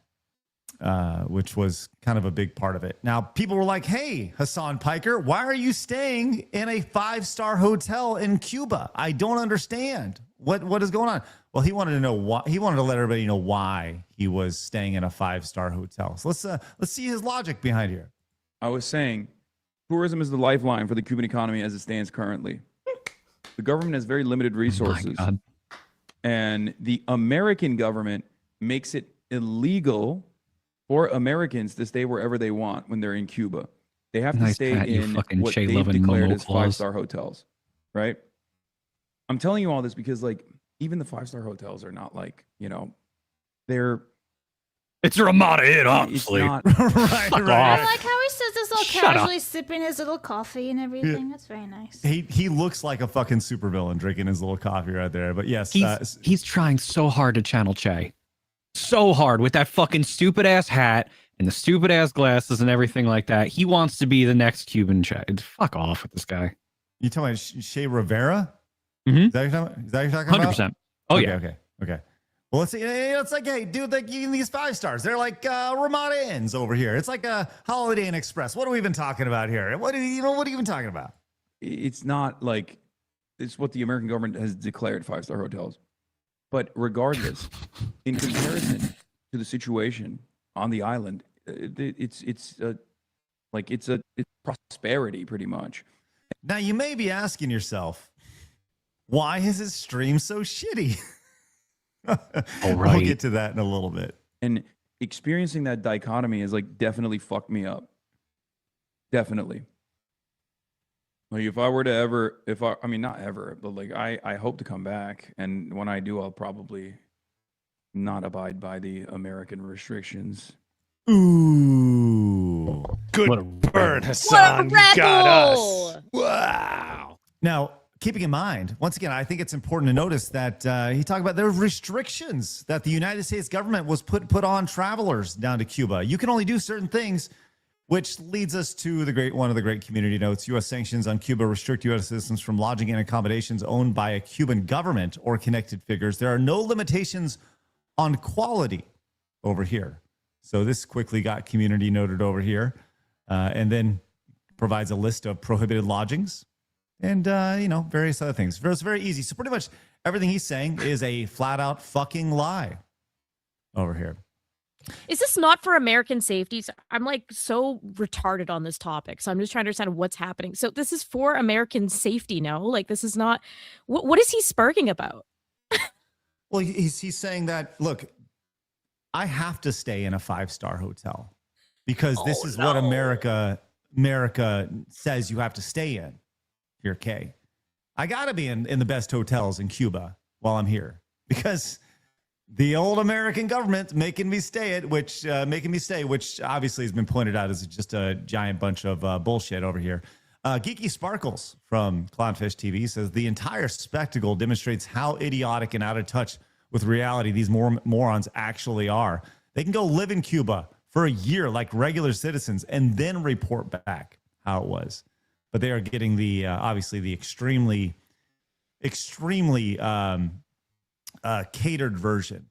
which was kind of a big part of it. Now, people were like, hey, Hasan Piker, why are you staying in a 5-star hotel in Cuba? I don't understand. What is going on? Well, he wanted to know why. He wanted to let everybody know why he was staying in a 5-star hotel. So let's see his logic behind here. I was saying, tourism is the lifeline for the Cuban economy as it stands currently. The government has very limited resources. God. And the American government makes it illegal for Americans to stay wherever they want when they're in Cuba. They have to Nice stay hat, you in fucking what they've Shea-loving declared Momo as claws. 5-star hotels, right? I'm telling you all this because, like, even the 5-star hotels are not like, they're. It's a Ramada Inn, It's obviously. not. right. I like how he says this all Shut up. casually, sipping his little coffee and everything. That's very nice. He looks like a fucking supervillain drinking his little coffee right there. But yes, He's trying so hard to channel Che. So hard with that fucking stupid ass hat and the stupid ass glasses and everything like that. He wants to be the next Cuban Che. Fuck off with this guy. You talking about Shea Rivera? Mm-hmm. Is that what you're talking about? 100%. Oh, okay, yeah. Okay. Well, let's see. It's like, hey, dude, like these 5 stars, they're like Ramada Inns over here. It's like a Holiday Inn Express. What are we even talking about here? What are you even talking about? It's not like it's what the American government has declared 5-star hotels. But regardless, in comparison to the situation on the island, it's prosperity pretty much. Now you may be asking yourself, why is his stream so shitty? All right. We'll get to that in a little bit. And experiencing that dichotomy has like definitely fucked me up. Definitely. Like if I were to ever, I mean not ever, but like I hope to come back, and when I do, I'll probably not abide by the American restrictions. Ooh, Good burn, Hasan. You got us. Wow. Now, keeping in mind, once again, I think it's important to notice that he talked about there are restrictions that the United States government was put on travelers down to Cuba. You can only do certain things, which leads us to one of the great community notes. U.S. sanctions on Cuba restrict U.S. citizens from lodging in accommodations owned by a Cuban government or connected figures. There are no limitations on quality over here. So this quickly got community noted over here, and then provides a list of prohibited lodgings and, various other things. It's very easy. So pretty much everything he's saying is a flat out fucking lie over here. Is this not for American safety? So I'm like so retarded on this topic. So I'm just trying to understand what's happening. So this is for American safety, no? Like this is not, what is he sparking about? Well, he's saying that, look, I have to stay in a 5-star hotel because this is what America says you have to stay in here, Kay. I got to be in the best hotels in Cuba while I'm here because the old American government making me stay, which obviously has been pointed out as just a giant bunch of bullshit over here. Geeky Sparkles from Clownfish TV says the entire spectacle demonstrates how idiotic and out of touch with reality these morons actually are. They can go live in Cuba for a year like regular citizens and then report back how it was. But they are getting the obviously the extremely catered version.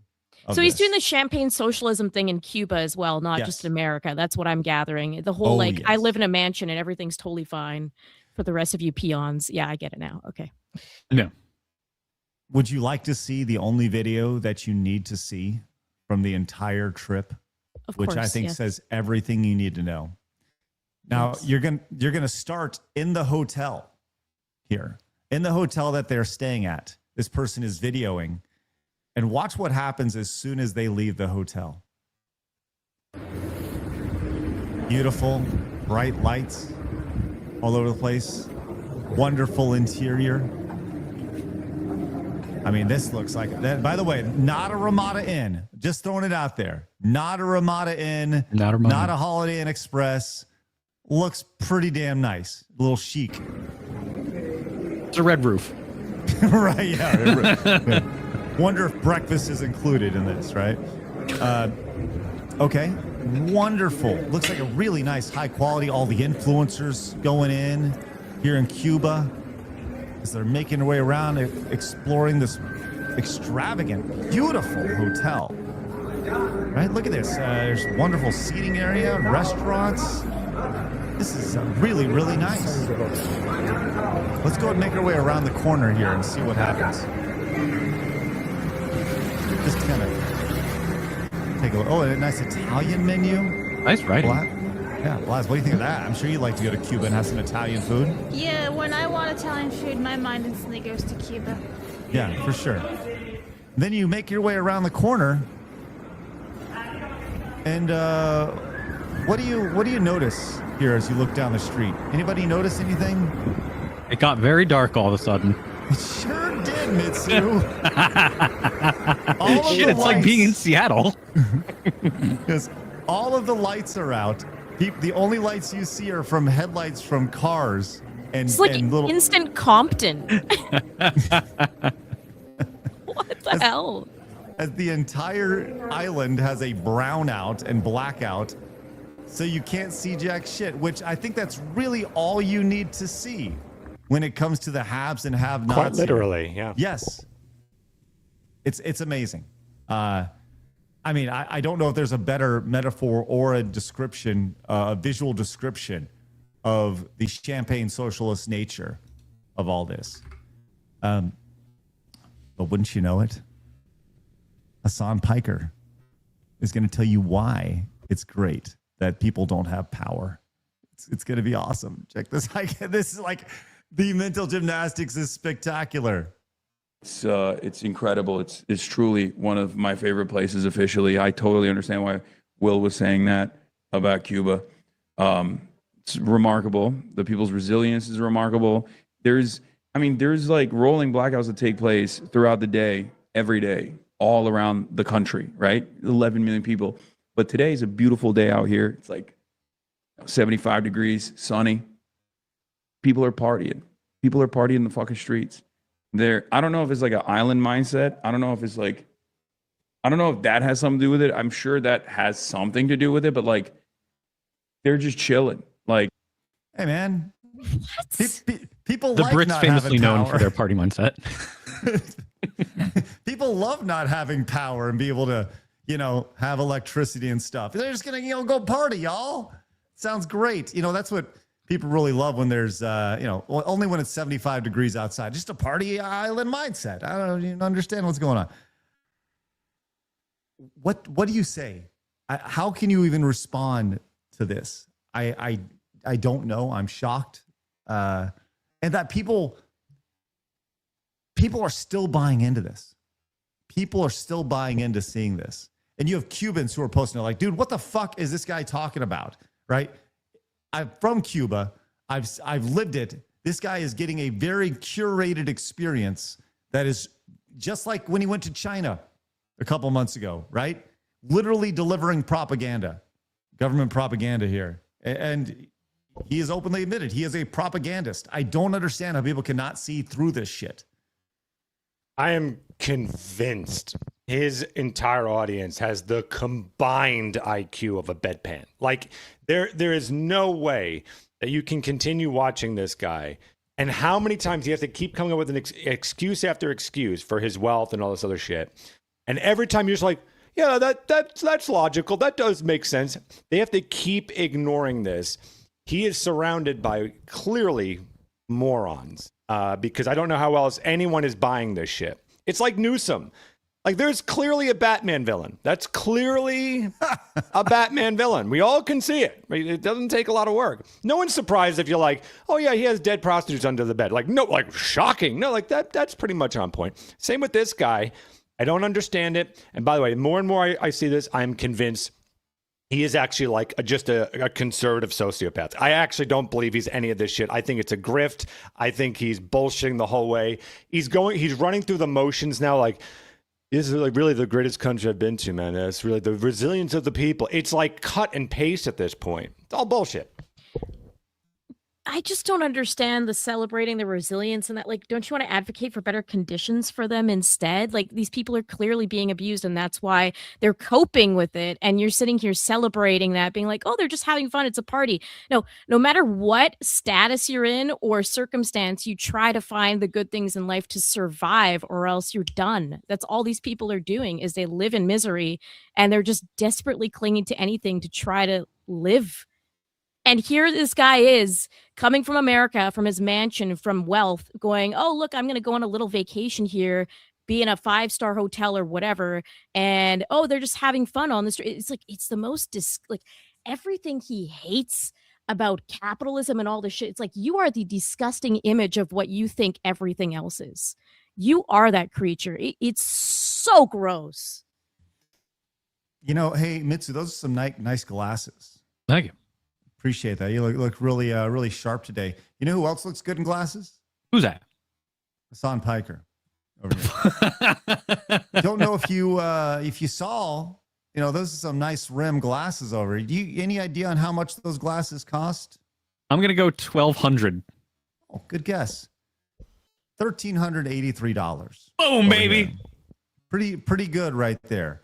So he's doing the champagne socialism thing in Cuba as well, not just in America. That's what I'm gathering. The whole I live in a mansion and everything's totally fine for the rest of you peons. Yeah, I get it now. Okay. No. Would you like to see the only video that you need to see from the entire trip? Of which course, I think yes. says everything you need to know. Now you're gonna start in the hotel here. In the hotel that they're staying at. This person is videoing. And watch what happens as soon as they leave the hotel. Beautiful, bright lights all over the place. Wonderful interior. I mean, this looks like that. By the way, not a Ramada Inn. Just throwing it out there. Not a Ramada Inn. Not a Holiday Inn Express. Looks pretty damn nice. A little chic. It's a red roof. Right, yeah. Wonder if breakfast is included in this, right? Okay, wonderful. Looks like a really nice, high quality. All the influencers going in here in Cuba as they're making their way around, exploring this extravagant, beautiful hotel. Right, look at this. There's wonderful seating area, restaurants. This is really, really nice. Let's go and make our way around the corner here and see what happens. Just kind of take a look. Oh, a nice Italian menu. Nice writing. Yeah, Blabs, what do you think of that? I'm sure you'd like to go to Cuba and have some Italian food. Yeah, when I want Italian food, my mind instantly goes to Cuba. Yeah, for sure. Then you make your way around the corner, and what do you notice here as you look down the street? Anybody notice anything? It got very dark all of a sudden. It sure did, Mitsu. Shit, it's like being in Seattle. Because all of the lights are out. The only lights you see are from headlights from cars and, It's like and little. instant Compton. What the hell? As the entire island has a brownout and blackout, so you can't see jack shit. Which I think that's really all you need to see when it comes to the haves and have-nots. Quite literally, yeah. Yes, it's amazing. I mean, I don't know if there's a better metaphor or a description, a visual description of the champagne socialist nature of all this. But wouldn't you know it? Hasan Piker is going to tell you why it's great that people don't have power. It's going to be awesome. Check this. This is like the mental gymnastics is spectacular. It's incredible. It's truly one of my favorite places officially. I totally understand why Will was saying that about Cuba. It's remarkable. The people's resilience is remarkable. There's like rolling blackouts that take place throughout the day, every day, all around the country, right? 11 million people. But today is a beautiful day out here. It's like 75 degrees, sunny. People are partying. People are partying in the fucking streets. I don't know if it's like an island mindset. I don't know if that has something to do with it. I'm sure that has something to do with it, but like, they're just chilling. Like, hey man, people The like Brits not famously having known power. for their party mindset. People love not having power and be able to, have electricity and stuff. They're just gonna, go party, y'all. Sounds great. That's what people really love when there's, only when it's 75 degrees outside. Just a party island mindset. I don't even understand what's going on. What do you say? How can you even respond to this? I don't know. I'm shocked, and that people are still buying into this. People are still buying into seeing this. And you have Cubans who are posting like, dude, what the fuck is this guy talking about? Right? I'm from Cuba. I've lived it. This guy is getting a very curated experience that is just like when he went to China a couple months ago, right? Literally delivering propaganda, government propaganda here. And he is openly admitted he is a propagandist. I don't understand how people cannot see through this shit. I am convinced his entire audience has the combined IQ of a bedpan. Like, there is no way that you can continue watching this guy. And how many times he has to keep coming up with an excuse after excuse for his wealth and all this other shit. And every time you're just like, yeah, that's logical. That does make sense. They have to keep ignoring this. He is surrounded by clearly morons because I don't know how else anyone is buying this shit. It's like Newsom. Like, there's clearly a Batman villain. That's clearly a Batman villain. We all can see it. It doesn't take a lot of work. No one's surprised if you're like, oh yeah, he has dead prostitutes under the bed. Like, no, like, shocking. No, like that's pretty much on point. Same with this guy. I don't understand it. And by the way, more and more I see this, I'm convinced he is actually like just a conservative sociopath. I actually don't believe he's any of this shit. I think it's a grift. I think he's bullshitting the whole way. He's running through the motions now. Like, this is like really the greatest country I've been to, man. It's really the resilience of the people. It's like cut and paste at this point. It's all bullshit. I just don't understand the celebrating the resilience and that. Like, don't you want to advocate for better conditions for them instead? Like, these people are clearly being abused and that's why they're coping with it. And you're sitting here celebrating that, being like, oh, they're just having fun. It's a party. No matter what status you're in or circumstance, you try to find the good things in life to survive or else you're done. That's all these people are doing is they live in misery and they're just desperately clinging to anything to try to live. And here this guy is coming from America, from his mansion, from wealth, going, oh, look, I'm going to go on a little vacation here, be in a 5-star hotel or whatever. And, oh, they're just having fun on the street. It's like, it's the most, everything he hates about capitalism and all this shit. It's like, you are the disgusting image of what you think everything else is. You are that creature. It's so gross. Hey, Mitsu, those are some nice glasses. Thank you. Appreciate that. You look really really sharp today. You know who else looks good in glasses? Who's that? Hasan Piker over here. Don't know if you saw, those are some nice rim glasses over here. Any idea on how much those glasses cost? I'm gonna go $1,200. Oh, good guess. $1,383. Boom, baby. Pretty good right there.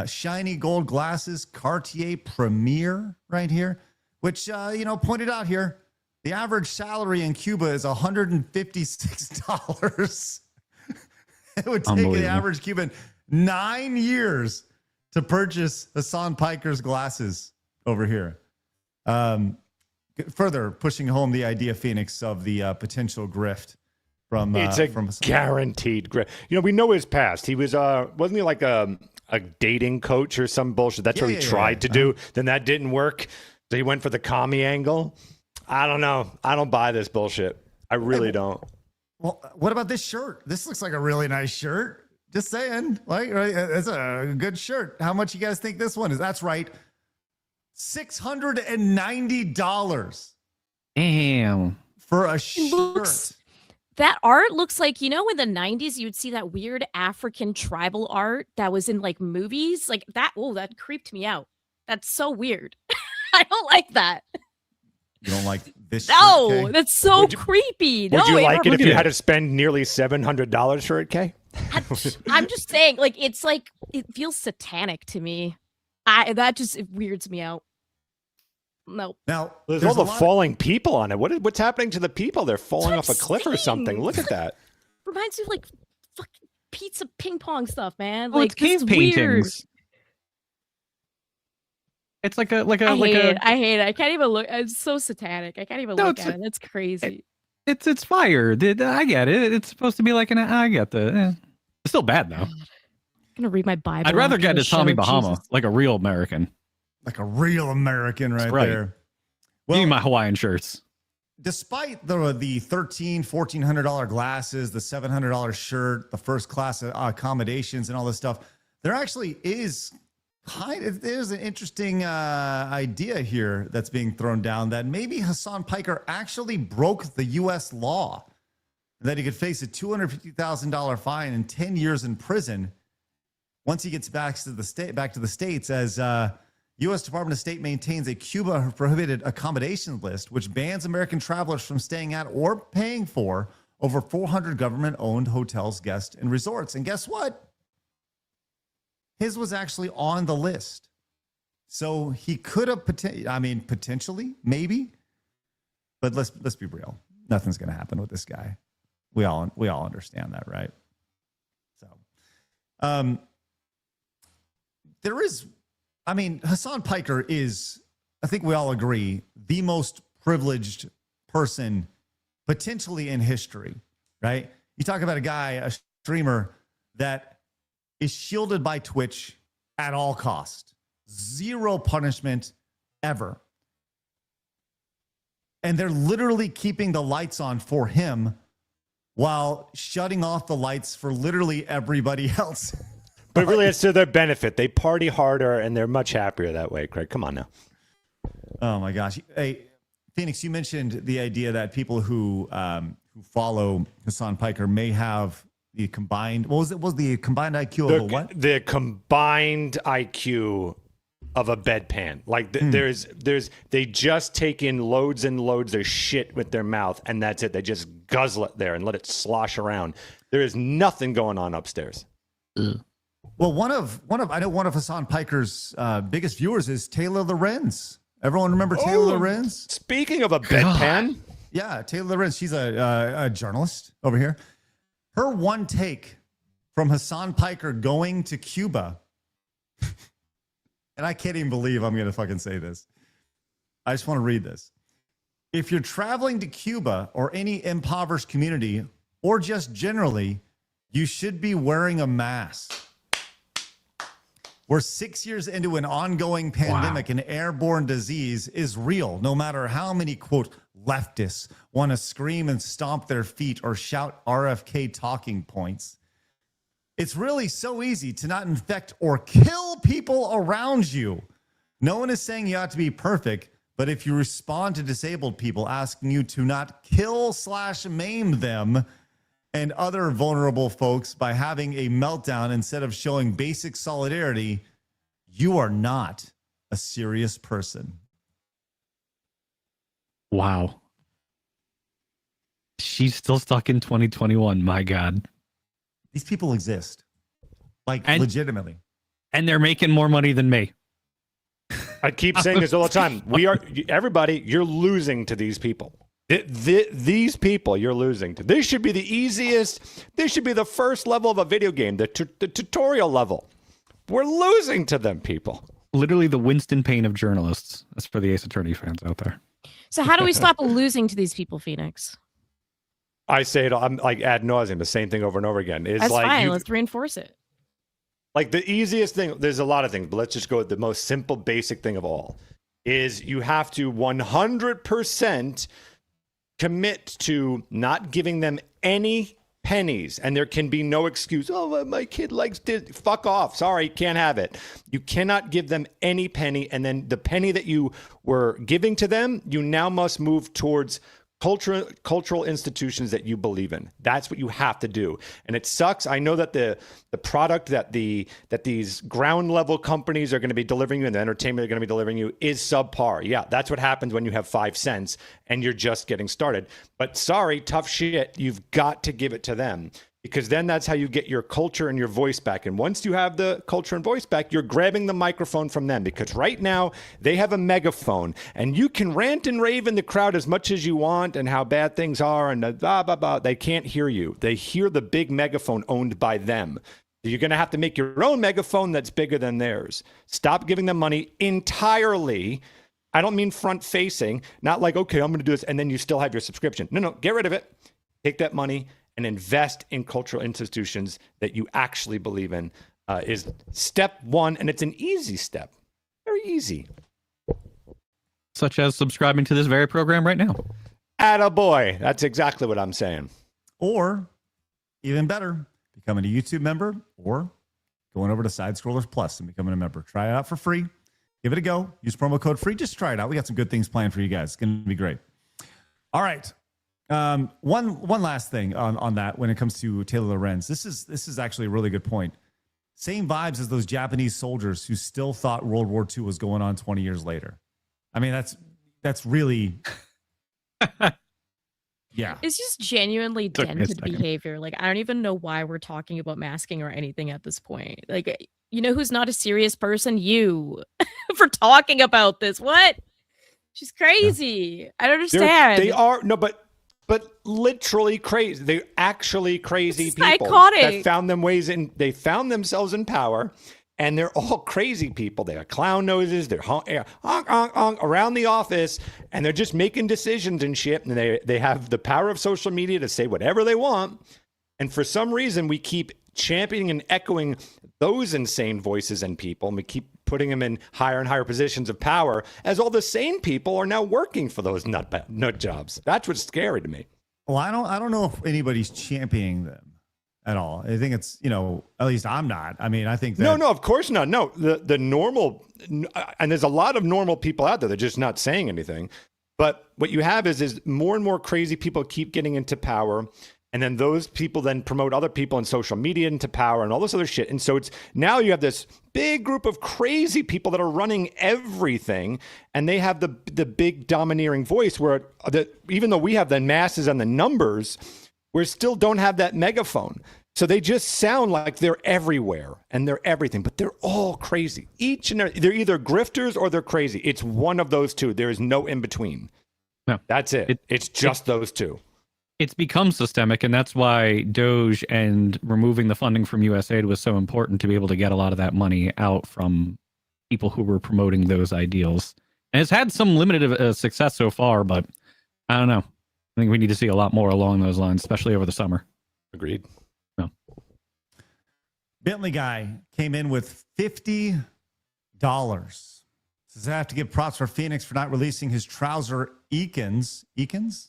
Shiny gold glasses, Cartier Premier right here, which pointed out here, the average salary in Cuba is $156. It would take the average Cuban 9 years to purchase Hasan Piker's glasses over here. Further pushing home the idea, Phoenix, of the potential grift from guaranteed grift. We know his past. He was wasn't he like a dating coach or some bullshit? That's what he tried to do. Then that didn't work. So he went for the commie angle. I don't know. I don't buy this bullshit. I really don't. Well, what about this shirt? This looks like a really nice shirt. Just saying. Right? It's a good shirt. How much you guys think this one is? That's right. $690. Damn. For a shirt. That art looks like, in the 90s, you would see that weird African tribal art that was in like movies. Like that. Oh, that creeped me out. That's so weird. I don't like that. You don't like this? No, shirt, Kay? That's so creepy. Would you like it if you it. had to spend nearly $700 for it, Kay? I'm just saying, it feels satanic to me. It weirds me out. No. Now there's all the falling people on it. What's happening to the people? They're falling off a cliff or something. Look at that. Reminds me of fucking pizza ping pong stuff, man. It's cave paintings. It's I hate it. I can't even look. It's so satanic. I can't even look at it. It's crazy. It's fire. I get it. It's supposed to be I get the. It's still bad though. I'm gonna read my Bible. I'd rather get into Tommy Bahama, Jesus. like a real American. Like a real American right there. Well, give me my Hawaiian shirts. Despite the $1,300, $1,400 glasses, the $700 shirt, the first class accommodations, and all this stuff, there actually is there's an interesting idea here that's being thrown down that maybe Hasan Piker actually broke the U.S. law, that he could face a $250,000 fine and 10 years in prison once he gets back to the States, as U.S. Department of State maintains a Cuba prohibited accommodation list, which bans American travelers from staying at or paying for over 400 government-owned hotels, guests, and resorts. And guess what? His was actually on the list. So he could have, potentially, maybe. But let's be real. Nothing's going to happen with this guy. We all understand that, right? So, there is... Hasan Piker is, I think we all agree, the most privileged person potentially in history, right? You talk about a streamer that is shielded by Twitch at all cost. Zero punishment ever. And they're literally keeping the lights on for him while shutting off the lights for literally everybody else. But really, it's to their benefit. They party harder, and they're much happier that way, Craig. Come on now. Oh, my gosh. Hey, Phoenix, you mentioned the idea that people who follow Hasan Piker may have the combined... What was the combined IQ of a what? The combined IQ of a bedpan. They just take in loads and loads of shit with their mouth, and that's it. They just guzzle it there and let it slosh around. There is nothing going on upstairs. Well, one of Hasan Piker's biggest viewers is Taylor Lorenz. Everyone remember Taylor Lorenz? Speaking of a bedpan, yeah, Taylor Lorenz. She's a journalist over here. Her one take from Hasan Piker going to Cuba, and I can't even believe I'm going to fucking say this. I just want to read this. If you're traveling to Cuba or any impoverished community, or just generally, you should be wearing a mask. We're 6 years into an ongoing pandemic, and airborne disease is real, no matter how many, quote, leftists want to scream and stomp their feet or shout RFK talking points. It's really so easy to not infect or kill people around you. No one is saying you have to be perfect, But if you respond to disabled people asking you to not kill/maim them and other vulnerable folks by having a meltdown instead of showing basic solidarity, you are not a serious person. Wow. She's still stuck in 2021. My God. These people exist. Like, legitimately. And they're making more money than me. I keep saying this all the time. Everybody, you're losing to these people. These people you're losing to. This should be the easiest. This should be the first level of a video game, the tutorial level. We're losing to them, people. Literally the Winston Payne of journalists. That's for the Ace Attorney fans out there. So how do we stop losing to these people, Phoenix? I say it. I'm like ad nauseum, the same thing over and over again. It's That's like fine. Let's reinforce it. Like the easiest thing, there's a lot of things, but let's just go with the most simple, basic thing of all, is you have to 100% commit to not giving them any pennies, and there can be no excuse. Oh, my kid likes Disney. Fuck off. Sorry, can't have it. You cannot give them any penny, and then the penny that you were giving to them, you now must move towards cultural institutions that you believe in. That's what you have to do. And it sucks. I know that the product that these ground level companies are going to be delivering you and the entertainment they're going to be delivering you is subpar. Yeah, that's what happens when you have 5 cents and you're just getting started. But sorry, tough shit. You've got to give it to them, because then that's how you get your culture and your voice back. And once you have the culture and voice back, you're grabbing the microphone from them, because right now they have a megaphone and you can rant and rave in the crowd as much as you want and how bad things are and blah, blah, blah. They can't hear you. They hear the big megaphone owned by them. You're going to have to make your own megaphone that's bigger than theirs. Stop giving them money entirely. I don't mean front facing, not like, okay, I'm going to do this, and then you still have your subscription. No, get rid of it. Take that money and invest in cultural institutions that you actually believe in is step one. And it's an easy step. Very easy. Such as subscribing to this very program right now. Attaboy. That's exactly what I'm saying. Or, even better, becoming a YouTube member or going over to Side Scrollers Plus and becoming a member. Try it out for free. Give it a go. Use promo code FREE. Just try it out. We got some good things planned for you guys. It's going to be great. All right. One last thing on that when it comes to Taylor Lorenz. This is actually a really good point. Same vibes as those Japanese soldiers who still thought World War II was going on 20 years later. I mean, that's really yeah. It's just genuinely dented behavior. Like, I don't even know why we're talking about masking or anything at this point. Like, you know who's not a serious person? You for talking about this. What? She's crazy. Yeah. I don't understand. They are no, but literally crazy. They're actually crazy people psychotic. that they found themselves in power, and they're all crazy people. They have clown noses. They're honk around the office, and they're just making decisions and shit. And they have the power of social media to say whatever they want. And for some reason, we keep championing and echoing those insane voices and people, and we keep putting them in higher and higher positions of power as all the sane people are now working for those nut jobs. That's what's scary to me. Well, I don't know if anybody's championing them at all. I think it's, at least I'm not. I mean, I think that... No, of course not. No, the normal, and there's a lot of normal people out there. They're just not saying anything. But what you have is more and more crazy people keep getting into power. And then those people then promote other people in social media into power and all this other shit. And so it's now you have this big group of crazy people that are running everything. And they have the big domineering voice where even though we have the masses and the numbers, we still don't have that megaphone. So they just sound like they're everywhere and they're everything, but they're all crazy. They're either grifters or they're crazy. It's one of those two. There is no in between. No, that's it. It's just those two. It's become systemic, and that's why Doge and removing the funding from USAID was so important, to be able to get a lot of that money out from people who were promoting those ideals. And it's had some limited success so far, but I don't know. I think we need to see a lot more along those lines, especially over the summer. Agreed. No. Bentley guy came in with $50. Says I have to give props for Phoenix for not releasing his trouser Ekins. Ekins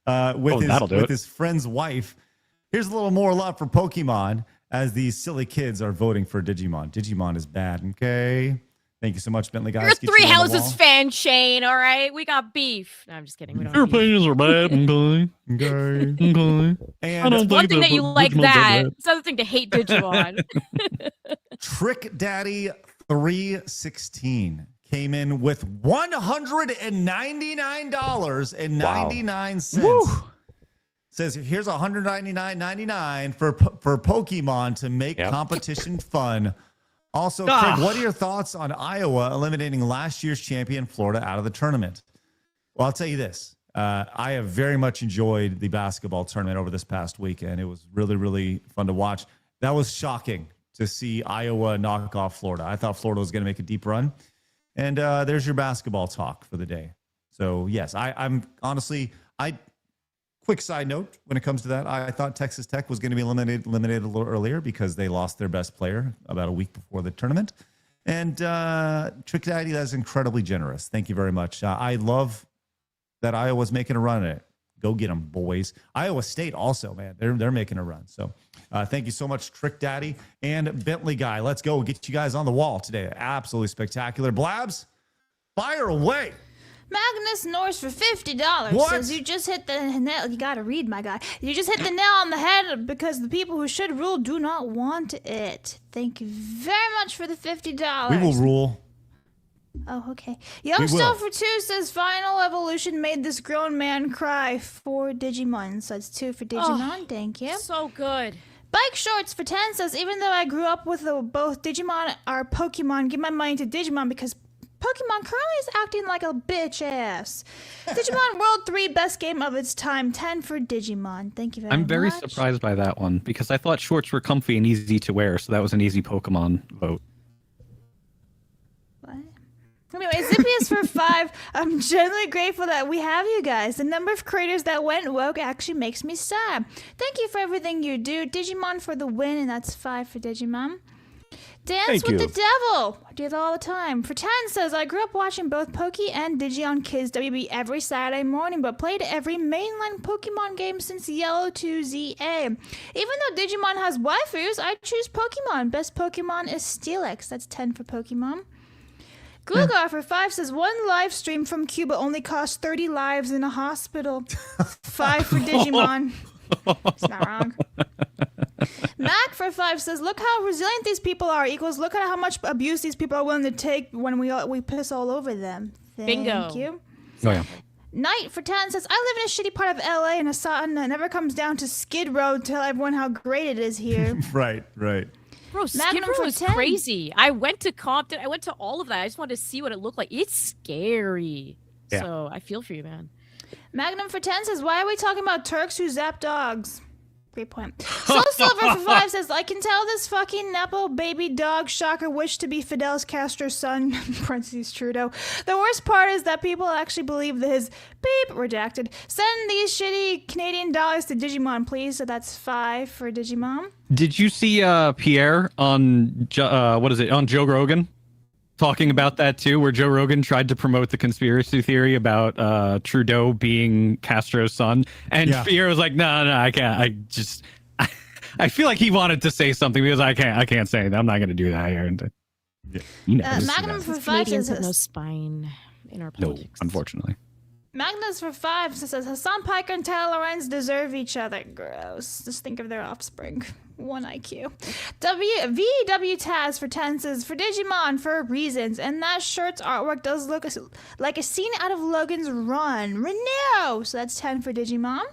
with his friend's wife. Here's a little more love for Pokemon as these silly kids are voting for Digimon. Digimon is bad, okay? Thank you so much, Bentley guys. You're a Get Three you on the Houses wall. fan, Shane. All right, we got beef. No, I'm just kidding. We don't. Your have beef. opinions are bad. Okay. And I don't It's one think thing that you like Digimon's that. bad. It's another thing to hate Digimon. Trick Daddy 316 came in with $199.99. Says here's $199.99 for Pokemon to make competition fun. Also, Craig, what are your thoughts on Iowa eliminating last year's champion Florida out of the tournament? Well, I'll tell you this. I have very much enjoyed the basketball tournament over this past weekend. It was really, really fun to watch. That was shocking to see Iowa knock off Florida. I thought Florida was going to make a deep run. And there's your basketball talk for the day. So, yes, I'm honestly, quick side note when it comes to that, I thought Texas Tech was going to be eliminated a little earlier because they lost their best player about a week before the tournament. And Trick Daddy, that's incredibly generous. Thank you very much. I love that Iowa's making a run at it. Go get them, boys. Iowa State also, man, they're making a run. So thank you so much, Trick Daddy and Bentley Guy. Let's go get you guys on the wall today. Absolutely spectacular. Blabs, fire away. Magnus Norris for $50 says you just hit the nail. You gotta read, my guy. You just hit the nail on the head because the people who should rule do not want it. Thank you very much for the $50. We will rule. Oh, okay. Youngster for 2 says Final Evolution made this grown man cry for Digimon. So that's 2 for Digimon. Thank you. So good. Bike Shorts for 10 says even though I grew up with both Digimon or Pokemon, give my money to Digimon because Pokemon currently is acting like a bitch ass. Digimon World 3, best game of its time. 10 for Digimon. Thank you very much. I'm very surprised by that one because I thought shorts were comfy and easy to wear, so that was an easy Pokemon vote. What? Anyway, Zippius for 5. I'm genuinely grateful that we have you guys. The number of creators that went woke actually makes me sad. Thank you for everything you do. Digimon for the win, and that's 5 for Digimon. Dance with the Devil. I do that all the time. For 10 says, I grew up watching both Poke and Digi on Kids WB every Saturday morning, but played every mainline Pokemon game since Yellow to ZA. Even though Digimon has waifus, I choose Pokemon. Best Pokemon is Steelix. That's 10 for Pokemon. Glugar for 5 says, one live stream from Cuba only cost 30 lives in a hospital. 5 for Digimon. It's not wrong. Mac for 5 says, look how resilient these people are equals look at how much abuse these people are willing to take when we piss all over them. Thank you. Oh, yeah. Knight for 10 says, I live in a shitty part of LA and Hasan never comes down to Skid Row to tell everyone how great it is here. Right. Bro, Skid Row is crazy. I went to Compton. I went to all of that. I just wanted to see what it looked like. It's scary. Yeah. So I feel for you, man. Magnum for 10 says, why are we talking about Turks who zap dogs? Great point. Soul Silver for 5 says, I can tell this fucking Nepo baby dog shocker wished to be Fidel Castro's son, parentheses Trudeau. The worst part is that people actually believe that his beep redacted. Send these shitty Canadian dollars to Digimon, please. So that's 5 for Digimon. Did you see Pierre on on Joe Rogan talking about that too, where Joe Rogan tried to promote the conspiracy theory about Trudeau being Castro's son, and Pierre was like, no, I can't. I feel like he wanted to say something because I can't say that. I'm not going to do that here. And Magnum for 5 Canadians says, have no spine in our politics. No, unfortunately. Magnus for 5 says, Hasan, Piker, and Tyler Lorenz deserve each other. Gross. Just think of their offspring. 1 IQ. VW Taz for 10 says, for Digimon, for reasons, and that shirt's artwork does look like a scene out of Logan's Run. Renew! So that's 10 for Digimon.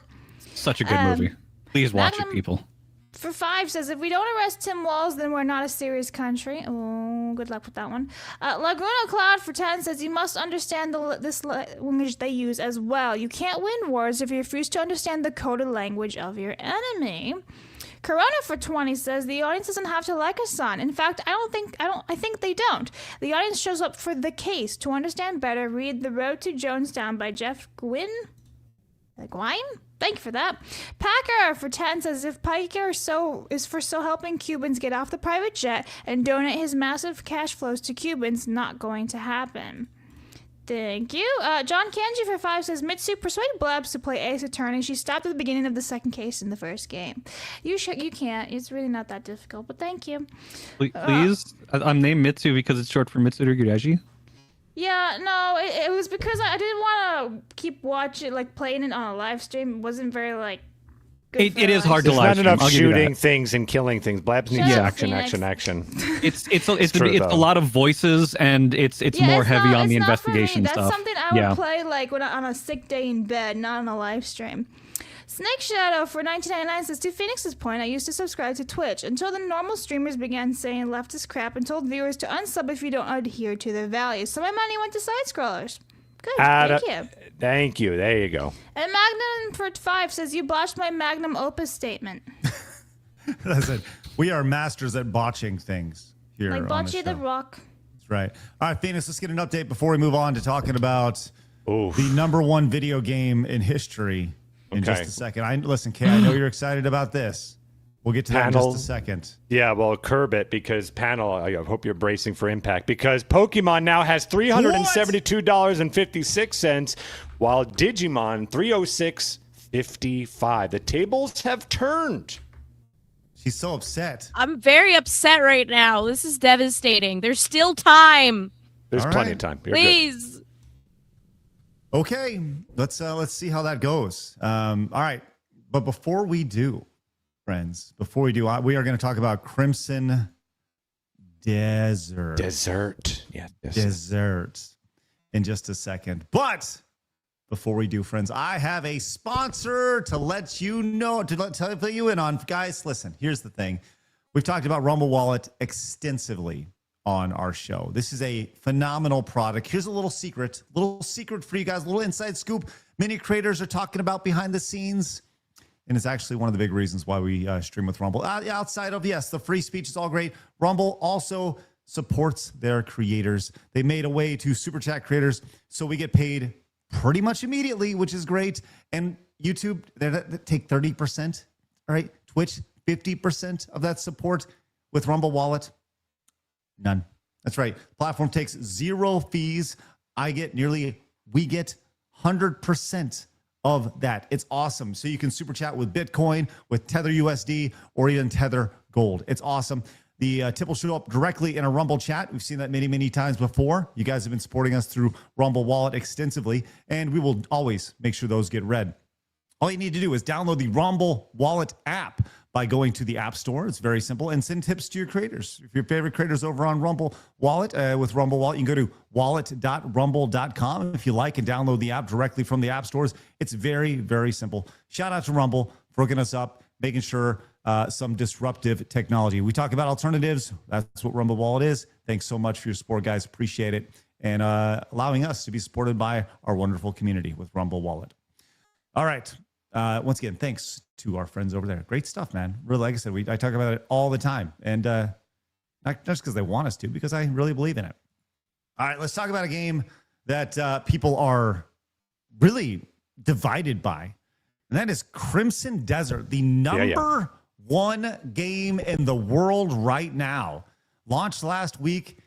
Such a good movie. Please watch it, people. For 5 says, if we don't arrest Tim Walz, then we're not a serious country. Oh, good luck with that one. Laguna Cloud for 10 says, you must understand this language they use as well. You can't win wars if you refuse to understand the coded language of your enemy. Corona for 20 says, the audience doesn't have to like Hasan. In fact, I think they don't. The audience shows up for the case. To understand better, read The Road to Jonestown by Jeff Gwynne. Thank you for that. Piker for 10 says, if Piker is for helping Cubans get off the private jet and donate his massive cash flows to Cubans, not going to happen. Thank you. John Kanji for 5 says, Mitsu persuaded Blabs to play Ace Attorney. She stopped at the beginning of the second case in the first game. You can't. It's really not that difficult, but thank you. Please? I'm named Mitsu because it's short for Mitsu Gureji. Yeah, no, it was because I didn't want to keep watching, like, playing it on a live stream. It wasn't very, like, good. It is hard to There's live not stream. enough I'll give you shooting that. things and killing things. Blabs needs action. It's true, a lot of voices, and it's more heavy on the investigation That's stuff. something I would play, like, when on a sick day in bed, not on a live stream. Snake Shadow for 1999 says, to Phoenix's point, I used to subscribe to Twitch until the normal streamers began saying leftist crap and told viewers to unsub if you don't adhere to their values. So my money went to side-scrollers. Good, thank you. Thank you. There you go. And Magnum for 5 says, you botched my magnum opus statement. Listen, we are masters at botching things here. Like on Bocce the Rock. That's right. All right, Phoenix, let's get an update before we move on to talking about the number one video game in history in just a second. Listen, Kay, I know you're excited about this. We'll get to that in just a second. Yeah, well, curb it because panel, I hope you're bracing for impact because Pokemon now has $372.56 while Digimon $306.55. The tables have turned. She's so upset. I'm very upset right now. This is devastating. There's still time. There's plenty of time. You're Please. good. Okay, let's see how that goes. All right, but before we do, friends, we are going to talk about Crimson Desert. Yeah, Desert in just a second. But before we do, friends, I have a sponsor to let you know, to fill you in on. Guys, listen, here's the thing. We've talked about Rumble Wallet extensively on our show. This is a phenomenal product. Here's a little secret for you guys, a little inside scoop. Many creators are talking about behind the scenes, and it's actually one of the big reasons why we stream with Rumble. Outside of, yes, the free speech is all great. Rumble also supports their creators. They made a way to super chat creators so we get paid pretty much immediately, which is great. And YouTube, they take 30%, all right? Twitch, 50% of that support. With Rumble Wallet, none. That's right. Platform takes 0 fees. We get 100% of that. It's awesome. So you can super chat with Bitcoin, with Tether USD, or even Tether Gold. It's awesome. The tip will show up directly in a Rumble chat. We've seen that many, many times before. You guys have been supporting us through Rumble Wallet extensively, and we will always make sure those get read. All you need to do is download the Rumble Wallet app by going to the App Store. It's very simple, and send tips to your creators. If your favorite creators over on Rumble Wallet, with Rumble Wallet, you can go to wallet.rumble.com if you like and download the app directly from the app stores. It's very, very simple. Shout out to Rumble for hooking us up, making sure some disruptive technology. We talk about alternatives. That's what Rumble Wallet is. Thanks so much for your support, guys. Appreciate it. And allowing us to be supported by our wonderful community with Rumble Wallet. All right. Once again, thanks to our friends over there. Great stuff, man. Really, like I said, I talk about it all the time. And not just because they want us to, because I really believe in it. All right, let's talk about a game that people are really divided by. And that is Crimson Desert, the number one game in the world right now. Launched last week.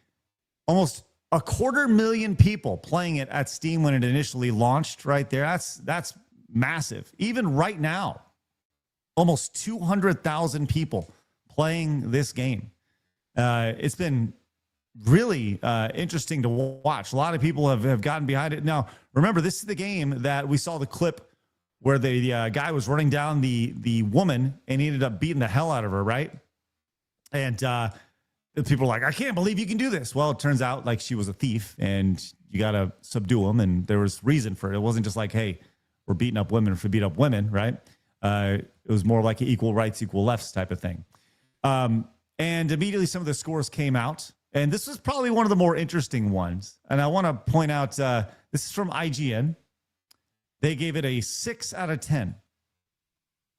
Almost 250,000 people playing it at Steam when it initially launched right there. That's massive. Even right now, almost 200,000 people playing this game. It's been really interesting to watch. A lot of people have gotten behind it. Now, remember, this is the game that we saw the clip where the guy was running down the woman and he ended up beating the hell out of her, right? And people are like, I can't believe you can do this. Well, it turns out like she was a thief and you got to subdue them. And there was reason for it. It wasn't just like, hey, we're beating up women for beat up women, right? It was more like an equal rights, equal lefts type of thing. And immediately some of the scores came out. And this was probably one of the more interesting ones. And I want to point out, this is from IGN. They gave it a 6 out of 10.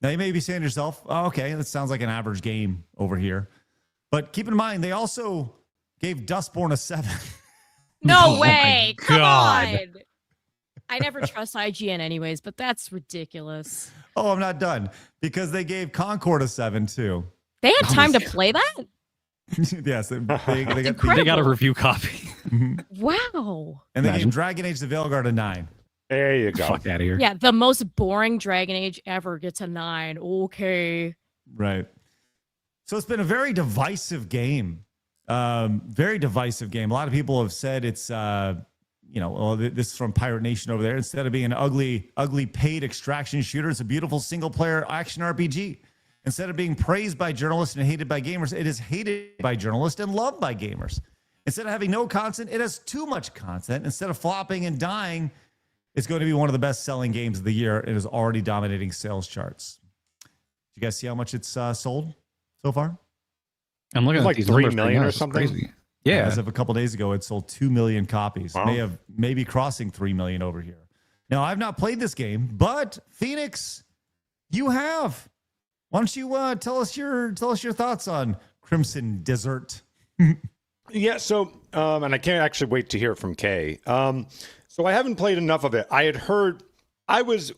Now, you may be saying to yourself, oh, okay, that sounds like an average game over here. But keep in mind, they also gave Dustborn a 7. No way. Come God. on. I never trust IGN anyways, but that's ridiculous. Oh, I'm not done. Because they gave Concord a 7, too. They had time to play that? Yes, they They got a review copy. Wow. And they gave Dragon Age the Veilguard a 9. There you go. Fuck out of here. Yeah, the most boring Dragon Age ever gets a 9. Okay. Right. So it's been a very divisive game. Very divisive game. A lot of people have said it's, this is from Pirate Nation over there. Instead of being an ugly paid extraction shooter, it's a beautiful single-player action RPG. Instead of being praised by journalists and hated by gamers, it is hated by journalists and loved by gamers. Instead of having no content, it has too much content. Instead of flopping and dying, it's going to be one of the best-selling games of the year. It is already dominating sales charts. Did you guys see how much it's sold so far? I'm looking at like these 3 numbers million right now. or It's something. crazy. Yeah. As of a couple days ago, it sold 2 million copies. Wow. Maybe crossing 3 million over here. Now, I've not played this game, but Phoenix, you have. Why don't you tell us your thoughts on Crimson Desert? Yeah, so and I can't actually wait to hear from Kay. So I haven't played enough of it. I had heard I was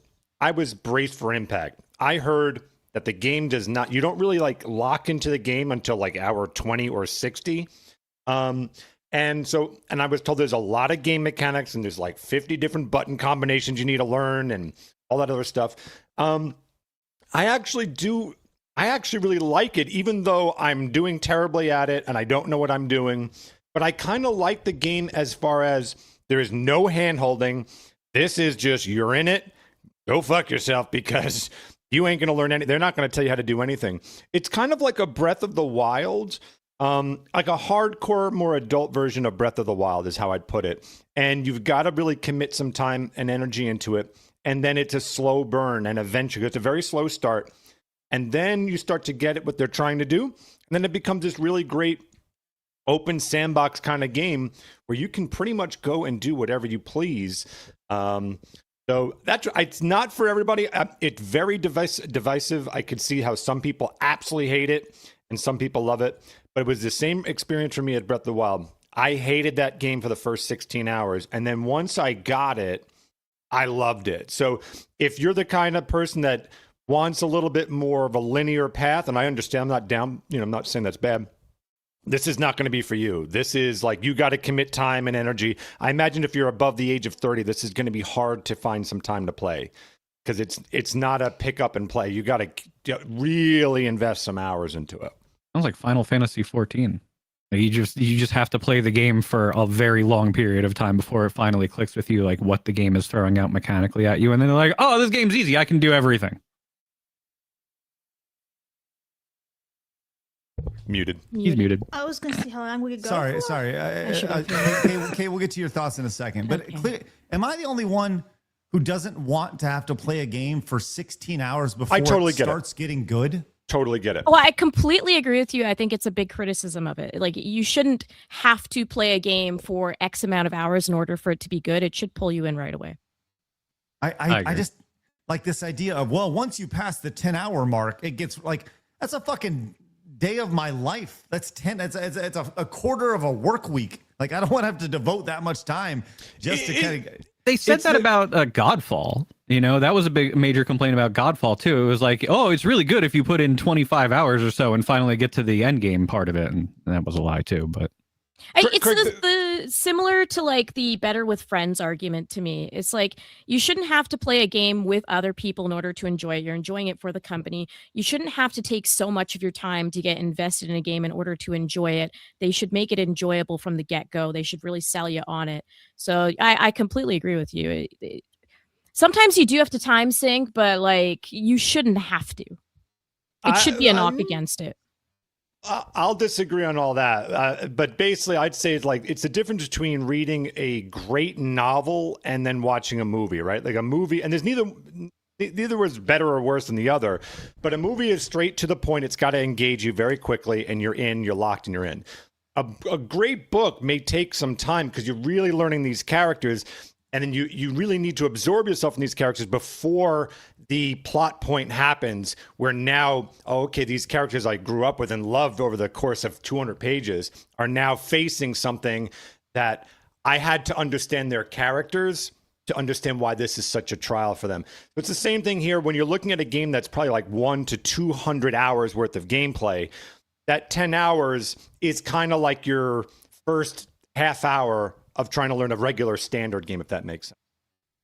braced for impact. I heard that the game does not, you don't really like lock into the game until like hour 20 or 60. And I was told there's a lot of game mechanics and there's like 50 different button combinations you need to learn and all that other stuff. I actually really like it, even though I'm doing terribly at it and I don't know what I'm doing. But I kind of like the game as far as there is no hand-holding. This is just, you're in it, go fuck yourself, because you ain't going to learn anything. They're not going to tell you how to do anything. It's kind of like a Breath of the Wild, like a hardcore, more adult version of Breath of the Wild is how I'd put it. And you've got to really commit some time and energy into it. And then it's a slow burn, and eventually it's a very slow start. And then you start to get it, what they're trying to do. And then it becomes this really great open sandbox kind of game where you can pretty much go and do whatever you please. So it's not for everybody. It's very divisive. I could see how some people absolutely hate it and some people love it. But it was the same experience for me at Breath of the Wild. I hated that game for the first 16 hours. And then once I got it, I loved it. So if you're the kind of person that wants a little bit more of a linear path, and I understand, I'm not down, I'm not saying that's bad. This is not going to be for you. This is like, you got to commit time and energy. I imagine if you're above the age of 30, this is going to be hard to find some time to play, because it's not a pick up and play. You got to really invest some hours into it. Sounds like Final Fantasy 14. Like, you just have to play the game for a very long period of time before it finally clicks with you, like what the game is throwing out mechanically at you, and then they're like, "Oh, this game's easy. I can do everything." Muted. He's muted. I was going to see how long we could go. Sorry. Okay, we'll get to your thoughts in a second. But am I the only one who doesn't want to have to play a game for 16 hours before it starts getting good? Totally get it. Well, I completely agree with you. I think it's a big criticism of it. Like, you shouldn't have to play a game for X amount of hours in order for it to be good. It should pull you in right away. I just like this idea of, well, once you pass the 10-hour mark, it gets like, that's a fucking day of my life. That's 10. It's a quarter of a work week. Like, I don't want to have to devote that much time just to kind of. They said that about Godfall. That was a major complaint about Godfall too. It was like, oh, it's really good if you put in 25 hours or so and finally get to the end game part of it, and that was a lie too. But it's similar to like the better with friends argument to me. It's like, you shouldn't have to play a game with other people in order to enjoy it. You're enjoying it for the company. You shouldn't have to take so much of your time to get invested in a game in order to enjoy it. They should make it enjoyable from the get-go. They should really sell you on it. So I completely agree with you. Sometimes you do have to time sync, but like, you shouldn't have to. It should be a knock against it. I'll disagree on all that, but basically I'd say it's the difference between reading a great novel and then watching a movie, right? Like a movie, and there's neither was better or worse than the other, but a movie is straight to the point. It's got to engage you very quickly, and you're locked, and you're in. A great book may take some time because you're really learning these characters, and then you really need to absorb yourself in these characters before the plot point happens, where now, these characters I grew up with and loved over the course of 200 pages are now facing something that I had to understand their characters to understand why this is such a trial for them. It's the same thing here when you're looking at a game that's probably like 100 to 200 hours worth of gameplay. That 10 hours is kind of like your first half hour of trying to learn a regular standard game, if that makes sense.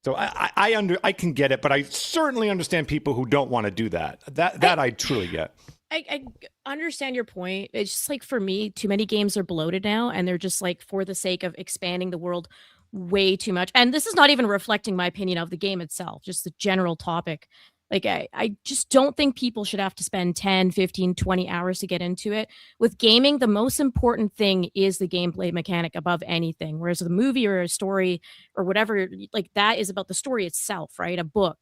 So I can get it, but I certainly understand people who don't want to do that. That I truly get. I understand your point. It's just like, for me, too many games are bloated now, and they're just like, for the sake of expanding the world way too much. And this is not even reflecting my opinion of the game itself, just the general topic. Like, I just don't think people should have to spend 10, 15, 20 hours to get into it. With gaming, the most important thing is the gameplay mechanic above anything. Whereas a movie or a story or whatever, like, that is about the story itself, right? A book.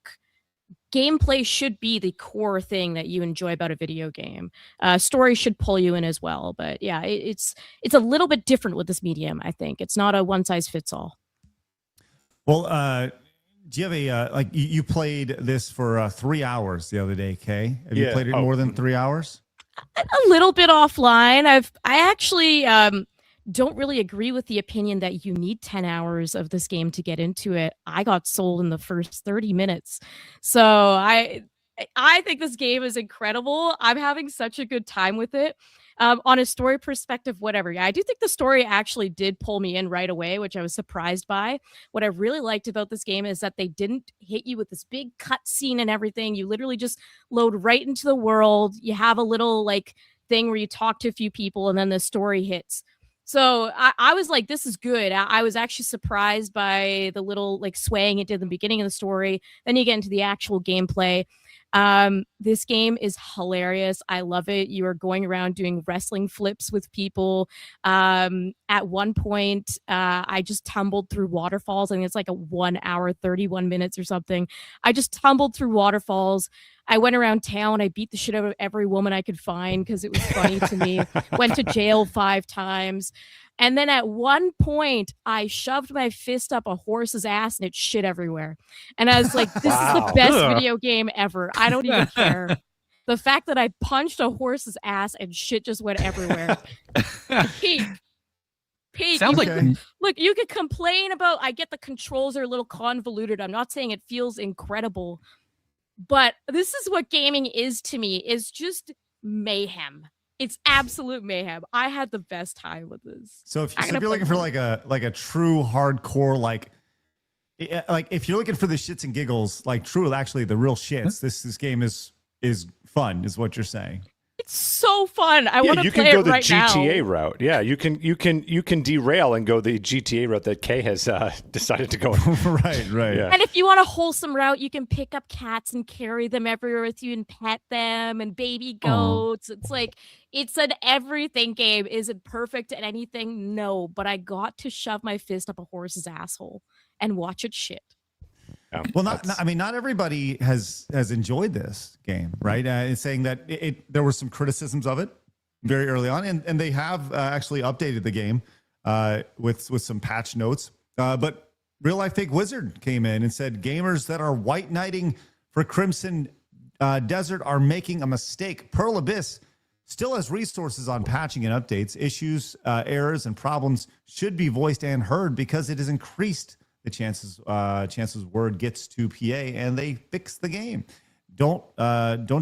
Gameplay should be the core thing that you enjoy about a video game. Story should pull you in as well. But yeah, it's a little bit different with this medium, I think. It's not a one-size-fits-all. Well, do you have a like you played this for 3 hours the other day, Kay? Have you played it more than 3 hours? A little bit offline. I actually don't really agree with the opinion that you need 10 hours of this game to get into it. I got sold in the first 30 minutes. So I think this game is incredible. I'm having such a good time with it. On a story perspective, whatever. Yeah, I do think the story actually did pull me in right away, which I was surprised by. What I really liked about this game is that they didn't hit you with this big cutscene and everything. You literally just load right into the world. You have a little like thing where you talk to a few people and then the story hits. So I was like, this is good. I was actually surprised by the little like swaying it did in the beginning of the story. Then you get into the actual gameplay. This game is hilarious. I love it. You are going around doing wrestling flips with people. At one point, I just tumbled through waterfalls. I think it's like a 1 hour, 31 minutes or something. I just tumbled through waterfalls. I went around town. I beat the shit out of every woman I could find because it was funny to me. Went to jail 5 times. And then at one point, I shoved my fist up a horse's ass and it shit everywhere. And I was like, this is the best video game ever. I don't even care. The fact that I punched a horse's ass and shit just went everywhere. Peak. Sounds like Look, you could complain about, I get the controls are a little convoluted. I'm not saying it feels incredible. But this is what gaming is to me, is just mayhem. It's absolute mayhem. I had the best time with this. So if you're looking for like a true hardcore, like if you're looking for the shits and giggles, like true, actually the real shits, this game is fun, is what you're saying. It's so fun. I want to play it right now. You can go the GTA route. Yeah, you can derail and go the GTA route that Kay has decided to go. right. Yeah. And if you want a wholesome route, you can pick up cats and carry them everywhere with you and pet them and baby goats. It's like, it's an everything game. Is it perfect at anything? No, but I got to shove my fist up a horse's asshole and watch it shit. Well, not everybody has enjoyed this game, right? It's saying that there were some criticisms of it very early on, and they have actually updated the game with some patch notes. But Real Life Fake Wizard came in and said gamers that are white knighting for Crimson Desert are making a mistake. Pearl Abyss still has resources on patching and updates. Issues, errors, and problems should be voiced and heard because it has increased the chances word gets to PA and they fix the game. Don't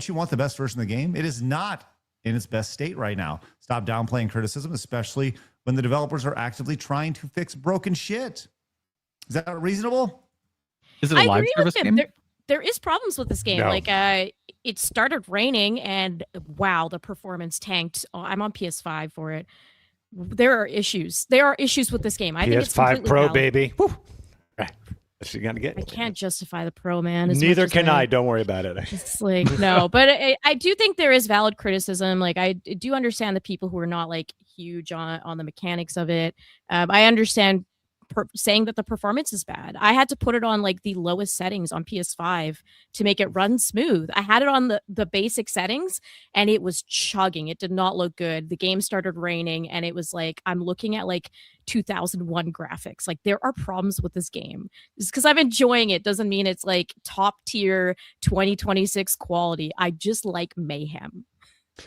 you want the best version of the game? It is not in its best state right now. Stop downplaying criticism, especially when the developers are actively trying to fix broken shit. Is that reasonable? Is it a live service game? There is problems with this game. No. Like it started raining and wow, the performance tanked. Oh, I'm on PS5 for it. There are issues. There are issues with this game. I think it's PS5 Pro, valid. baby. Whew. That's what you gotta get. I can't justify the Pro, man. Neither can I. Don't worry about it. It's like, no, but I do think there is valid criticism. Like, I do understand the people who are not like huge on the mechanics of it. I understand saying that the performance is bad. I had to put it on like the lowest settings on PS5 to make it run smooth. I had it on the basic settings and it was chugging. It did not look good. The game started raining and it was like, I'm looking at like 2001 graphics. Like, there are problems with this game. Just because I'm enjoying it doesn't mean it's like top tier 2026 quality. I just like mayhem.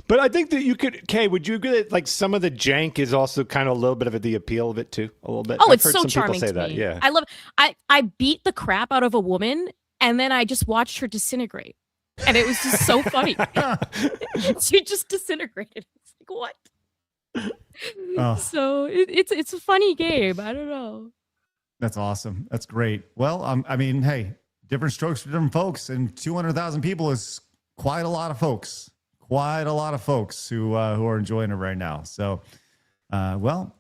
But I think that you could, Kay, would you agree that like some of the jank is also kind of a little bit of the appeal of it too? A little bit. Oh, I've it's heard so some charming people say to that. me. Yeah. I love I beat the crap out of a woman and then I just watched her disintegrate. And it was just so funny. She just disintegrated. It's like, what? Oh. So it's a funny game. I don't know. That's awesome. That's great. Well, I mean, hey, different strokes for different folks, and 200,000 people is quite a lot of folks. Quite a lot of folks who are enjoying it right now. So, well,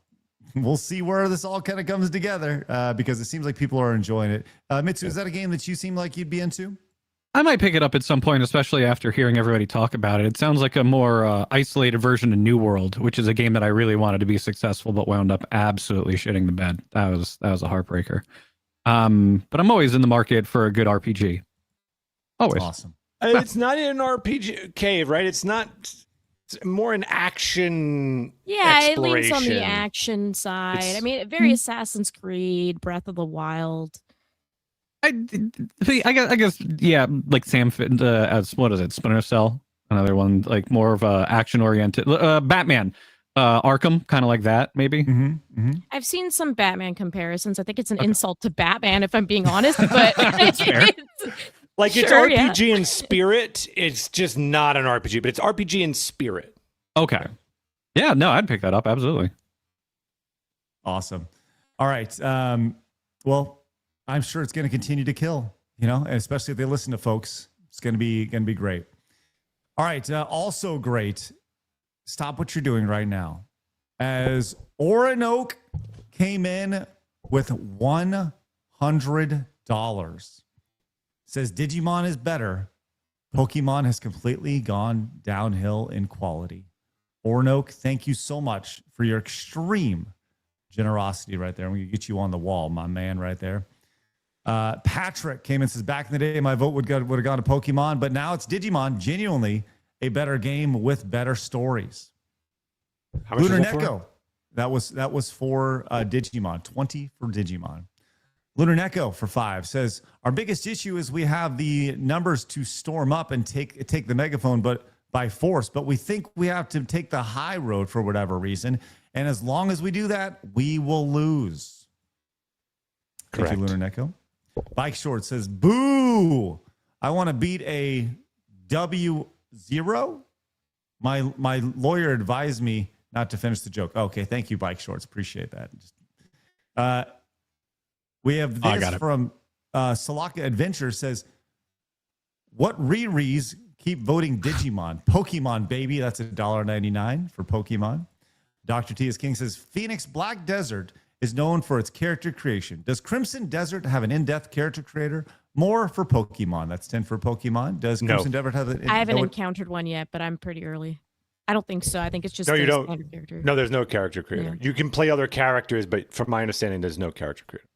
we'll see where this all kind of comes together because it seems like people are enjoying it. Mitsu, is that a game that you seem like you'd be into? I might pick it up at some point, especially after hearing everybody talk about it. It sounds like a more isolated version of New World, which is a game that I really wanted to be successful, but wound up absolutely shitting the bed. That was a heartbreaker. But I'm always in the market for a good RPG. Always. Awesome. It's not an RPG cave, right? It's not. It's more an action. Yeah, it leans exploration. on the action side. It's- I mean, very Assassin's Creed, Breath of the Wild. I guess, yeah, like as what is it, Splinter Cell, another one, like more of a action oriented. Batman, Arkham, kind of like that, maybe. I've seen some Batman comparisons. I think it's an insult to Batman, if I'm being honest. But fair. Like it's Sure, RPG in spirit. It's just not an RPG, but it's RPG in spirit. Okay. Yeah, no, I'd pick that up. Absolutely. Awesome. All right. Well, I'm sure it's going to continue to kill, and especially if they listen to folks, it's going to be great. All right. Also great. Stop what you're doing right now. As Orinoke came in with $100. Says Digimon is better. Pokemon has completely gone downhill in quality. Orinoke, thank you so much for your extreme generosity right there. I'm going to get you on the wall, my man, right there. Patrick came in and says, back in the day, my vote would have gone to Pokemon, but now it's Digimon, genuinely a better game with better stories. How much Lunar was that for? Neko, that was for Digimon, 20 for Digimon. Lunar Neko for 5 says, our biggest issue is we have the numbers to storm up and take the megaphone, but by force, but we think we have to take the high road for whatever reason. And as long as we do that, we will lose. Correct. Thank you, Lunar Neko. Bike Short says, boo! I want to beat a W0. My lawyer advised me not to finish the joke. Okay, thank you, Bike Shorts. Appreciate that. We have this from Salaka Adventure says, what Riri's keep voting Digimon? Pokemon, baby. That's $1.99 for Pokemon. Dr. T.S. King says, Phoenix Black Desert is known for its character creation. Does Crimson Desert have an in-depth character creator? More for Pokemon. That's 10 for Pokemon. Does Crimson Desert have an I haven't encountered one yet, but I'm pretty early. I don't think so. I think it's just No, you a don't. standard character. No, there's no character creator. Yeah. You can play other characters, but from my understanding, there's no character creator.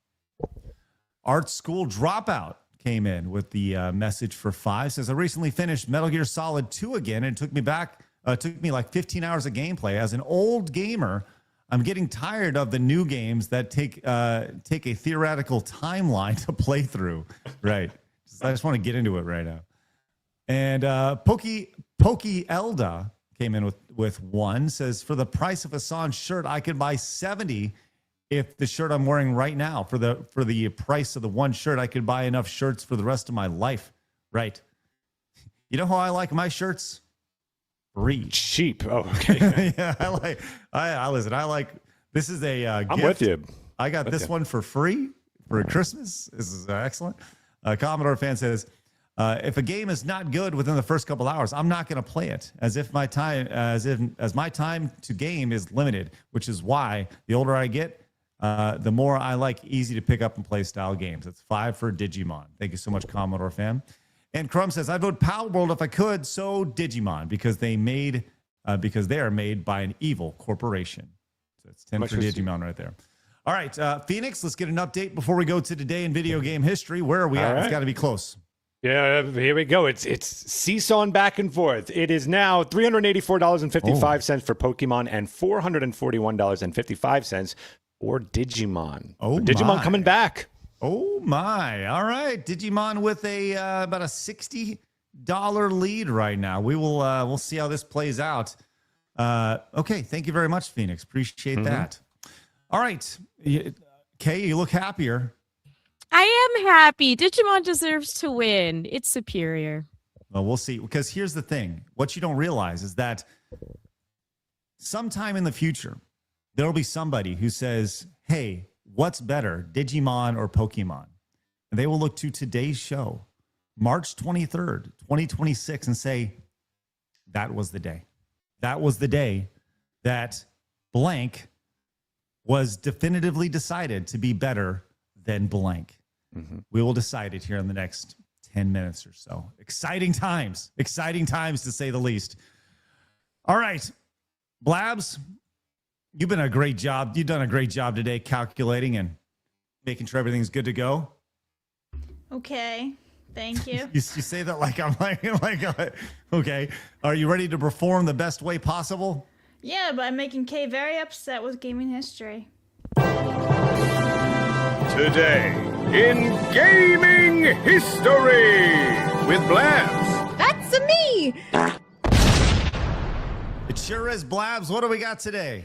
Art School Dropout came in with the message for 5. Says, I recently finished Metal Gear Solid 2 again, and it took me like 15 hours of gameplay. As an old gamer, I'm getting tired of the new games that take a theoretical timeline to play through. Right. I just want to get into it right now. And Pokey Elda came in with 1. Says, for the price of a Hasan shirt, I could buy 70 if the shirt I'm wearing right now. For the price of the one shirt, I could buy enough shirts for the rest of my life. Right. You know how I like my shirts? Free. Cheap. Oh, okay. Yeah, I listen. I like, this is a I'm gift. with you. I got this one for free for Christmas. This is excellent. Commodore fan says, if a game is not good within the first couple hours, I'm not going to play it. As my time to game is limited, which is why the older I get, the more I like easy to pick up and play style games. That's 5 for Digimon. Thank you so much, Commodore fan. And Crumb says, I vote Power World if I could, so Digimon, because they are made by an evil corporation. So it's 10 for Digimon right there. All right, Phoenix, let's get an update before we go to today in video game history. Where are we at? Right. It's got to be close. Yeah, here we go. It's seesawing back and forth. It is now $384.55 for Pokemon and $441.55 for Digimon. Oh, Digimon my. coming back. Oh my! All right, Digimon with about a $60 lead right now. We'll see how this plays out. Okay, thank you very much, Phoenix. Appreciate that. All right, Kay, you look happier. I am happy. Digimon deserves to win. It's superior. Well, we'll see. Because here's the thing: what you don't realize is that sometime in the future, there'll be somebody who says, hey, what's better, Digimon or Pokemon? And they will look to today's show, March 23rd, 2026, and say, that was the day. That was the day that blank was definitively decided to be better than blank. We will decide it here in the next 10 minutes or so. Exciting times to say the least. All right, Blabs, you've done a great job today calculating and making sure everything's good to go. Okay, thank you. You say that like I'm like okay. Are you ready to perform the best way possible? Yeah, but I'm making Kay very upset with gaming history. Today in gaming history with Blabs. That's me. It sure is, Blabs. What do we got today?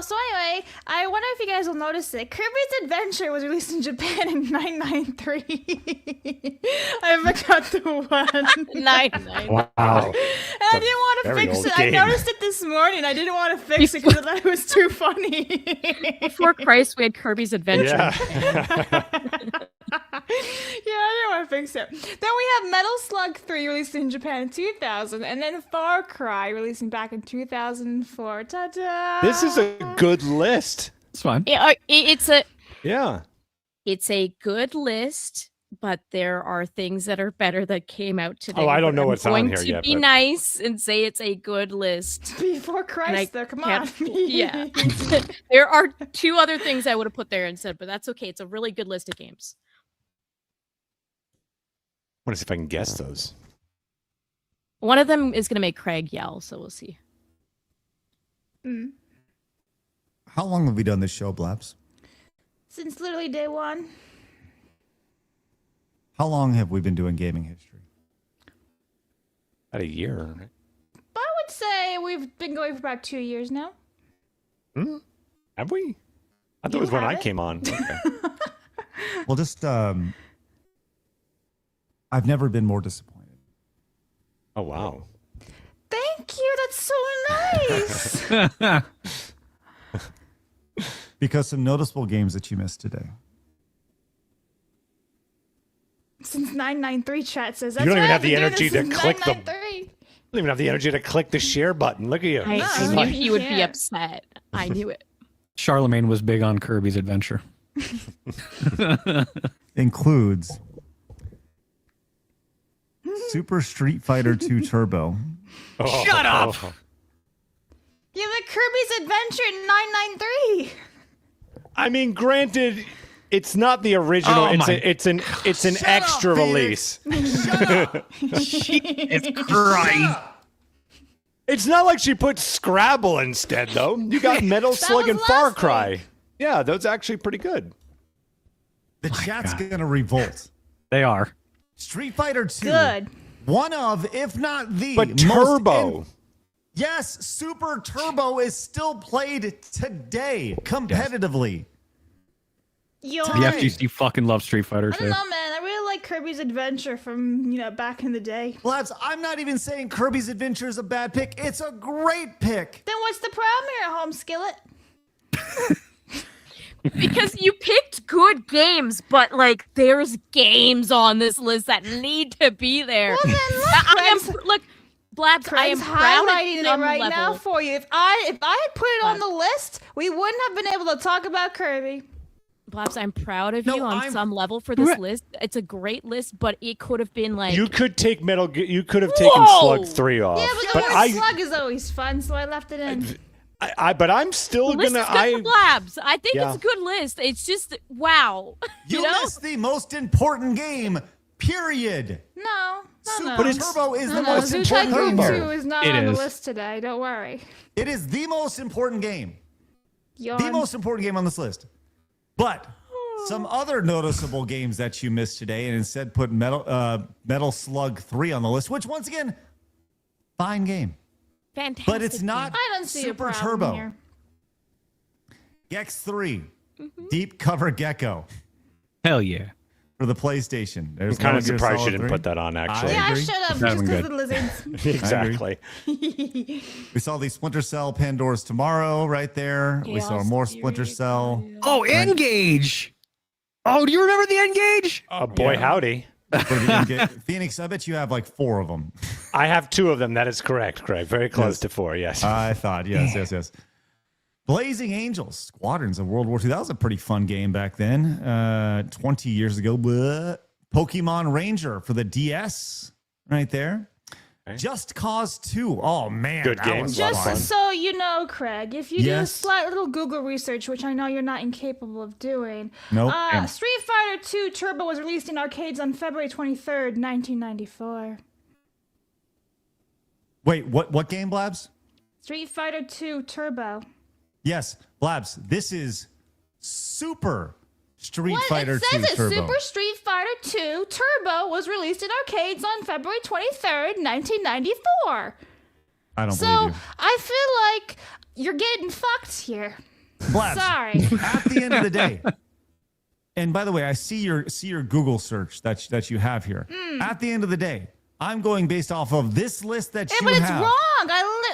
So anyway, I wonder if you guys will notice it. Kirby's Adventure was released in Japan in 993. I forgot the one. 993. Wow. And I didn't want to fix it. I noticed it this morning. I didn't want to fix it because I thought it was too funny. Before Christ, we had Kirby's Adventure. Yeah. Yeah, I didn't want to fix it. Then we have Metal Slug 3 released in Japan in 2000, and then Far Cry releasing back in 2004. Ta-da! This is a good list. It's fine. It's a Yeah. good list, but there are things that are better that came out today. Oh, I don't but know I'm what's on going here to yet, be but- nice and say it's a good list. Before Christ, though, come on. Yeah. There are two other things I would have put there instead, but that's okay. It's a really good list of games. I want to see if I can guess those. One of them is going to make Craig yell, so we'll see. How long have we done this show, Blabs? Since literally day one. How long have we been doing gaming history? About a year. Right? I would say we've been going for about 2 years now. Have we? I thought it was when I came on. Okay. Well, just I've never been more disappointed. Oh, wow. Thank you. That's so nice. Because some noticeable games that you missed today. Since 993 chat says that's You don't even right, have the I've been energy doing to this click since the. 993. You don't even have the energy to click the share button. Look at you. I knew he would be upset. I knew it. Charlemagne was big on Kirby's Adventure. Includes Super Street Fighter 2 Turbo. Oh. Shut up! Yeah, but Kirby's Adventure in 993. I mean, granted, it's not the original. Oh It's an extra release. It's Christ. It's not like she put Scrabble instead, though. You got Metal Slug and was Far last Cry. week. Yeah, those actually pretty good. The chat's gonna revolt. They are. Street Fighter 2. Good. One of, if not the But most Turbo. yes, Super Turbo is still played today competitively. Yo, The Right. FGC fucking loves Street Fighter I too. don't know, man. I really like Kirby's Adventure from, back in the day. Blabs, I'm not even saying Kirby's Adventure is a bad pick. It's a great pick. Then what's the problem here, Home Skillet? Because you picked good games, but like there's games on this list that need to be there. Well, then look, Blabs, I am Craig's proud highlighting of it some right level. now for you. If I had put it on the list, we wouldn't have been able to talk about Kirby. Blabs, I'm proud of No, you on I'm- some level for this list. It's a great list, but it could have been like You could take You could have taken Whoa! Slug 3 off. Yeah, but the word slug is always fun, so I left it in. But I'm still the list gonna. is good for Blabs. I think Yeah. it's a good list. It's just wow. You know? missed the most important game, period. No. Super Turbo is the no, most Zoo important Tycoon game. 2 is not It on is. the list today. Don't worry. It is the most important game. Yawn. The most important game on this list. But some other noticeable games that you missed today and instead put Metal Slug 3 on the list, which once again, fine game. Fantastic. But it's not I don't see Super a problem Turbo. here. Gex 3, Deep Cover Gecko. Hell yeah. for the PlayStation. I'm There's kind Metal of Gear surprised Solid you didn't 3. put that on, actually. Yeah, I agree. should have, That'd just been because of the lizards. Exactly. We saw the Splinter Cell Pandora's Tomorrow right there. We saw more Splinter Cell. Oh, Engage. Oh, do you remember the Engage? Boy, howdy. For the in-game. Phoenix, I bet you have like 4 of them. I have 2 of them. That is correct, Craig. Very close to 4, yes. I thought, yes. Blazing Angels, Squadrons of World War II. That was a pretty fun game back then, 20 years ago. Blah. Pokemon Ranger for the DS, right there. Okay. Just Cause 2. Oh, man. Good game. Just so you know, Craig, if you do a Yes. slight little Google research, which I know you're not incapable of doing, Nope. Street Fighter 2 Turbo was released in arcades on February 23rd, 1994. Wait, what game, Blabs? Street Fighter 2 Turbo. Yes, Blabs. This is Super Street Fighter It says 2 that Turbo. Super Street Fighter 2 Turbo was released in arcades on February 23rd, 1994. I don't So believe you. I feel like you're getting fucked here. Blabs. Sorry. At the end of the day. And by the way, I see your Google search that you have here. At the end of the day, I'm going based off of this list that you But it's have. wrong.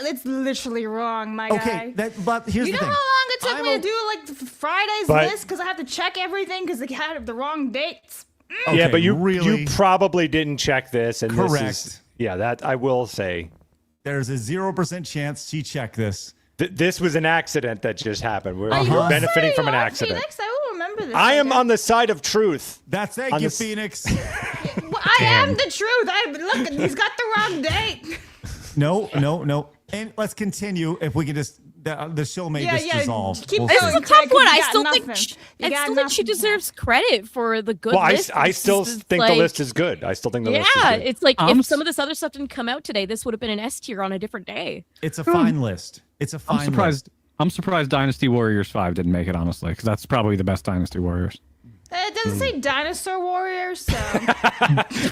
It's literally wrong, my Okay, guy. but here's You the know thing. how long it took me to do like Friday's But- list because I have to check everything because they had the wrong dates. Okay, yeah, but you really probably didn't check this. And correct. This is, yeah, that I will say. There's a 0% chance she checked this. This was an accident that just happened. We're Uh-huh. benefiting from an You are, accident. Phoenix, I will remember this. I am later. on the side of truth. Thank On you, the- Phoenix. Well, I am the truth. Look, he's got the wrong date. No. And let's continue. If we can just, the show may just dissolve. Keep We'll going, see. This is a Craig, tough 'cause one. you I got still nothing. think You I got still think she nothing. deserves credit for the good Well, list. I This still is think like, the list is good. I still think the list is yeah, good. it's like I'm if some of this other stuff didn't come out today, this would have been an S tier on a different day. It's a fine list. It's a fine I'm surprised. list. I'm surprised Dynasty Warriors 5 didn't make it, honestly, because that's probably the best Dynasty Warriors. It doesn't say Dinosaur Warriors, so.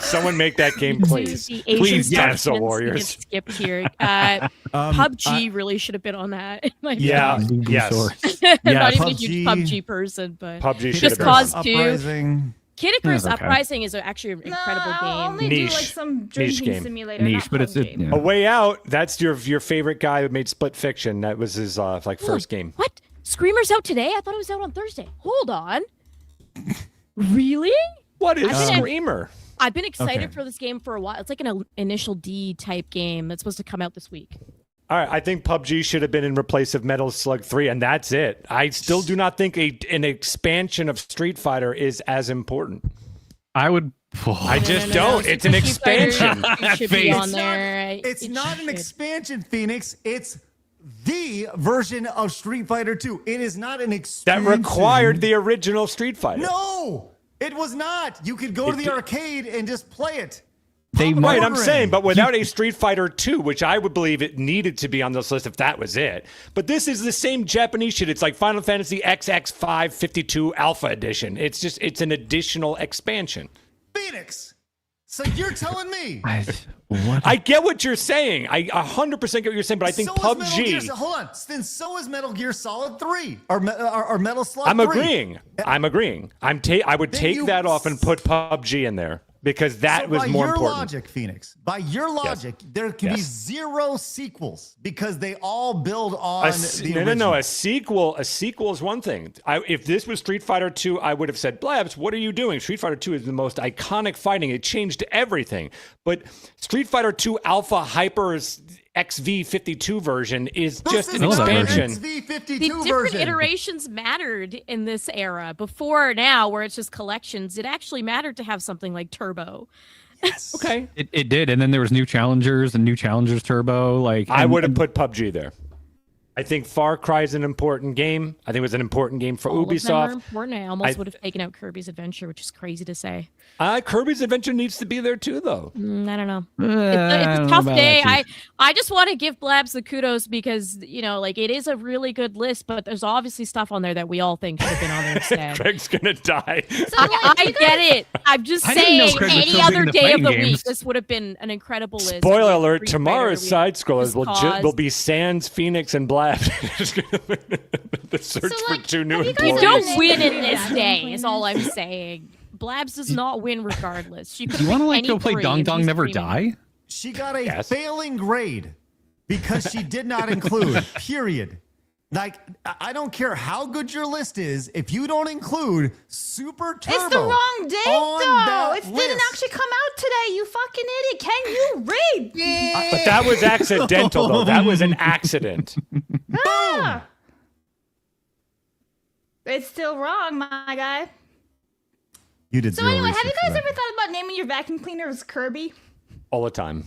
Someone make that game, please. The Asian Please, stuff Dinosaur gets Warriors. skipped here. PUBG really should have been on that. in my Yeah, opinion. yes. I'm Yeah, not even a huge PUBG PUBG person, but PUBG should Just have Cause been. 2. Uprising. Kid Icarus That's okay. Uprising is actually an incredible I'll game. only do like Niche. some Niche drinking game. simulator. Niche, not but it's PUBG. yeah. A Way Out. That's your favorite guy who made Split Fiction. That was his first game. What? Screamer's out today? I thought it was out on Thursday. Hold on. Really? What is I've been- Screamer? I've been excited Okay. for this game for a while. It's like an initial D type game that's supposed to come out this week. All right, I think PUBG should have been in replace of Metal Slug 3, and that's it. I still do not think an expansion of Street Fighter is as important. I would. I just don't. It's an Street Fighter expansion. should be Face. on there. It's It not an should. expansion, Phoenix. It's the version of Street Fighter 2. It is not an That expansion. required the original Street Fighter. No, it was not. You could go to the arcade and just play it. They Pop it might- Right, I'm over saying, in. but without a Street Fighter 2, which I would believe it needed to be on this list if that was it. But this is the same Japanese shit. It's like Final Fantasy XX5 52 Alpha Edition. It's an additional expansion. Phoenix. So you're telling me. What? I get what you're saying. I 100% get what you're saying, but I think so is Metal Gear, PUBG. hold on. Then so is Metal Gear Solid 3 or Metal Slug I'm 3. agreeing. I would Then take you- that off and put PUBG in there because that So was by more your important. logic, Phoenix, by your logic, there can be Yes. 0 sequels because they all build on the No. original. A sequel is one thing. If this was Street Fighter 2, I would have said, Blabs, what are you doing? Street Fighter 2 is the most iconic fighting. It changed everything. But Street Fighter 2 Alpha Hyper's XV52 version is just an This is not an expansion. XV52 The different version. iterations mattered in this era. Before now, where it's just collections, it actually mattered to have something like Turbo. Okay. It did, and then there was New Challengers and New Challengers Turbo. Like I and- would have put PUBG there. I think Far Cry is an important game. I think it was an important game for All of them are Ubisoft. important. I almost would have taken out Kirby's Adventure, which is crazy to say. Kirby's Adventure needs to be there too, though. I don't know. I It's don't a know tough about day. that, I just want to give Blabs the kudos because, like, it is a really good list, but there's obviously stuff on there that we all think should have been on there instead. Craig's gonna die. I get it. I'm just I didn't know saying, Craig was any so big other into day of fighting the games. week, this would have been an incredible list. Spoiler Like, alert, Street tomorrow's Fighter, side scrollers Cause. will be Sans, Phoenix, and Blabs. The search for two new have you guys You employees. don't win in Yeah, this I day, don't is win all this. I'm saying. Blabs does not win regardless. She could Do you want to like any go play three Dong and Dong she's Never screaming. Die? She got a failing grade because she did not include, period. Like, I don't care how good your list is. If you don't include Super Turbo. It's the wrong date, though. It didn't actually come out today, you fucking idiot. Can you read? But that was accidental, though. That was an accident. Ah! It's still wrong, my guy. You did So zero anyway, have you research guys for ever thought about naming your vacuum cleaner as Kirby? All the time.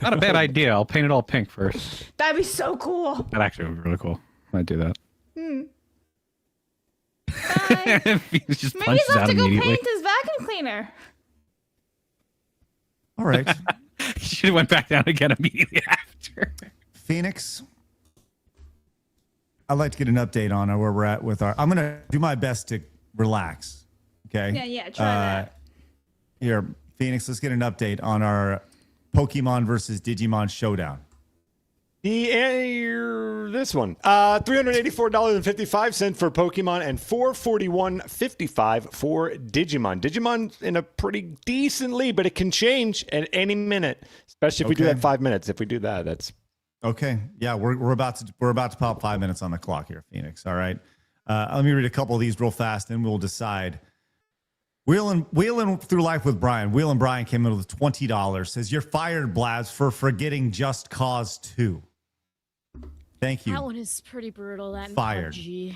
Not a bad idea. I'll paint it all pink first. That'd be so cool. That actually would be really cool. I'd do that. He just Maybe punches he'll have out to go immediately. paint his vacuum cleaner. All right. He should have went back down again immediately after. Phoenix, I'd like to get an update on where we're at with our. I'm going to do my best to relax. Okay. Yeah, try that. Here, Phoenix, let's get an update on our Pokemon versus Digimon Showdown. This one, $384.55 for Pokemon and $441.55 for Digimon. Digimon's in a pretty decent lead, but it can change at any minute, especially if we do that 5 minutes. If we do that, that's okay. Yeah, we're about to pop 5 minutes on the clock here, Phoenix. All right. Let me read a couple of these real fast, and we'll decide. Wheeling through life with Brian. Wheeling Brian came in with $20. Says, you're fired, Blabs, for forgetting Just Cause 2. Thank you. That one is pretty brutal. That Fired. PUBG.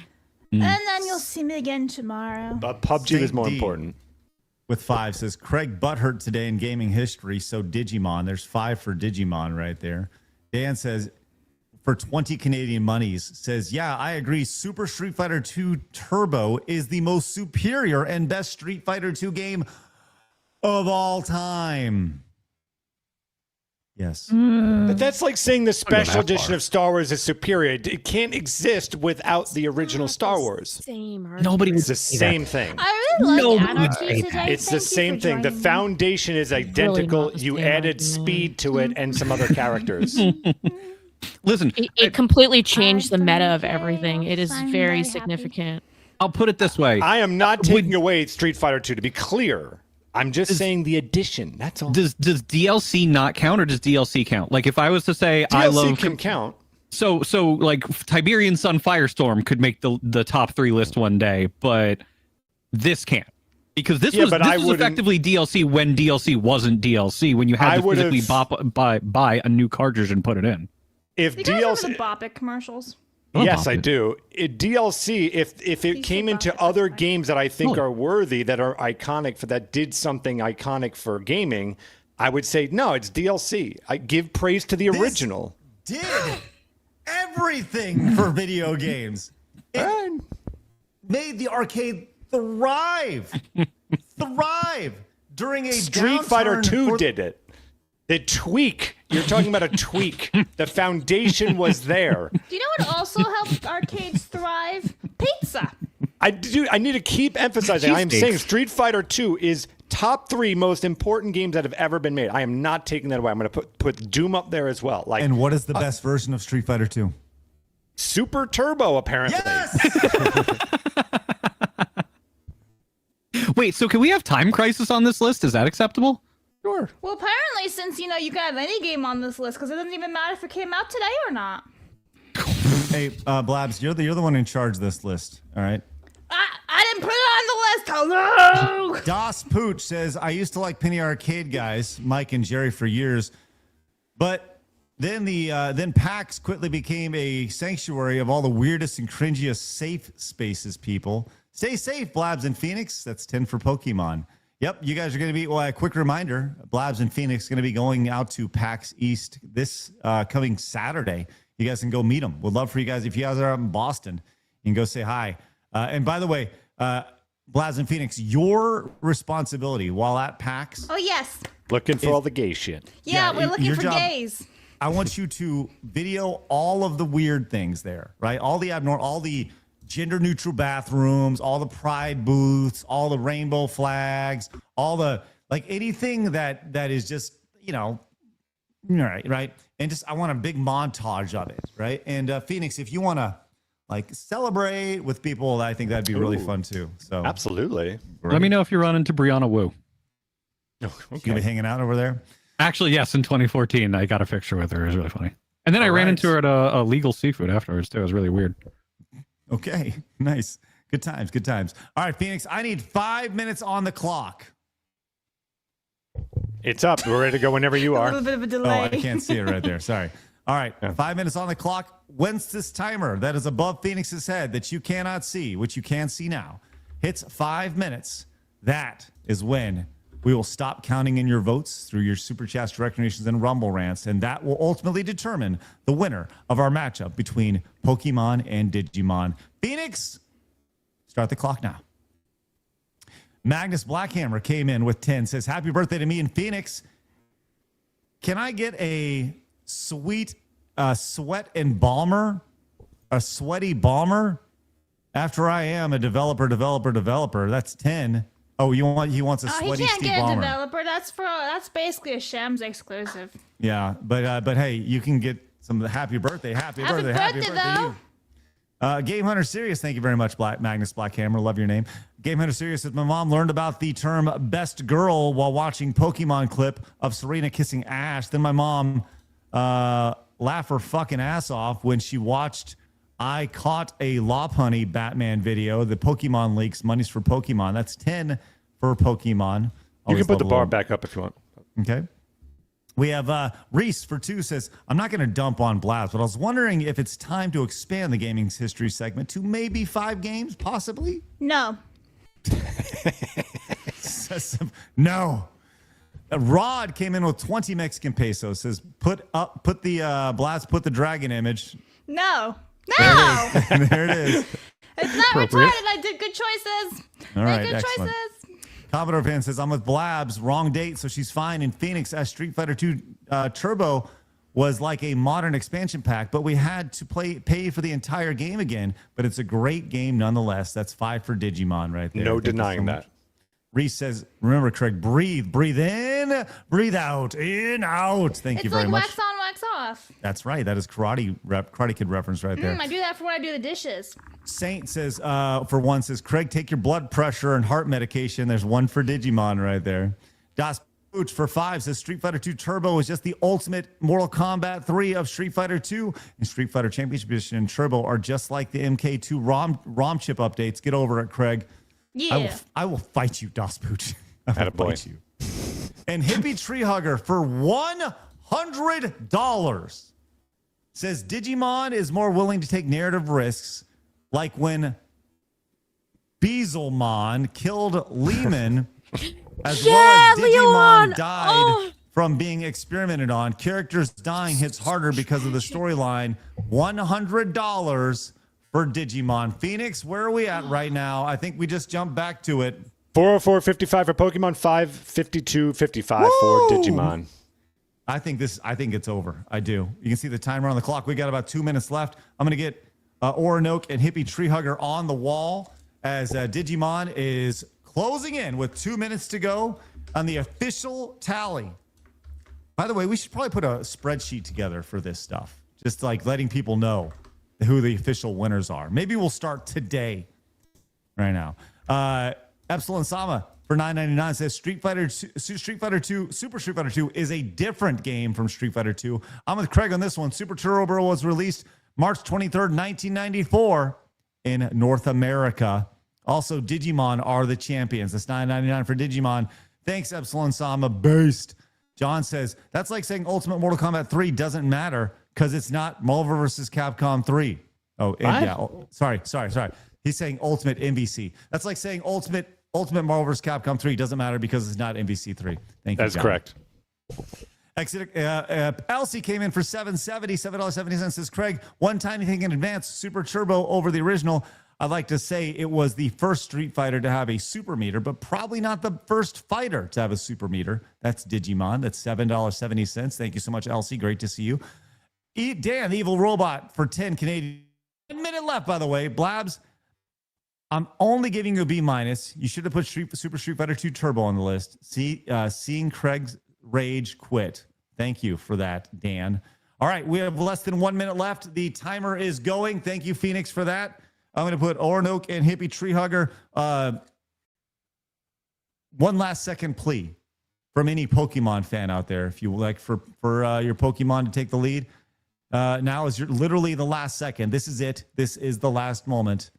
And then you'll see me again tomorrow. But PUBG is more important. With 5 says, Craig butthurt today in gaming history, so Digimon. There's 5 for Digimon right there. Dan says, for 20 Canadian monies, says, yeah, I agree. Super Street Fighter 2 Turbo is the most superior and best Street Fighter 2 game of all time. Yes. But that's like saying the that special edition far. of Star Wars is superior. It can't exist without the original Star Wars. Same. Nobody It's would the say same that. thing. I really like Nobody would Anarchy say today. that. It's the Thank you same for thing. The joining me. foundation is identical. not the You same added argument. speed to it and some other characters. Listen, It completely changed the I meta find of everything. It is I'm very very happy. significant. I'll put it this way. I am not taking away Street Fighter 2, to be clear. I'm just saying the addition. That's all. Does DLC not count, or does DLC count? Like if I was to say I DLC love can count. So like Tiberian Sun Firestorm could make the top 3 list one day, but this can't. Because this was effectively DLC when DLC wasn't DLC, when you had to physically buy a new cartridge and put it in. If You guys remember DLC, the Bop It commercials? yes, I do. DLC, if it came into other games that I think are worthy, that are iconic that did something iconic for gaming, I would say no, it's DLC. I give praise to the original. Did everything for video games. It made the arcade thrive during a Street Fighter downturn 2 for- did it. The tweak. You're talking about a tweak. The foundation was there. Do you know what also helped arcades thrive? Pizza. I need to keep emphasizing. I am saying Street Fighter 2 is top 3 most important games that have ever been made. I am not taking that away. I'm going to put Doom up there as well. Like, And what is the best version of Street Fighter 2? Super Turbo, apparently. Yes! Wait, so can we have Time Crisis on this list? Is that acceptable? Sure. Well, apparently, since you can have any game on this list, because it doesn't even matter if it came out today or not. Hey, Blabs, you're the one in charge of this list. All right. I didn't put it on the list. Hello. Das Pooch says, I used to like Penny Arcade guys, Mike and Jerry, for years, but then PAX quickly became a sanctuary of all the weirdest and cringiest safe spaces. People, stay safe, Blabs and Phoenix. That's 10 for Pokemon. Yep, you guys are going to be. Well, a quick reminder: Blabs and Phoenix going to be going out to PAX East this coming Saturday. You guys can go meet them. Would love for you guys, if you guys are out in Boston, you can go say hi. And by the way, Blabs and Phoenix, your responsibility while at PAX. Oh yes. Looking for all the gay shit. Yeah, we're looking your for job- gays. I want you to video all of the weird things there, right? All the abnormal, all the gender neutral bathrooms, all the pride booths, all the rainbow flags, all the anything that is just, right? And just I want a big montage of it, right? And Phoenix, if you want to like celebrate with people. I think that'd be really fun too. So absolutely. Let me know if you run into Brianna Wu. You gonna be hanging out over there? Actually, yes. In 2014, I got a picture with her. It was really funny. And then I ran into her at a legal seafood afterwards too. It was really weird. Okay, nice. Good times, good times. All right, Phoenix, I need 5 minutes on the clock. It's up. We're ready to go whenever you are. A little bit of a delay. Oh, I can't see it right there. Sorry. All right, 5 minutes on the clock. Once this timer that is above Phoenix's head that you cannot see, which you can see now, hits 5 minutes, that is when we will stop counting in your votes through your super chats, direct donations, and Rumble rants, and that will ultimately determine the winner of our matchup between Pokemon and Digimon. Phoenix, start the clock now. Magnus Blackhammer came in with 10, says, happy birthday to me and Phoenix. Can I get a sweet sweat embalmer? A sweaty balmer? After I am a developer. That's 10. Oh, he wants a sweaty he can't Steve get a Ballmer. developer. That's basically a Shams exclusive. Yeah, but hey, you can get some happy birthday to you. Game Hunter Serious, thank you very much, Magnus Blackhammer. Love your name. Game Hunter Serious says, my mom learned about the term best girl while watching Pokemon clip of Serena kissing Ash. Then my mom laughed her fucking ass off when she watched I Caught a Lopunny Batman video. The Pokemon leaks, money's for Pokemon. That's 10 for Pokemon. You can put the bar back up if you want. Okay. We have Reese for 2 says, I'm not going to dump on Blabs, but I was wondering if it's time to expand the gaming's history segment to maybe 5 games, possibly? No. No. Rod came in with 20 Mexican pesos, says, put the dragon image. No. There it is. It's not retarded. I did good choices. All right, good excellent. choices. Commodore Fan says, I'm with Blabs. Wrong date, so she's fine. In Phoenix, as Street Fighter 2 Turbo was like a modern expansion pack, but we had to pay for the entire game again. But it's a great game nonetheless. That's 5 for Digimon right there. No denying that. Reese says, remember, Craig, breathe in, breathe out, in, out. Thank you very much. It's like wax on, wax off. That's right. That is Karate Kid reference right there. I do that for when I do the dishes. Saint says, for one, says, Craig, take your blood pressure and heart medication. There's 1 for Digimon right there. Das Pooch for 5 says, Street Fighter 2 Turbo is just the ultimate Mortal Kombat 3 of Street Fighter 2. And Street Fighter Championship Edition and Turbo are just like the MK2 ROM chip updates. Get over it, Craig. Yeah. I will fight you, Das Pooch. I will fight you. And Hippie Tree Hugger for $100 says Digimon is more willing to take narrative risks, like when Beelzemon killed Lehman, as well as Digimon died from being experimented on. Characters dying hits harder because of the storyline. $100 for Digimon. Phoenix, where are we at right now? I think we just jumped back to it. 404.55 for Pokemon, 552.55 for Digimon. I think it's over. I do. You can see the timer on the clock. We got about 2 minutes left. I'm going to get Orinoke and Hippie Tree Hugger on the wall as Digimon is closing in with 2 minutes to go on the official tally. By the way, we should probably put a spreadsheet together for this stuff. Just like letting people know who the official winners are. Maybe we'll start today, right now. Epsilon Sama for $9.99 says Street Fighter 2, Super Street Fighter 2 is a different game from Street Fighter 2. I'm with Craig on this one. Super Turbo was released March 23rd, 1994 in North America. Also, Digimon are the champions. That's $9.99 for Digimon. Thanks, Epsilon Sama. Based. John says, that's like saying Ultimate Mortal Kombat 3 doesn't matter because it's not Marvel vs. Capcom 3. Oh, yeah. Oh, sorry. He's saying Ultimate MVC. That's like saying Ultimate Marvel vs. Capcom 3 doesn't matter because it's not MVC 3. Thank you. That's correct. Elsie came in for $7.70 says, Craig, one tiny thing in advance, Super Turbo over the original. I'd like to say it was the first Street Fighter to have a super meter, but probably not the first fighter to have a super meter. That's Digimon. That's $7.70. Thank you so much, Elsie. Great to see you. Dan, the evil robot, for 10 Canadian. 1 minute left, by the way. Blabs, I'm only giving you a B-. You should have put Super Street Fighter 2 Turbo on the list. Seeing Craig's rage quit. Thank you for that, Dan. All right, we have less than 1 minute left. The timer is going. Thank you, Phoenix, for that. I'm going to put Orinoke and Hippie Tree Hugger. One last second plea from any Pokemon fan out there. If you would like for your Pokemon to take the lead, now is literally the last second. This is it. This is the last moment.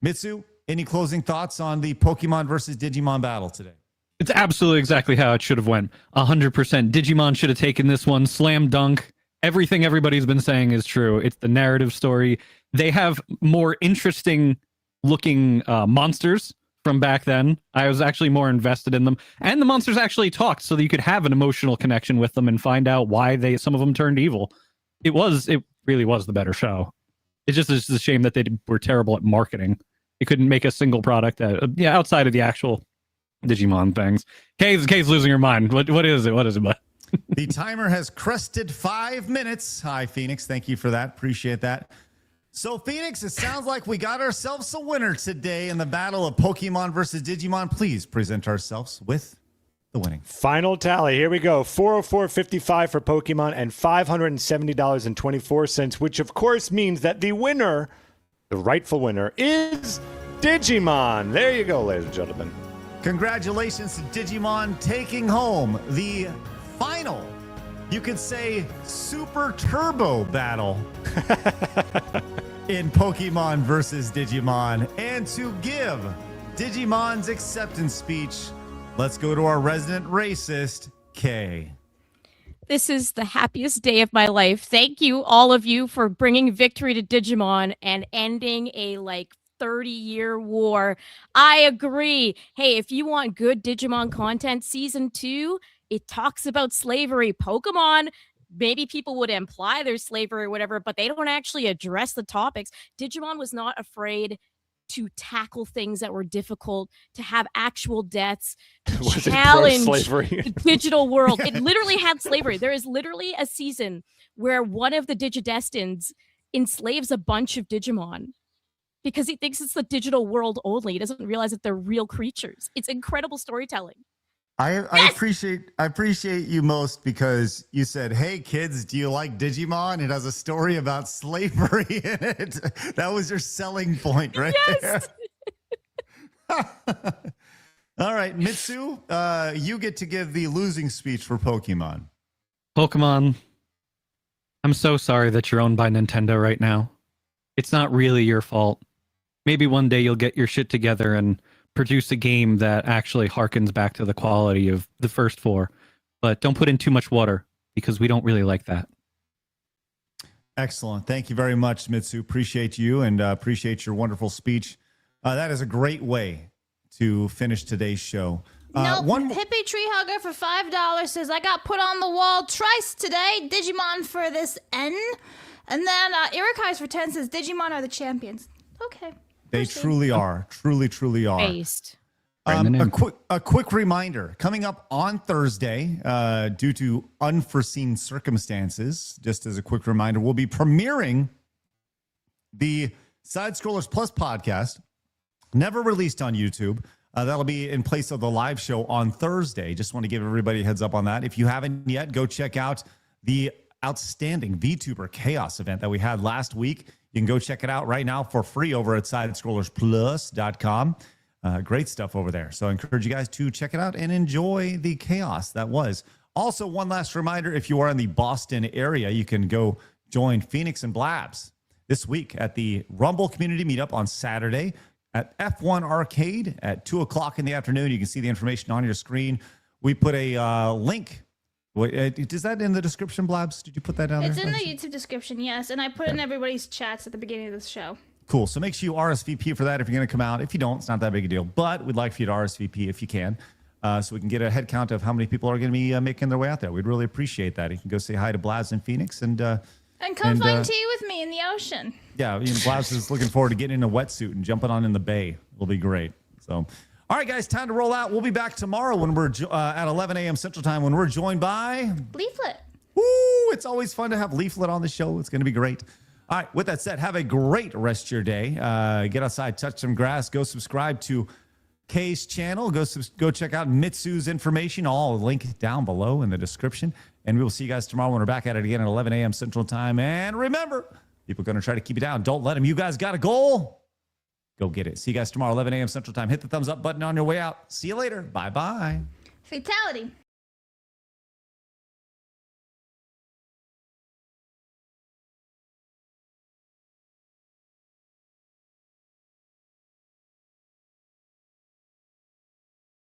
Mitsu, any closing thoughts on the Pokemon versus Digimon battle today? It's absolutely exactly how it should have went. 100%. Digimon should have taken this one. Slam dunk. Everything everybody's been saying is true. It's the narrative story. They have more interesting looking monsters from back then. I was actually more invested in them. And the monsters actually talked so that you could have an emotional connection with them and find out why some of them turned evil. It really was the better show. It's just a shame that they were terrible at marketing. They couldn't make a single product outside of the actual Digimon things. Kay's losing her mind. What is it? What is it, bud? The timer has crested 5 minutes. Hi, Phoenix. Thank you for that. Appreciate that. So, Phoenix, it sounds like we got ourselves a winner today in the battle of Pokemon versus Digimon. Please present ourselves with the winning. Final tally. Here we go. $404.55 for Pokemon and $570.24, which of course means that the winner, the rightful winner, is Digimon. There you go, ladies and gentlemen. Congratulations to Digimon taking home the final, you could say, super turbo battle in Pokemon versus Digimon. And to give Digimon's acceptance speech, let's go to our resident racist, Kay. This is the happiest day of my life. Thank you, all of you, for bringing victory to Digimon and ending a 30-year war. I agree. Hey, if you want good Digimon content, season 2, it talks about slavery. Pokemon, maybe people would imply there's slavery or whatever, but they don't actually address the topics. Digimon was not afraid to tackle things that were difficult, to have actual deaths, to challenge the digital world. It literally had slavery. There is literally a season where one of the Digidestins enslaves a bunch of Digimon because he thinks it's the digital world only. He doesn't realize that they're real creatures. It's incredible storytelling. I appreciate you most because you said, "Hey kids, do you like Digimon? It has a story about slavery in it." That was your selling point right there. All right, Mitsu, you get to give the losing speech for Pokemon. Pokemon, I'm so sorry that you're owned by Nintendo right now. It's not really your fault. Maybe one day you'll get your shit together and produce a game that actually harkens back to the quality of the first 4. But don't put in too much water because we don't really like that. Excellent. Thank you very much, Mitsu. Appreciate you and appreciate your wonderful speech. That is a great way to finish today's show. Hippie Tree Hugger for $5 says, I got put on the wall twice today. Digimon for this N. And then Irikai's for 10 says, Digimon are the champions. Okay. They truly are. Truly are. Based. A quick reminder, coming up on Thursday, due to unforeseen circumstances, just as a quick reminder, we'll be premiering the Side Scrollers Plus podcast, never released on YouTube. That'll be in place of the live show on Thursday. Just want to give everybody a heads up on that. If you haven't yet, go check out the outstanding VTuber Chaos event that we had last week. You can go check it out right now for free over at SideScrollersPlus.com. Great stuff over there. So I encourage you guys to check it out and enjoy the chaos that was. Also, one last reminder, if you are in the Boston area, you can go join Phoenix and Blabs this week at the Rumble Community Meetup on Saturday at F1 Arcade at 2 o'clock in the afternoon. You can see the information on your screen. We put a link. Is that in the description, Blabs? Did you put that down there? It's in the YouTube description, yes. And I put it in everybody's chats at the beginning of the show. Cool. So make sure you RSVP for that if you're going to come out. If you don't, it's not that big a deal. But we'd like for you to RSVP if you can, so we can get a head count of how many people are going to be making their way out there. We'd really appreciate that. You can go say hi to Blabs and Phoenix. And come find tea with me in the ocean. Yeah, Blabs is looking forward to getting in a wetsuit and jumping on in the bay. It'll be great. So, all right, guys, time to roll out. We'll be back tomorrow when we're at 11 a.m. Central Time when we're joined by Leaflet. Woo! It's always fun to have Leaflet on the show. It's going to be great. All right, with that said, have a great rest of your day. Get outside, touch some grass. Go subscribe to Kay's channel. Go check out Mitsu's information. All link down below in the description. And we will see you guys tomorrow when we're back at it again at 11 a.m. Central Time. And remember, people are going to try to keep you down. Don't let them. You guys got a goal. Go get it. See you guys tomorrow, 11 a.m. Central Time. Hit the thumbs up button on your way out. See you later. Bye-bye. Fatality.